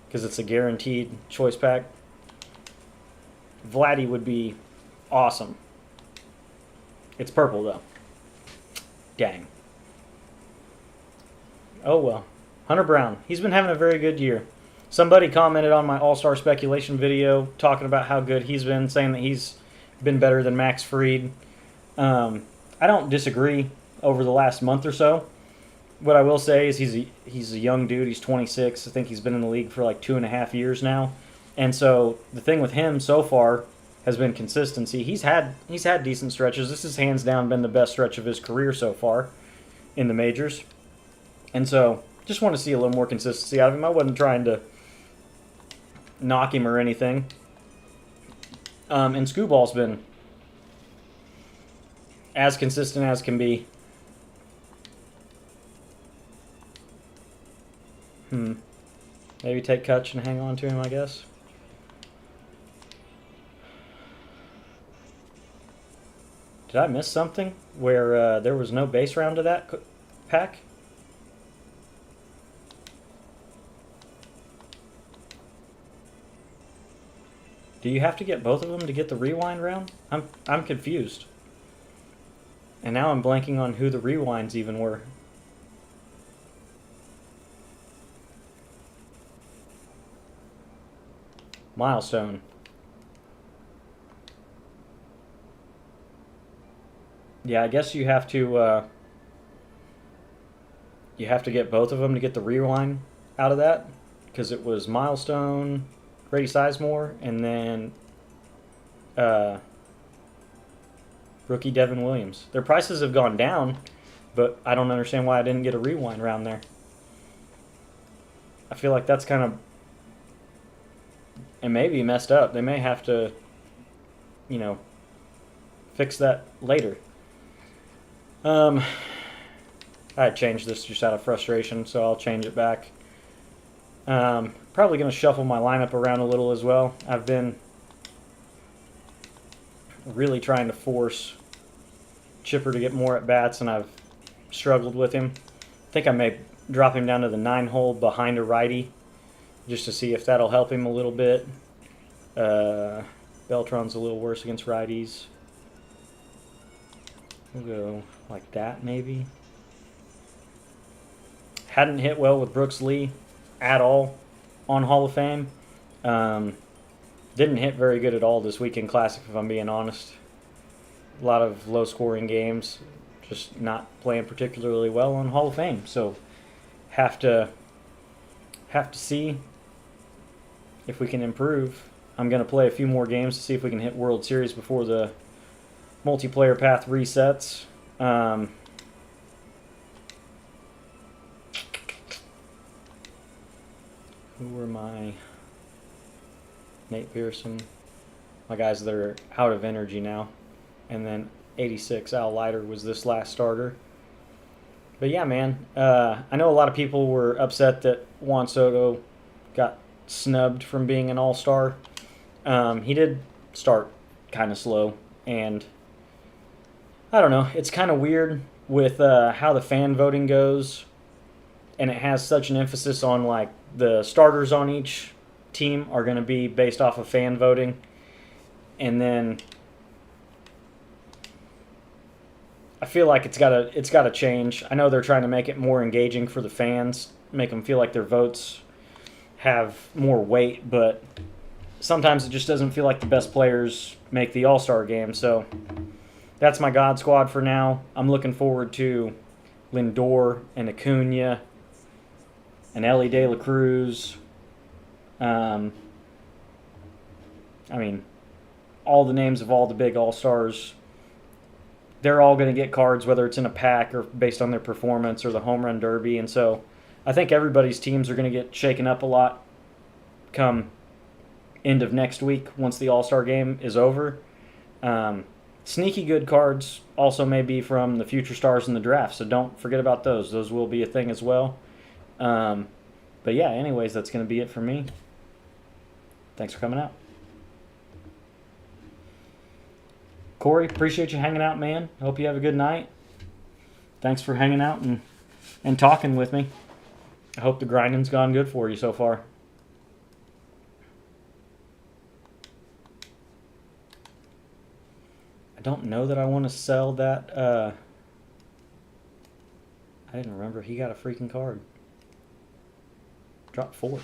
[SPEAKER 1] because it's a guaranteed choice pack. Vladdy would be awesome. It's purple, though. Dang. Oh, well. Hunter Brown. He's been having a very good year. Somebody commented on my All-Star speculation video talking about how good he's been, saying that he's been better than Max Fried. I don't disagree over the last month or so. What I will say is he's a young dude. He's 26. I think he's been in the league for like 2.5 years now. And so the thing with him so far has been consistency. He's had decent stretches. This has hands down been the best stretch of his career so far in the majors. And so just want to see a little more consistency out of him. I wasn't trying to knock him or anything. And Scooball's been as consistent as can be. Maybe take Kutch and hang on to him, I guess. Did I miss something where there was no base round to that pack? Do you have to get both of them to get the rewind round? I'm confused. And now I'm blanking on who the rewinds even were. Milestone. Yeah, I guess you have to get both of them to get the rewind out of that, because it was Milestone, Grady Sizemore, and then rookie Devin Williams. Their prices have gone down, but I don't understand why I didn't get a rewind round there. I feel like that's kind of, and maybe messed up. They may have to, fix that later. I changed this just out of frustration, so I'll change it back. Probably going to shuffle my lineup around a little as well. I've been really trying to force Chipper to get more at bats, and I've struggled with him. I think I may drop him down to the 9-hole behind a righty just to see if that'll help him a little bit. Beltran's a little worse against righties. We'll go like that, maybe. Hadn't hit well with Brooks Lee at all on Hall of Fame. Didn't hit very good at all this weekend Classic, if I'm being honest. A lot of low-scoring games, just not playing particularly well on Hall of Fame. So have to see if we can improve. I'm going to play a few more games to see if we can hit World Series before the multiplayer path resets. Who were my... Nate Pearson. My guys that are out of energy now. And then 86, Al Leiter was this last starter. But yeah, man. I know a lot of people were upset that Juan Soto got snubbed from being an all-star. He did start kind of slow. And I don't know. It's kind of weird with how the fan voting goes, and it has such an emphasis on like the starters on each team are going to be based off of fan voting, and then I feel like it's got to change. I know they're trying to make it more engaging for the fans, make them feel like their votes have more weight, but sometimes it just doesn't feel like the best players make the All-Star game. So that's my God squad for now. I'm looking forward to Lindor and Acuna and Ellie De La Cruz. Um, I mean, all the names of all the big All Stars. They're all going to get cards, whether it's in a pack or based on their performance or the home run derby. And so I think everybody's teams are going to get shaken up a lot come end of next week once the All Star game is over. Sneaky good cards also may be from the future stars in the draft, so don't forget about those. Those will be a thing as well. But yeah, anyways, that's going to be it for me. Thanks for coming out. Corey, appreciate you hanging out, man. Hope you have a good night. Thanks for hanging out and talking with me. I hope the grinding's gone good for you so far. I don't know that I want to sell that. I didn't remember. He got a freaking card. Dropped 4.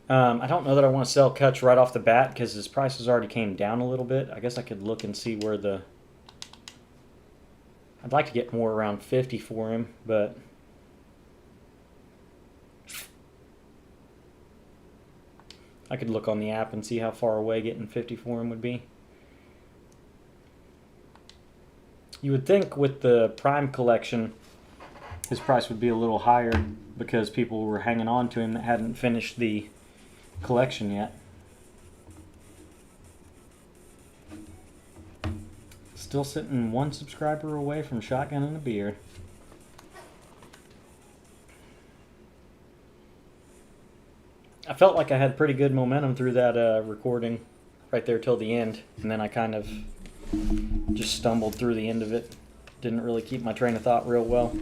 [SPEAKER 1] I don't know that I want to sell Kutch right off the bat because his prices already came down a little bit. I guess I could look and see where the... I'd like to get more around 50 for him, but... I could look on the app and see how far away getting 50 for him would be. You would think with the Prime collection, his price would be a little higher because people were hanging on to him that hadn't finished the collection yet. Still sitting 1 subscriber away from Shotgun and a Beer. I felt like I had pretty good momentum through that recording right there till the end, and then I kind of just stumbled through the end of it. Didn't really keep my train of thought real well.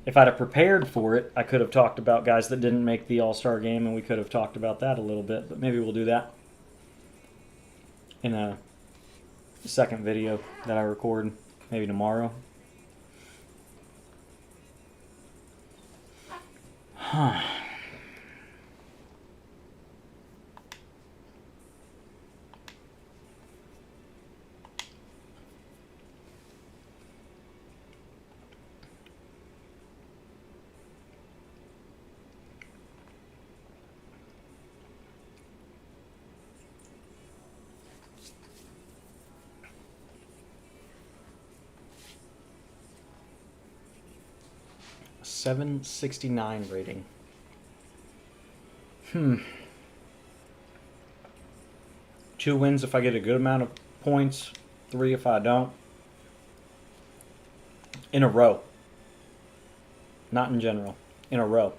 [SPEAKER 1] If I'd have prepared for it, I could have talked about guys that didn't make the All-Star game, and we could have talked about that a little bit, but maybe we'll do that in a second video that I record, maybe tomorrow. Huh. .769 rating. 2 wins if I get a good amount of points. 3 if I don't. In a row. Not in general. In a row.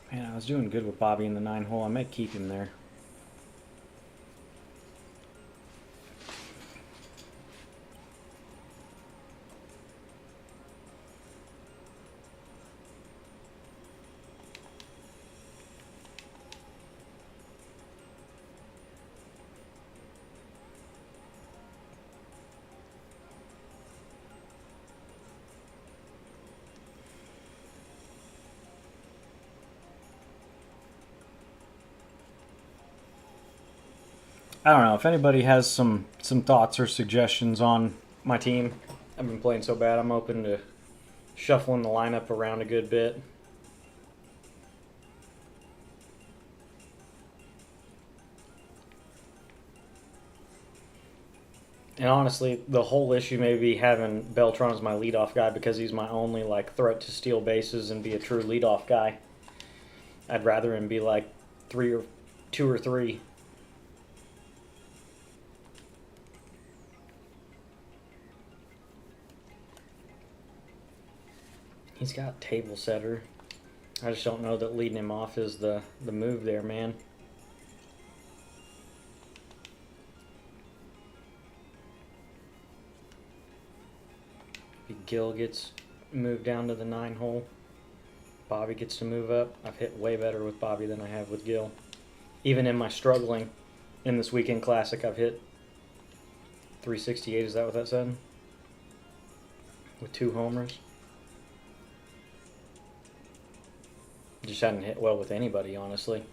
[SPEAKER 1] Man, I was doing good with Bobby in the 9 hole. I may keep him there. I don't know if anybody has some thoughts or suggestions on my team. I've been playing so bad, I'm open to shuffling the lineup around a good bit. And honestly, the whole issue may be having Beltron as my leadoff guy because he's my only like threat to steal bases and be a true leadoff guy. I'd rather him be like 2 or 3. He's got table setter. I just don't know that leading him off is the move there, man. Gil gets moved down to the 9 hole. Bobby gets to move up. I've hit way better with Bobby than I have with Gil. Even in my struggling in this weekend classic, I've hit 368. Is that what that said? With 2 homers. Just hadn't hit well with anybody, honestly.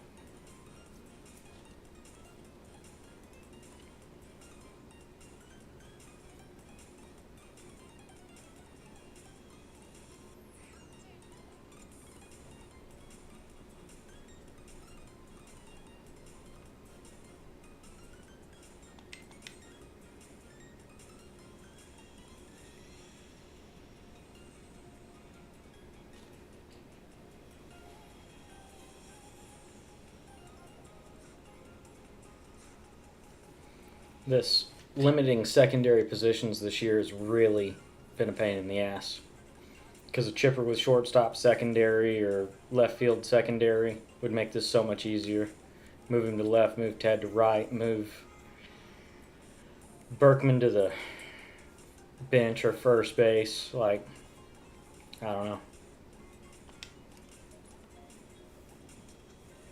[SPEAKER 1] This limiting secondary positions this year has really been a pain in the ass. Because a chipper with shortstop secondary or left field secondary would make this so much easier. Move him to left, move Ted to right, move Berkman to the bench or first base. Like, I don't know.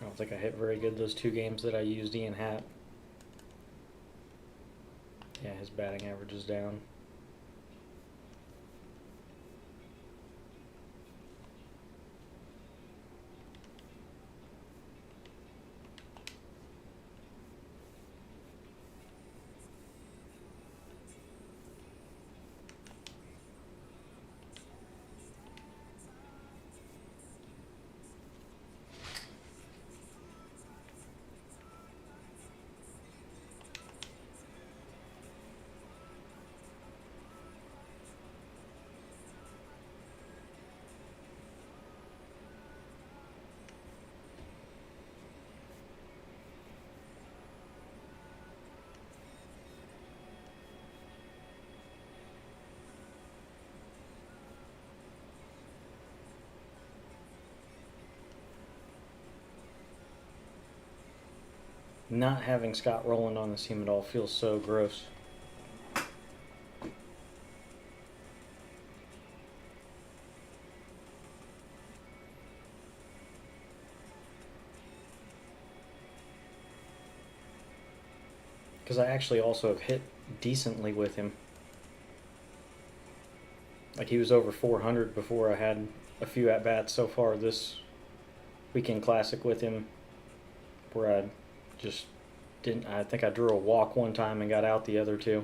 [SPEAKER 1] I don't think I hit very good those 2 games that I used Ian Happ. Yeah, his batting average is down. Not having Scott Rowland on this team at all feels so gross. Because I actually also have hit decently with him. Like, he was over 400 before I had a few at-bats so far this weekend classic with him, where I just didn't. I think I drew a walk one time and got out the other 2.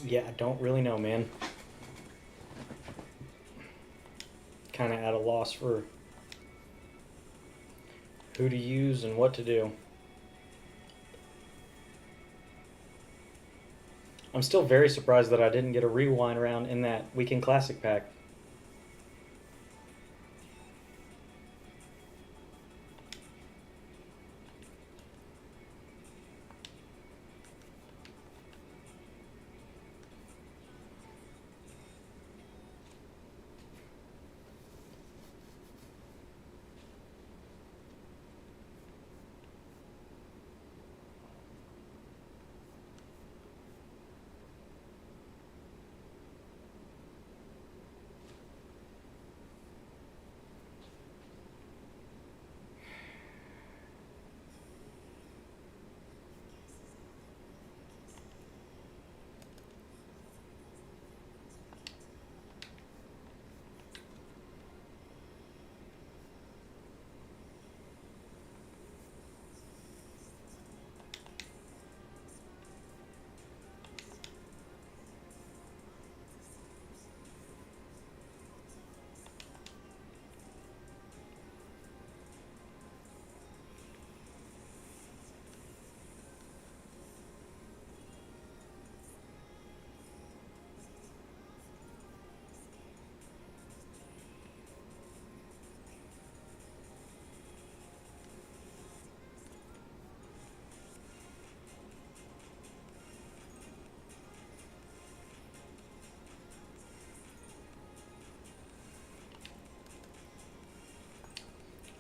[SPEAKER 1] Yeah, I don't really know, man. Kind of at a loss for who to use and what to do. I'm still very surprised that I didn't get a rewind round in that Weekend Classic pack.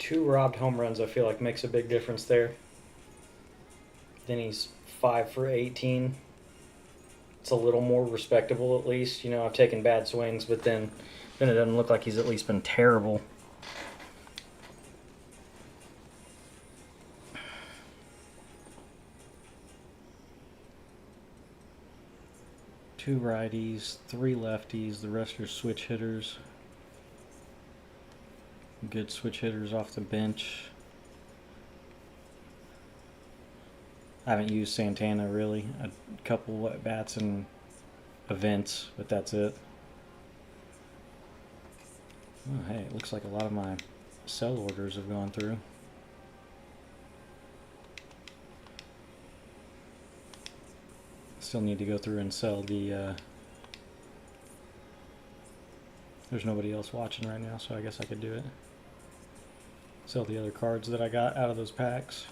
[SPEAKER 1] 2 robbed home runs, I feel like makes a big difference there. Then he's 5 for 18. It's a little more respectable at least. You know, I've taken bad swings, but then it doesn't look like he's at least been terrible. Two righties, 3 lefties, the rest are switch hitters. Good switch hitters off the bench. I haven't used Santana really. A couple at bats and events, but that's it. Oh, hey, it looks like a lot of my sell orders have gone through. Still need to go through and sell the there's nobody else watching right now, so I guess I could do it. Sell the other cards that I got out of those packs.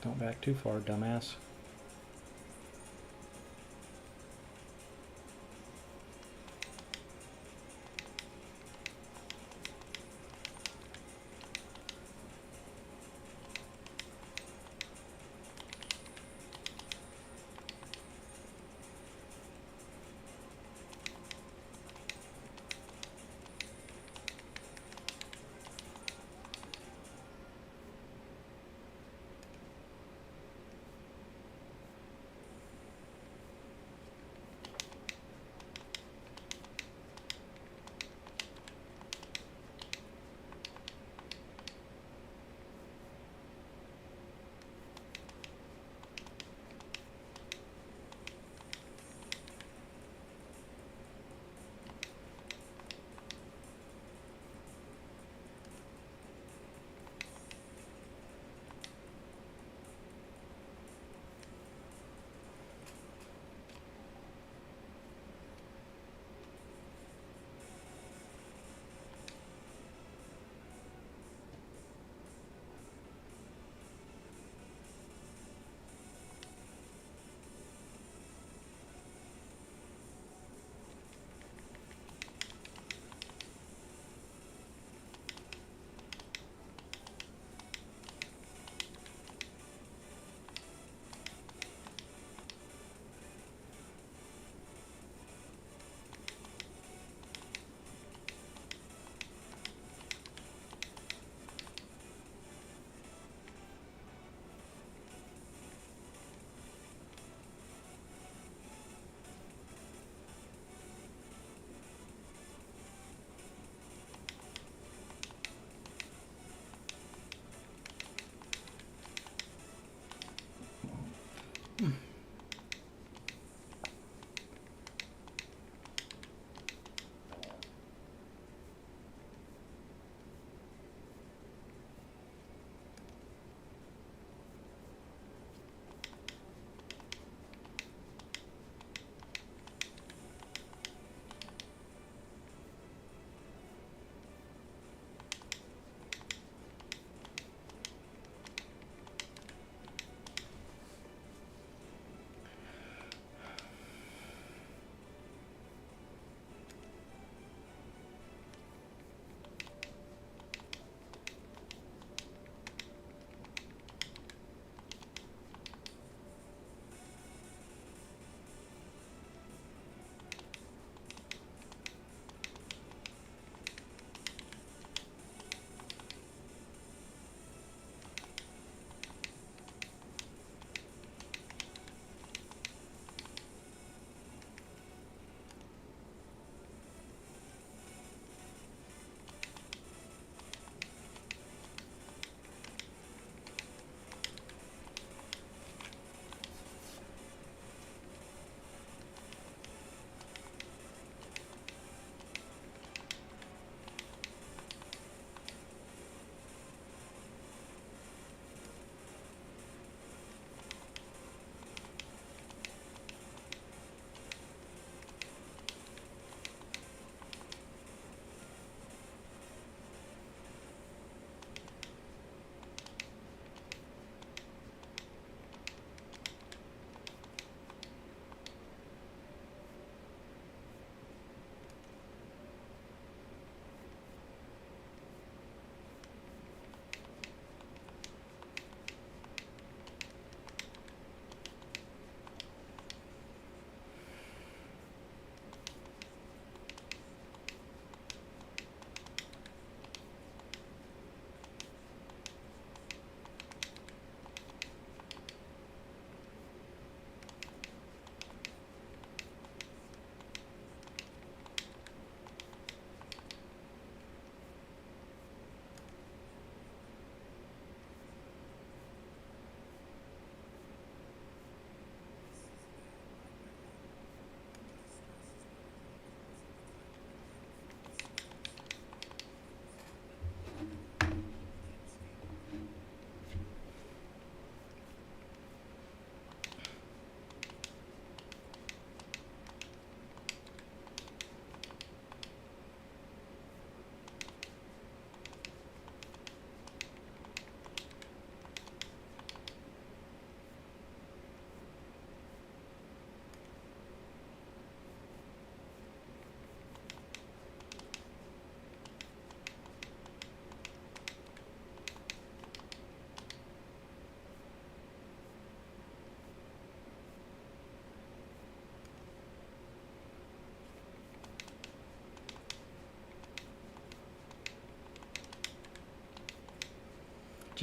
[SPEAKER 1] Don't back too far, dumbass.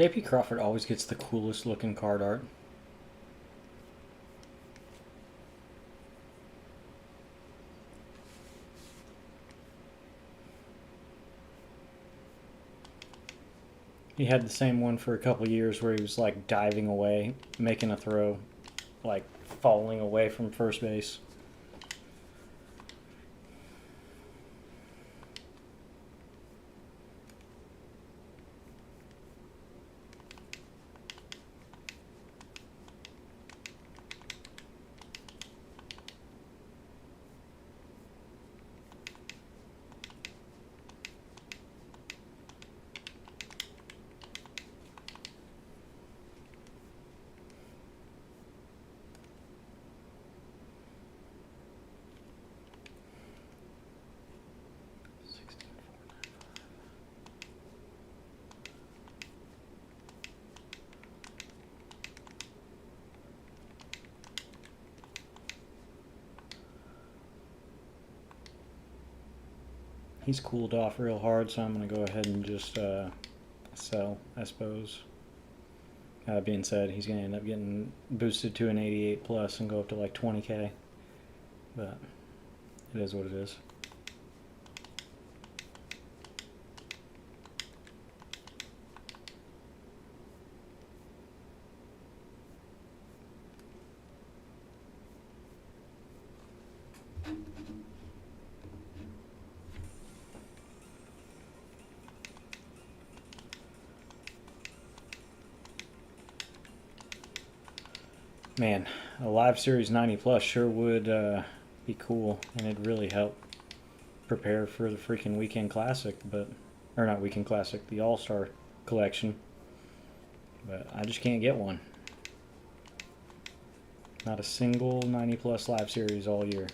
[SPEAKER 1] JP Crawford always gets the coolest looking card art. He had the same one for a couple years where he was like diving away, making a throw, like falling away from first base. He's cooled off real hard, so I'm going to go ahead and just sell, I suppose. That being said, he's going to end up getting boosted to an 88 plus and go up to like 20k. But it is what it is. Man, a live series 90 plus sure would be cool, and it'd really help prepare for the freaking weekend classic, or not weekend classic, the All-Star collection. But I just can't get one. Not a single 90 plus live series all year.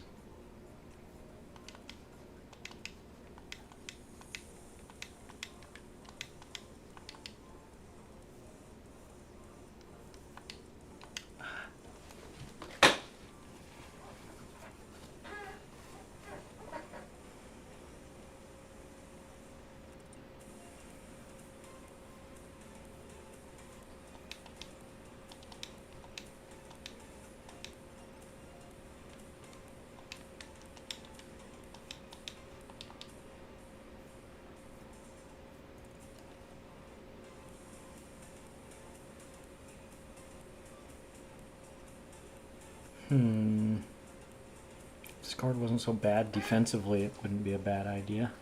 [SPEAKER 1] This card wasn't so bad defensively, it wouldn't be a bad idea.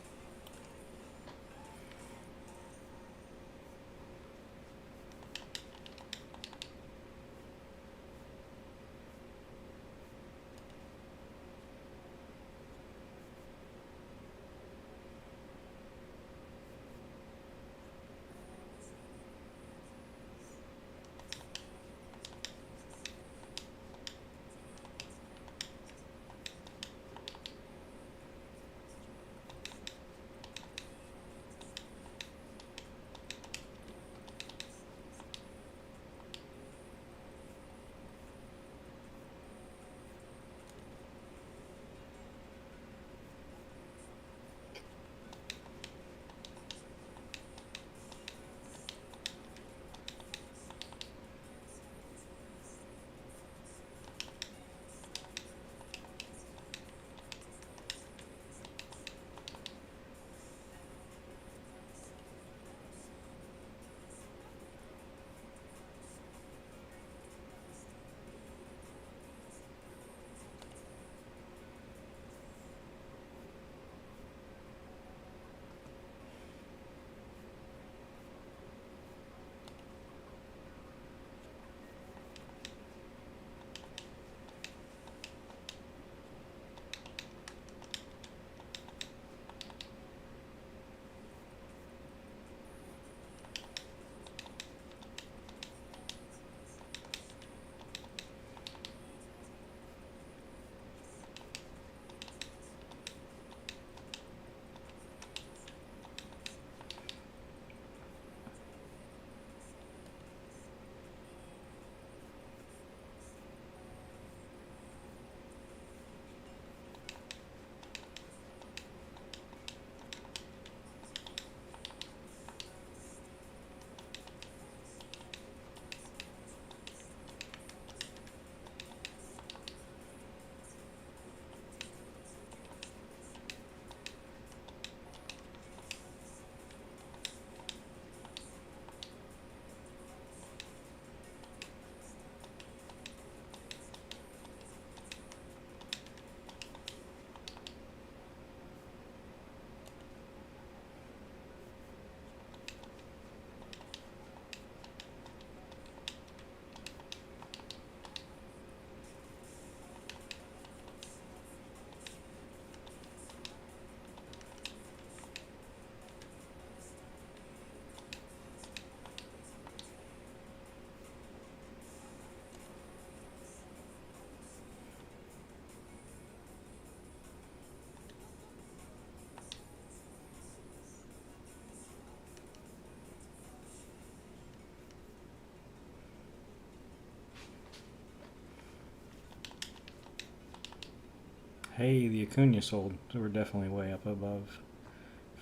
[SPEAKER 1] Hey, the Acuna sold, so we're definitely way up above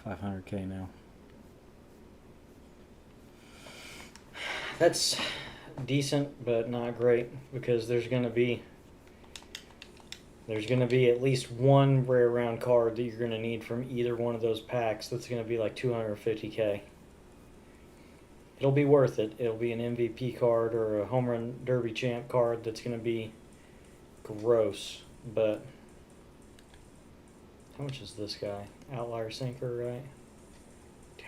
[SPEAKER 1] 500K now. That's decent, but not great, because there's gonna be at least one rare round card that you're gonna need from either one of those packs. That's gonna be like 250K. It'll be worth it. It'll be an MVP card or a home run derby champ card that's gonna be gross, but how much is this guy? Outlier sinker, right? Dude.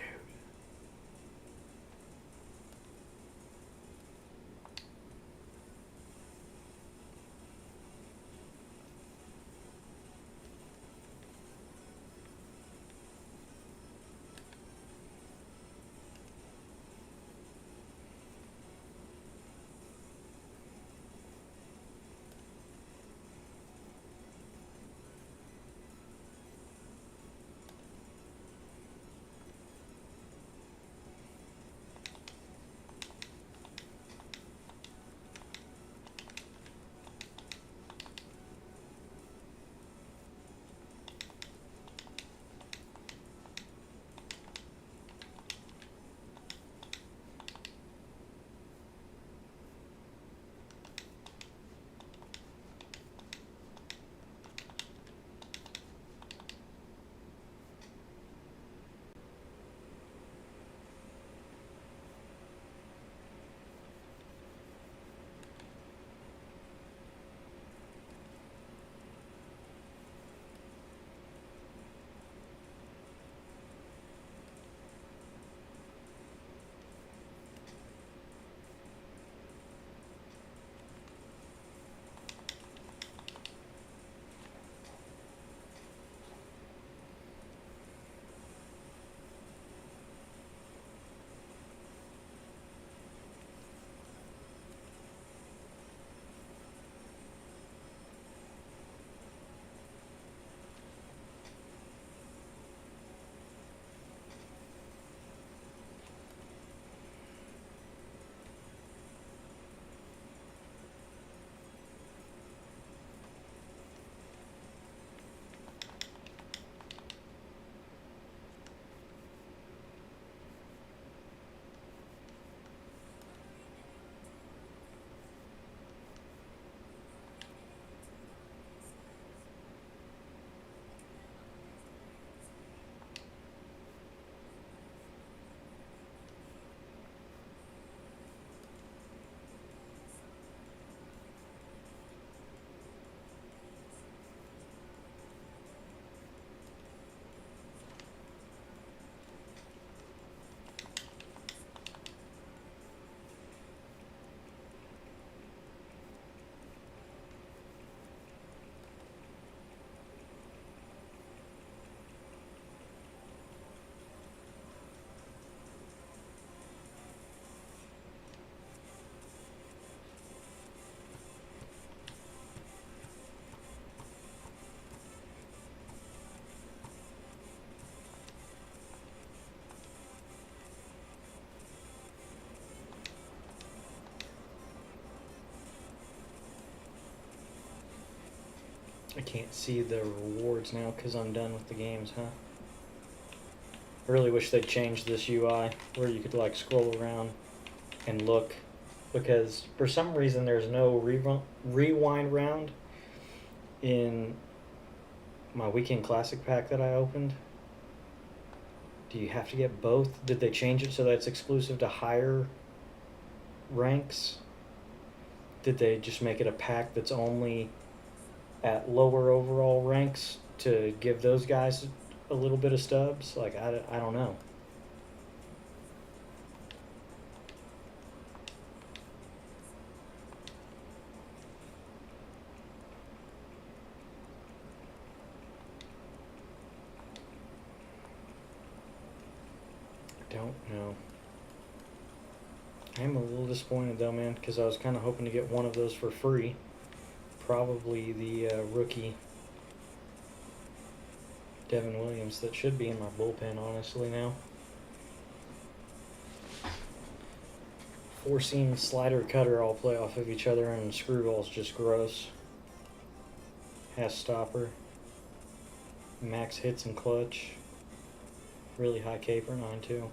[SPEAKER 1] I can't see the rewards now because I'm done with the games, huh? I really wish they'd change this UI where you could like scroll around and look, because for some reason there's no rewind round in my weekend classic pack that I opened. Do you have to get both? Did they change it so that it's exclusive to higher ranks? Did they just make it a pack that's only at lower overall ranks to give those guys a little bit of stubs? Like, I don't know. I don't know. I am a little disappointed though, man, because I was kind of hoping to get one of those for free. Probably the rookie Devin Williams that should be in my bullpen, honestly, now. Four-seam slider cutter all play off of each other, and screwball's just gross. Has stopper.
[SPEAKER 2] Max hits and clutch. Really high caper, 9.2.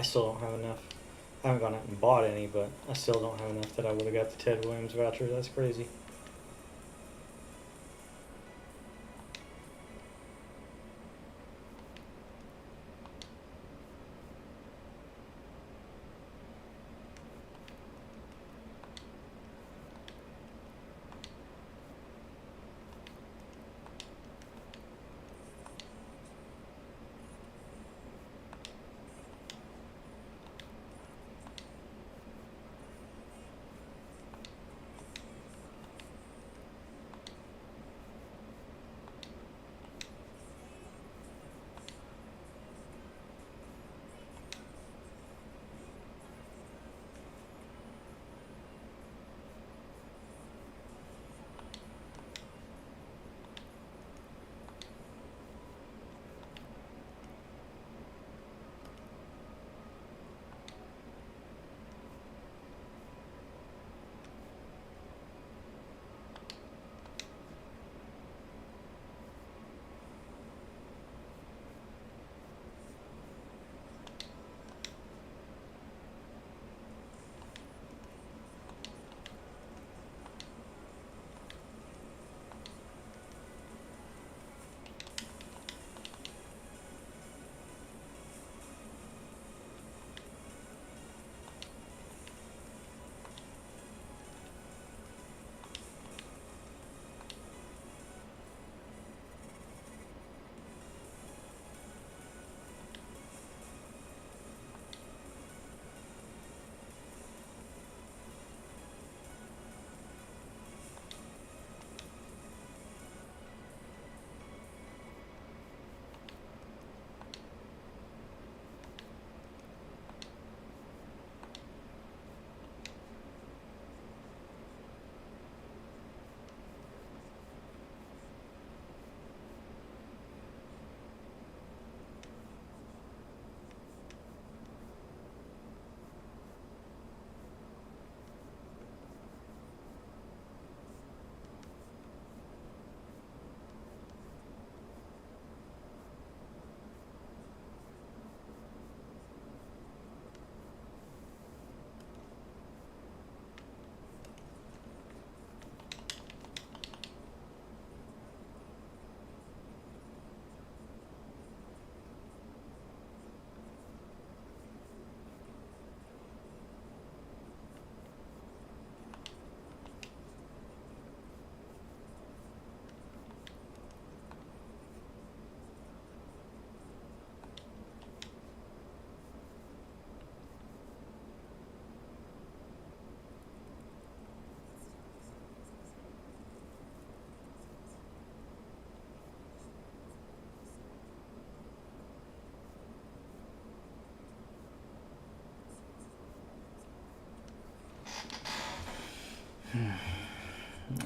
[SPEAKER 2] I still don't have enough. I haven't gone out and bought any, but I still don't have enough that I would have got the Ted Williams voucher. That's crazy.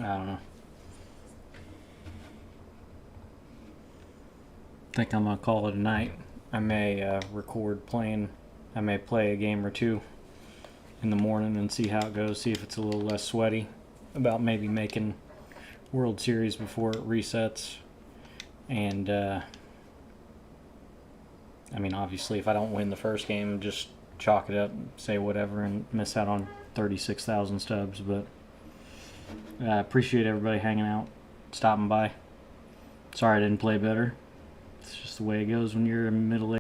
[SPEAKER 1] don't know. I think I'm gonna call it a night. I may record playing. I may play a game or two in the morning and see how it goes. See if it's a little less sweaty. About maybe making World Series before it resets. And I mean, obviously, if I don't win the first game, just chalk it up, say whatever, and miss out on 36,000 stubs. But I appreciate everybody hanging out, stopping by. Sorry I didn't play better. It's just the way it goes when you're a middle-aged